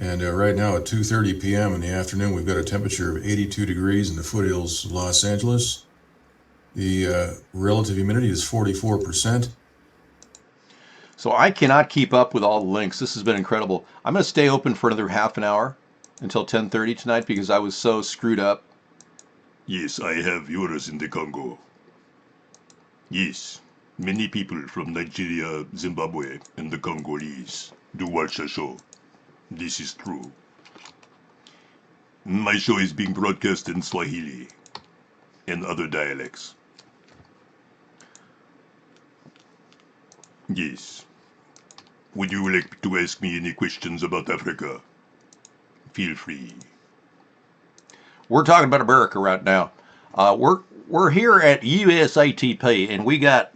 And right now at 2:30 p.m. in the afternoon, we've got a temperature of 82 degrees in the foothills of Los Angeles. The relative humidity is 44%. So I cannot keep up with all the links. This has been incredible. I'm going to stay open for another half an hour until 10:30 tonight because I was so screwed up. Yes, I have viewers in the Congo. Yes, many people from Nigeria, Zimbabwe, and the Congolese do watch the show. This is true. My show is being broadcast in Swahili and other dialects. Yes. Would you like to ask me any questions about Africa? Feel free. We're talking about America right now. We're here at USATP, and we got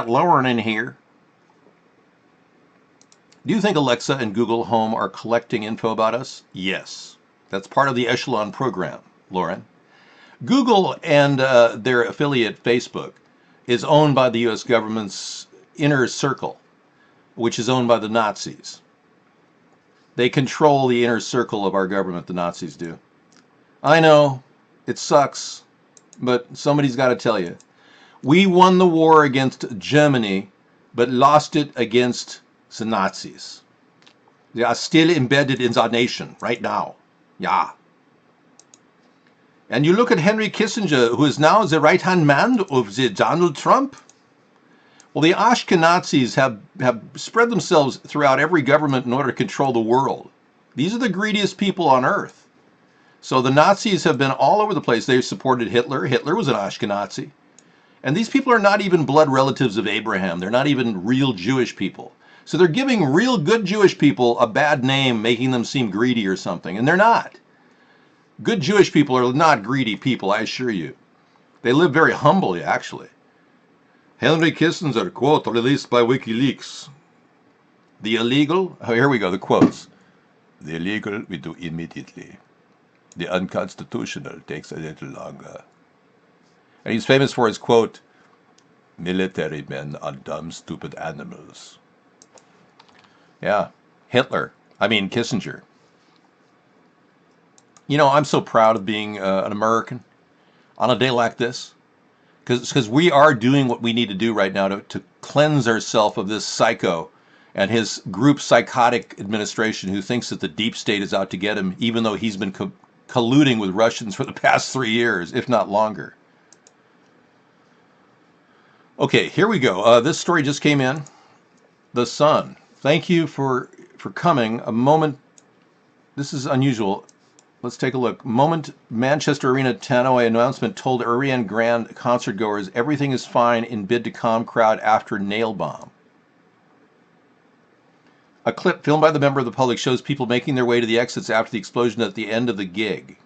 Lauren in here. Do you think Alexa and Google Home are collecting info about us? Yes. That's part of the Echelon program, Lauren. Google and their affiliate Facebook is owned by the U.S. government's inner circle, which is owned by the Nazis. They control the inner circle of our government, the Nazis do. I know, it sucks, but somebody's got to tell you. We won the war against Germany, but lost it against the Nazis. They are still embedded in our nation right now. Yeah. And you look at Henry Kissinger, who is now the right-hand man of the Donald Trump. Well, the Ashkenazis have spread themselves throughout every government in order to control the world. These are the greediest people on earth. So the Nazis have been all over the place. They supported Hitler. Hitler was an Ashkenazi. And these people are not even blood relatives of Abraham. They're not even real Jewish people. So they're giving real good Jewish people a bad name, making them seem greedy or something. And they're not. Good Jewish people are not greedy people, I assure you. They live very humbly, actually. Henry Kissinger, quote, released by WikiLeaks. The illegal, oh, here we go, the quotes. The illegal we do immediately. The unconstitutional takes a little longer. And he's famous for his quote, military men are dumb, stupid animals. Yeah, Kissinger. You know, I'm so proud of being an American on a day like this. because we are doing what we need to do right now to cleanse ourselves of this psycho and his group psychotic administration who thinks that the deep state is out to get him, even though he's been colluding with Russians for the past 3 years, if not longer. Okay, here we go. This story just came in. The Sun. Thank you for coming. A moment. This is unusual. Let's take a look. Moment. Manchester Arena Tannoy announcement told Ariane Grande concert goers everything is fine in bid to calm crowd after nail bomb. A clip filmed by the member of the public shows people making their way to the exits after the explosion at the end of the gig.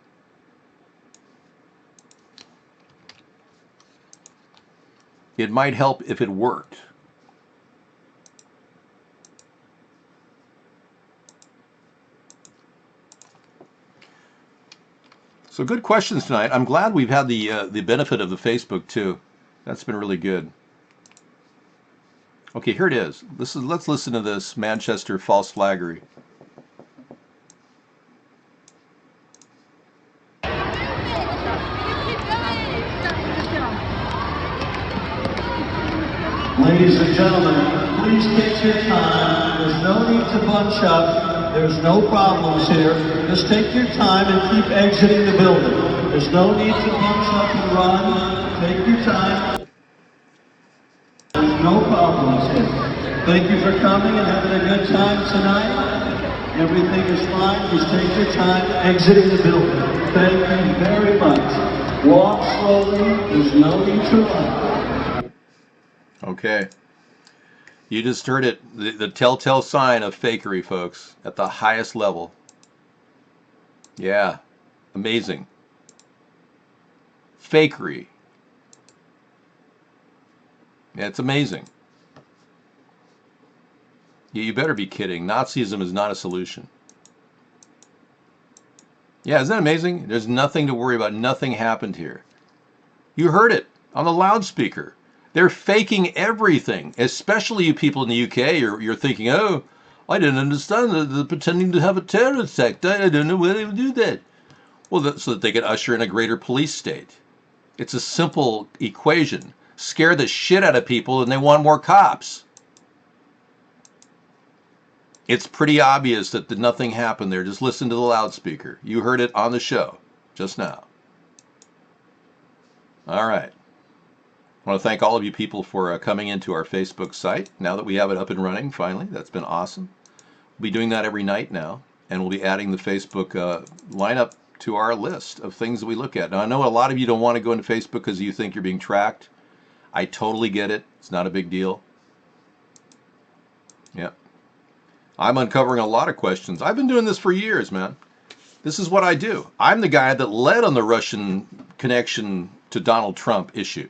It might help if it worked. So good questions tonight. I'm glad we've had the benefit of the Facebook too. That's been really good. Okay, here it is. Let's listen to this Manchester false flaggery. Ladies and gentlemen, please take your time. There's no need to bunch up. There's no problems here. Just take your time and keep exiting the building. There's no need to bunch up and run. Take your time. There's no problems here. Thank you for coming and having a good time tonight. Everything is fine. Just take your time exiting the building. Thank you very much. Walk slowly. There's no need to run. Okay. You just heard it. The telltale sign of fakery, folks, at the highest level. Yeah. Amazing. Fakery. Yeah, it's amazing. You better be kidding. Nazism is not a solution. Yeah, isn't that amazing? There's nothing to worry about. Nothing happened here. You heard it on the loudspeaker. They're faking everything, especially you people in the UK. You're thinking, oh, I didn't understand the pretending to have a terror attack. I don't know why they would do that. Well, so that they could usher in a greater police state. It's a simple equation. Scare the shit out of people and they want more cops. It's pretty obvious that nothing happened there. Just listen to the loudspeaker. You heard it on the show just now. All right. I want to thank all of you people for coming into our Facebook site. Now that we have it up and running, finally, that's been awesome. We'll be doing that every night now, and we'll be adding the Facebook lineup to our list of things that we look at. Now, I know a lot of you don't want to go into Facebook because you think you're being tracked. I totally get it. It's not a big deal. Yeah. I'm uncovering a lot of questions. I've been doing this for years, man. This is what I do. I'm the guy that led on the Russian connection to Donald Trump issue.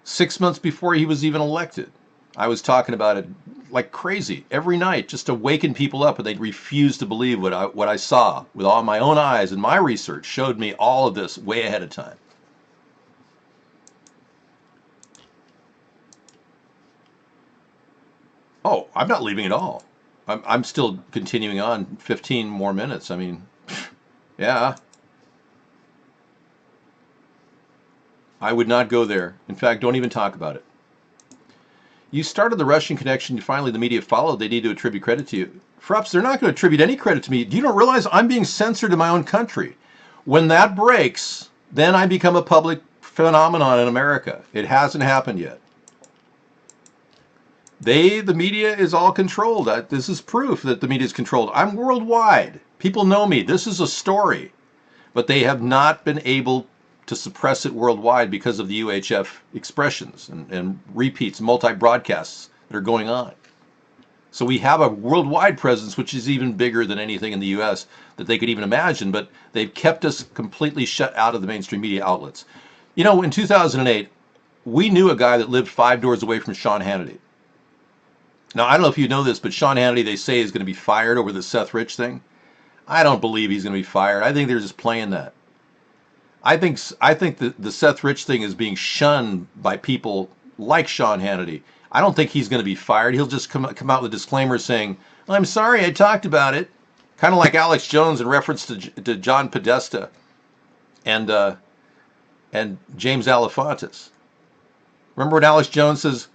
6 months before he was even elected, I was talking about it like crazy every night, just to waken people up, and they'd refuse to believe what I saw with all my own eyes, and my research showed me all of this way ahead of time. Oh, I'm not leaving at all. I'm still continuing on 15 more minutes. I mean, yeah. I would not go there. In fact, don't even talk about it. You started the Russian connection. Finally, the media followed. They need to attribute credit to you. Frups, they're not going to attribute any credit to me. Do you not realize I'm being censored in my own country? When that breaks, then I become a public phenomenon in America. It hasn't happened yet. The media is all controlled. This is proof that the media is controlled. I'm worldwide. People know me. This is a story. But they have not been able to suppress it worldwide because of the UHF expressions and repeats, multi-broadcasts that are going on. So we have a worldwide presence, which is even bigger than anything in the U.S. that they could even imagine, but they've kept us completely shut out of the mainstream media outlets. You know, in 2008, we knew a guy that lived 5 doors away from Sean Hannity. Now, I don't know if you know this, but Sean Hannity, they say, is going to be fired over the Seth Rich thing. I don't believe he's going to be fired. I think they're just playing that. I think the Seth Rich thing is being shunned by people like Sean Hannity. I don't think he's going to be fired. He'll just come out with a disclaimer saying, "I'm sorry, I talked about it," kind of like Alex Jones in reference to John Podesta and James Alefantis. Remember when Alex Jones says,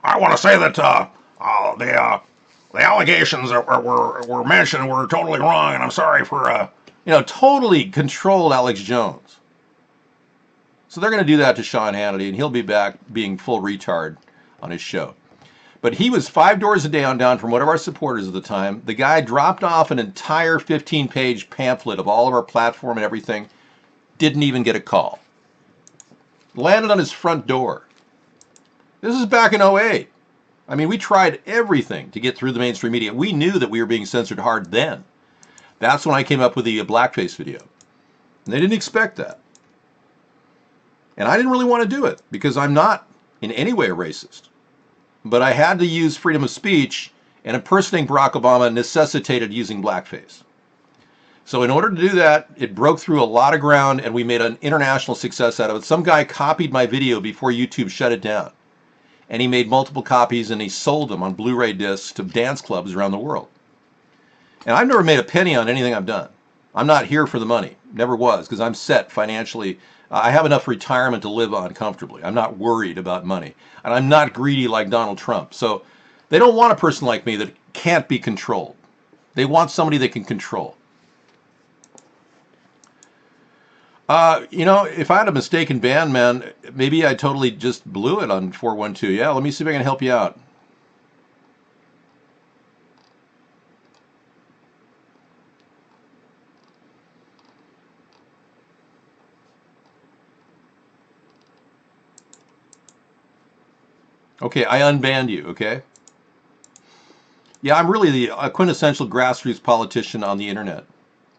I want to say that the allegations that were mentioned were totally wrong, and I'm sorry for, totally controlled Alex Jones. So they're going to do that to Sean Hannity, and he'll be back being full retard on his show. But he was 5 doors a down from one of our supporters at the time. The guy dropped off an entire 15-page pamphlet of all of our platform and everything. Didn't even get a call. Landed on his front door. This is back in '08. I mean, we tried everything to get through the mainstream media. We knew that we were being censored hard then. That's when I came up with the blackface video. And they didn't expect that. And I didn't really want to do it because I'm not in any way a racist. But I had to use freedom of speech, and impersonating Barack Obama necessitated using blackface. So in order to do that, it broke through a lot of ground, and we made an international success out of it. Some guy copied my video before YouTube shut it down. And he made multiple copies, and he sold them on Blu-ray discs to dance clubs around the world. And I've never made a penny on anything I've done. I'm not here for the money. Never was, because I'm set financially. I have enough retirement to live on comfortably. I'm not worried about money. And I'm not greedy like Donald Trump. So they don't want a person like me that can't be controlled. They want somebody they can control. If I had a mistaken band, man, maybe I totally just blew it on 412. Yeah, let me see if I can help you out. Okay, I unbanned you, okay? Yeah, I'm really the quintessential grassroots politician on the internet.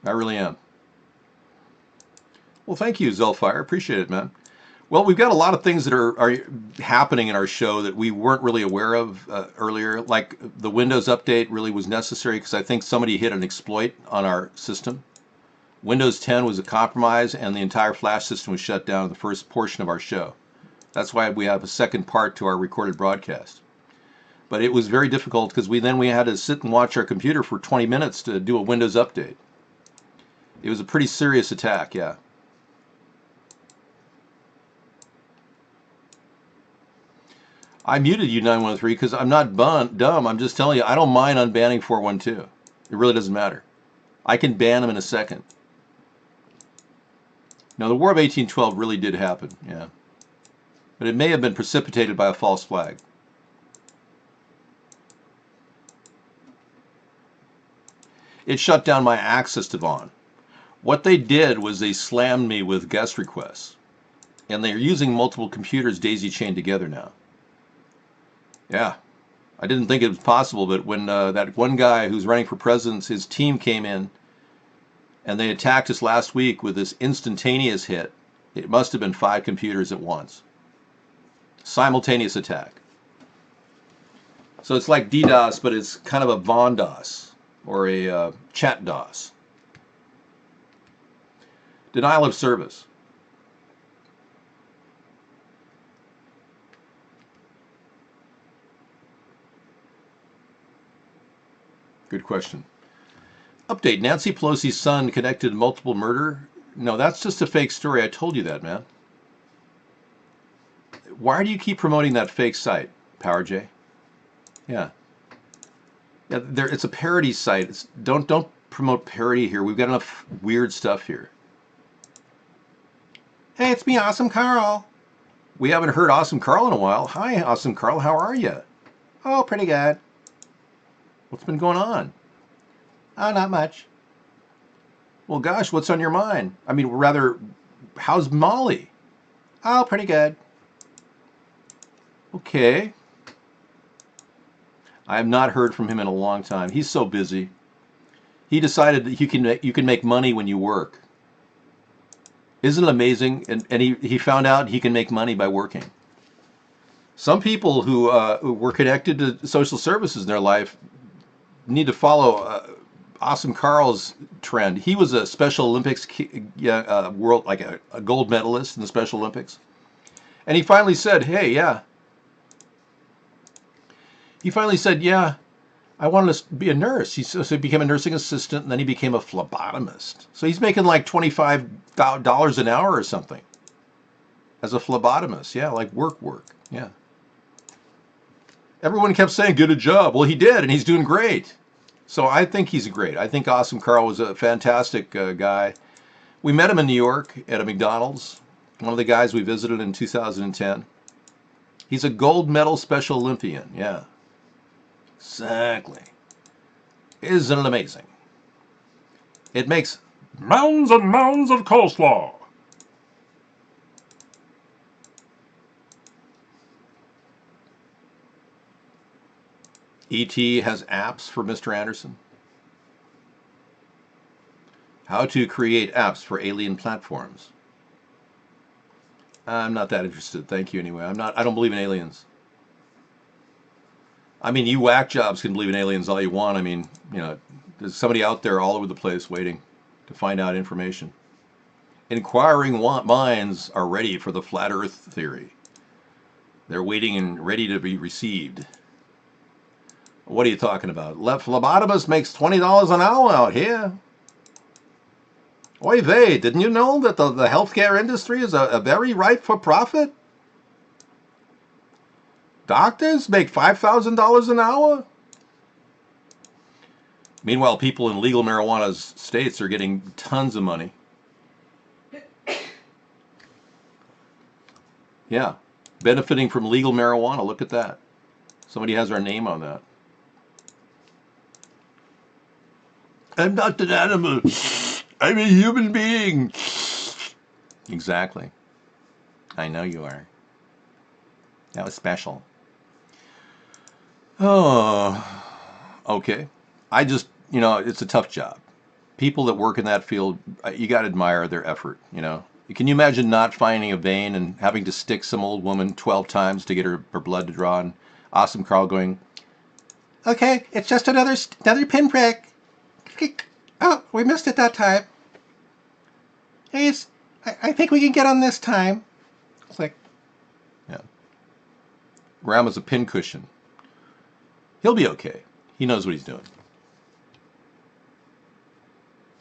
I really am. Well, thank you, Zelfire. Appreciate it, man. Well, we've got a lot of things that are happening in our show that we weren't really aware of earlier. Like the Windows update really was necessary because I think somebody hit an exploit on our system. Windows 10 was a compromise, and the entire flash system was shut down in the first portion of our show. That's why we have a second part to our recorded broadcast. But it was very difficult because we had to sit and watch our computer for 20 minutes to do a Windows update. It was a pretty serious attack, yeah. I muted you, 913, because I'm not dumb. I'm just telling you, I don't mind unbanning 412. It really doesn't matter. I can ban them in a second. Now, the War of 1812 really did happen, yeah. But it may have been precipitated by a false flag. It shut down my access to Vaughn. What they did was they slammed me with guest requests. And they're using multiple computers daisy-chained together now. Yeah. I didn't think it was possible, but when that one guy who's running for president, his team came in, and they attacked us last week with this instantaneous hit. It must have been 5 computers at once. Simultaneous attack. So it's like DDoS, but it's kind of a Von DOS or a chat DOS. Denial of service. Good question. Update. Nancy Pelosi's son connected multiple murder. No, that's just a fake story. I told you that, man. Why do you keep promoting that fake site, PowerJ? Yeah. Yeah, it's a parody site. Don't promote parody here. We've got enough weird stuff here. Hey, it's me, Awesome Carl. We haven't heard Awesome Carl in a while. Hi, Awesome Carl. How are you? Oh, pretty good. What's been going on? Oh, not much. Well, gosh, what's on your mind? I mean, rather, how's Molly? Oh, pretty good. Okay. I have not heard from him in a long time. He's so busy. He decided that you can make money when you work. Isn't it amazing? And he found out he can make money by working. Some people who were connected to social services in their life need to follow Awesome Carl's trend. He was a Special Olympics world, like a gold medalist in the Special Olympics. And he finally said, hey, yeah. He finally said, yeah, I wanted to be a nurse. So he became a nursing assistant, and then he became a phlebotomist. So he's making like $25 an hour or something as a phlebotomist. Yeah, like work. Yeah. Everyone kept saying, "Get a job." Well, he did, and he's doing great. So I think he's great. I think Awesome Carl was a fantastic guy. We met him in New York at a McDonald's. One of the guys we visited in 2010. He's a gold medal Special Olympian. Yeah, exactly. Isn't it amazing? It makes Mounds and mounds of coleslaw. ET has apps for Mr. Anderson. How to create apps for alien platforms. I'm not that interested. Thank you anyway. I don't believe in aliens. I mean, you whack jobs can believe in aliens all you want. I mean, there's somebody out there all over the place waiting to find out information. Inquiring minds are ready for the flat earth theory. They're waiting and ready to be received. What are you talking about? Phlebotomist makes $20 an hour out here. Oy vey, didn't you know that the healthcare industry is a very ripe for profit? Doctors make $5,000 an hour? Meanwhile, people in legal marijuana states are getting tons of money. Yeah, benefiting from legal marijuana. Look at that. Somebody has our name on that. I'm not an animal. I'm a human being. Exactly. I know you are. That was special. Oh, okay. It's a tough job. People that work in that field, you got to admire their effort, Can you imagine not finding a vein and having to stick some old woman 12 times to get her blood to draw? And Awesome Carl going, okay, it's just another pinprick. Oh, we missed it that time. Hey, I think we can get on this time. Click. Yeah. Grandma's a pincushion. He'll be okay. He knows what he's doing.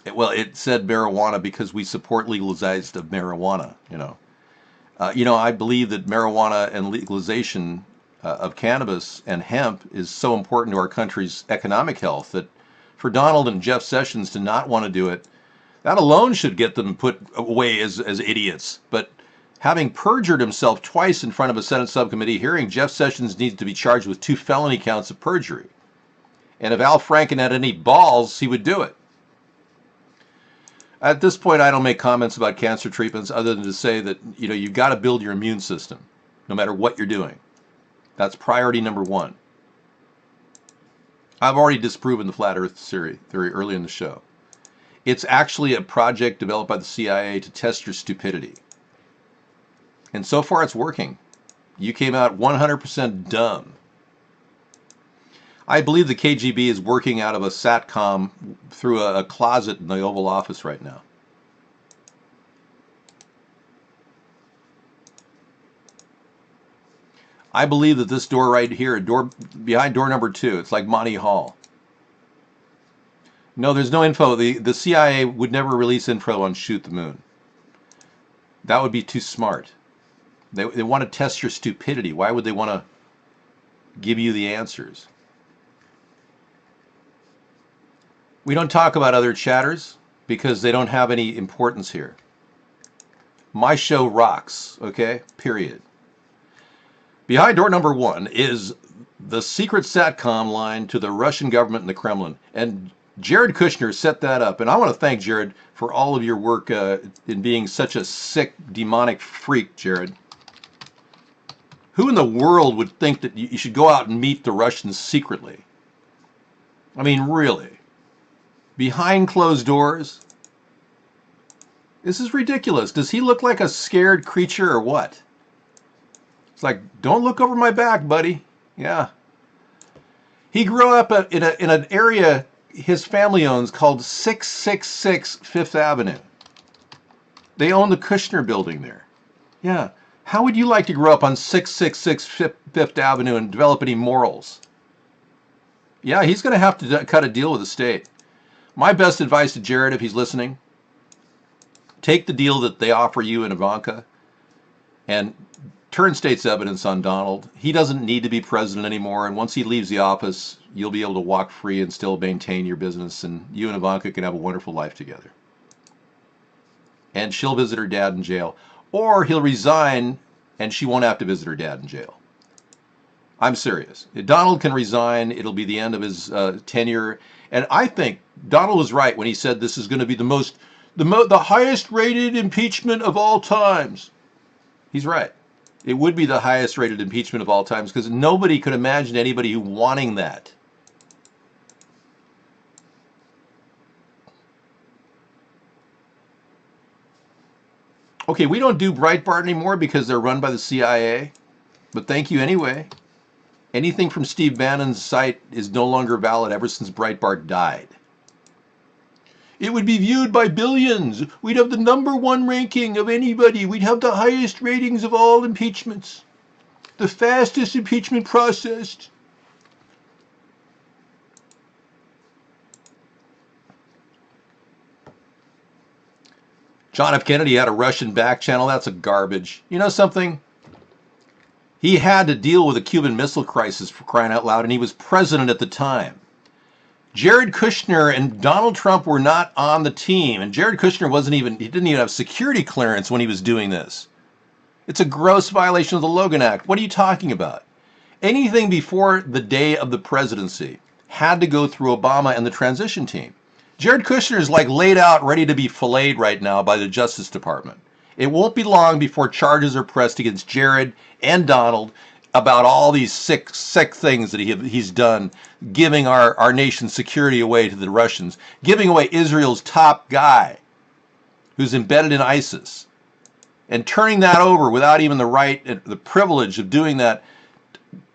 It said marijuana because we support legalization of marijuana, I believe that marijuana and legalization of cannabis and hemp is so important to our country's economic health that for Donald and Jeff Sessions to not want to do it, that alone should get them put away as idiots. But having perjured himself twice in front of a Senate subcommittee hearing, Jeff Sessions needs to be charged with 2 felony counts of perjury. And if Al Franken had any balls, he would do it. At this point, I don't make comments about cancer treatments other than to say that, you've got to build your immune system, no matter what you're doing. That's priority number 1. I've already disproven the flat earth theory early in the show. It's actually a project developed by the CIA to test your stupidity. And so far it's working. You came out 100% dumb. I believe the KGB is working out of a SATCOM through a closet in the Oval Office right now. I believe that this door right here, behind door number 2, it's like Monty Hall. No, there's no info. The CIA would never release info on Shoot the Moon. That would be too smart. They want to test your stupidity. Why would they want to give you the answers? We don't talk about other chatters because they don't have any importance here. My show rocks, okay? Period. Behind door number 1 is the secret SATCOM line to the Russian government and the Kremlin. And Jared Kushner set that up. And I want to thank Jared for all of your work in being such a sick, demonic freak, Jared. Who in the world would think that you should go out and meet the Russians secretly? I mean, really? Behind closed doors? This is ridiculous. Does he look like a scared creature or what? It's like, don't look over my back, buddy. Yeah. He grew up in an area his family owns called 666 Fifth Avenue. They own the Kushner building there. Yeah. How would you like to grow up on 666 Fifth Avenue and develop any morals? Yeah, he's going to have to cut a deal with the state. My best advice to Jared, if he's listening, take the deal that they offer you and Ivanka and turn state's evidence on Donald. He doesn't need to be president anymore, and once he leaves the office, you'll be able to walk free and still maintain your business, and you and Ivanka can have a wonderful life together. And she'll visit her dad in jail. Or he'll resign, and she won't have to visit her dad in jail. I'm serious. If Donald can resign, it'll be the end of his tenure. And I think Donald was right when he said this is going to be the highest rated impeachment of all times. He's right. It would be the highest rated impeachment of all times because nobody could imagine anybody wanting that. Okay, we don't do Breitbart anymore because they're run by the CIA, but thank you anyway. Anything from Steve Bannon's site is no longer valid ever since Breitbart died. It would be viewed by billions. We'd have the #1 ranking of anybody. We'd have the highest ratings of all impeachments. The fastest impeachment process. John F. Kennedy had a Russian back channel. That's a garbage. You know something? He had to deal with a Cuban Missile Crisis, for crying out loud, and he was president at the time. Jared Kushner and Donald Trump were not on the team, and Jared Kushner he didn't even have security clearance when he was doing this. It's a gross violation of the Logan Act. What are you talking about? Anything before the day of the presidency had to go through Obama and the transition team. Jared Kushner is like laid out, ready to be filleted right now by the Justice Department. It won't be long before charges are pressed against Jared and Donald about all these sick things that he's done, giving our nation's security away to the Russians, giving away Israel's top guy who's embedded in ISIS, and turning that over without even the right, the privilege of doing that.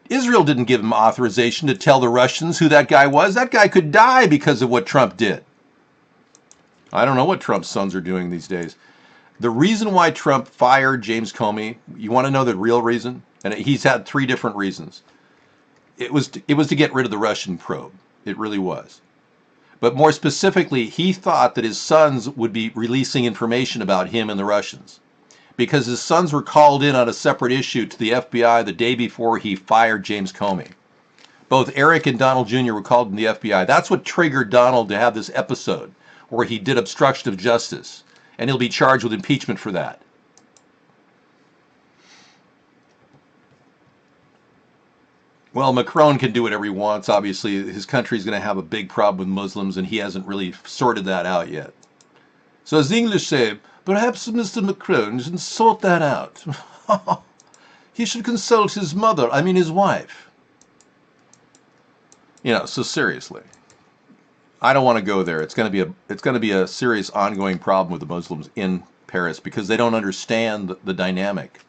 Israel didn't give him authorization to tell the Russians who that guy was. That guy could die because of what Trump did. I don't know what Trump's sons are doing these days. The reason why Trump fired James Comey, you want to know the real reason? And he's had 3 different reasons. It was to get rid of the Russian probe. It really was. But more specifically, he thought that his sons would be releasing information about him and the Russians, because his sons were called in on a separate issue to the FBI the day before he fired James Comey. Both Eric and Donald Jr. were called in the FBI. That's what triggered Donald to have this episode where he did obstruction of justice, and he'll be charged with impeachment for that. Well, Macron can do whatever he wants. Obviously, his country's going to have a big problem with Muslims, and he hasn't really sorted that out yet. So as the English say, perhaps Mr. Macron should sort that out. He should consult his mother, his wife. So seriously. I don't want to go there. It's going to be a serious ongoing problem with the Muslims in Paris because they don't understand the dynamic.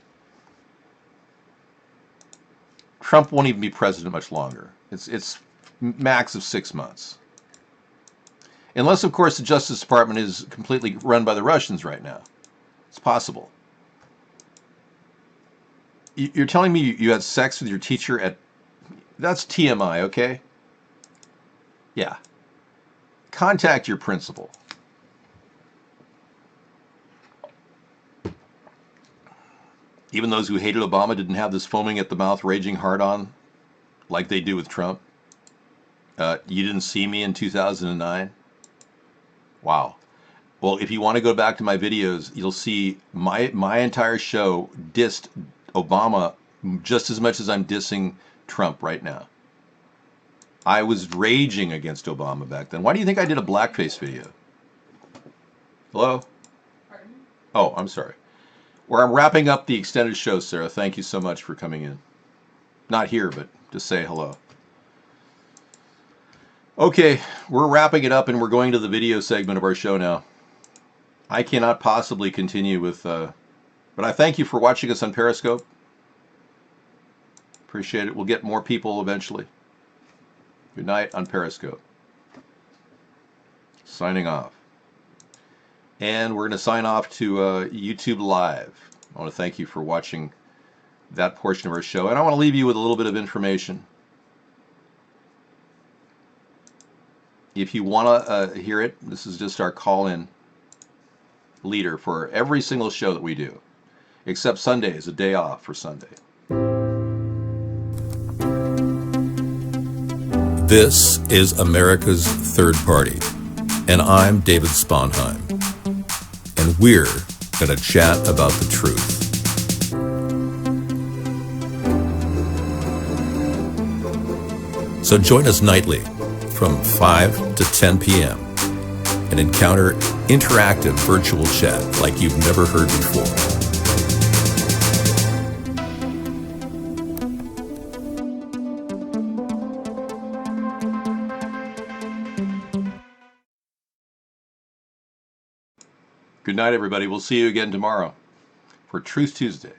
Trump won't even be president much longer. It's max of 6 months. Unless, of course, the Justice Department is completely run by the Russians right now. It's possible. You're telling me you had sex with your teacher at... That's TMI, okay? Yeah. Contact your principal. Even those who hated Obama didn't have this foaming at the mouth, raging hard on like they do with Trump. You didn't see me in 2009? Wow. Well, if you want to go back to my videos, you'll see my entire show dissed Obama just as much as I'm dissing Trump right now. I was raging against Obama back then. Why do you think I did a blackface video? Hello? Pardon? Oh, I'm sorry. Where I'm wrapping up the extended show, Sarah. Thank you so much for coming in. Not here, but to say hello. Okay, we're wrapping it up and we're going to the video segment of our show now. I cannot possibly continue with... but I thank you for watching us on Periscope. Appreciate it. We'll get more people eventually. Good night on Periscope. Signing off. And we're going to sign off to YouTube Live. I want to thank you for watching that portion of our show. And I want to leave you with a little bit of information. If you want to hear it, this is just our call-in leader for every single show that we do. except Sunday is a day off for Sunday. This is America's Third Party, and I'm David Sponheim, and we're going to chat about the truth. So join us nightly from 5 to 10 p.m. and encounter interactive virtual chat like you've never heard before. Good night, everybody. We'll see you again tomorrow for Truth Tuesday.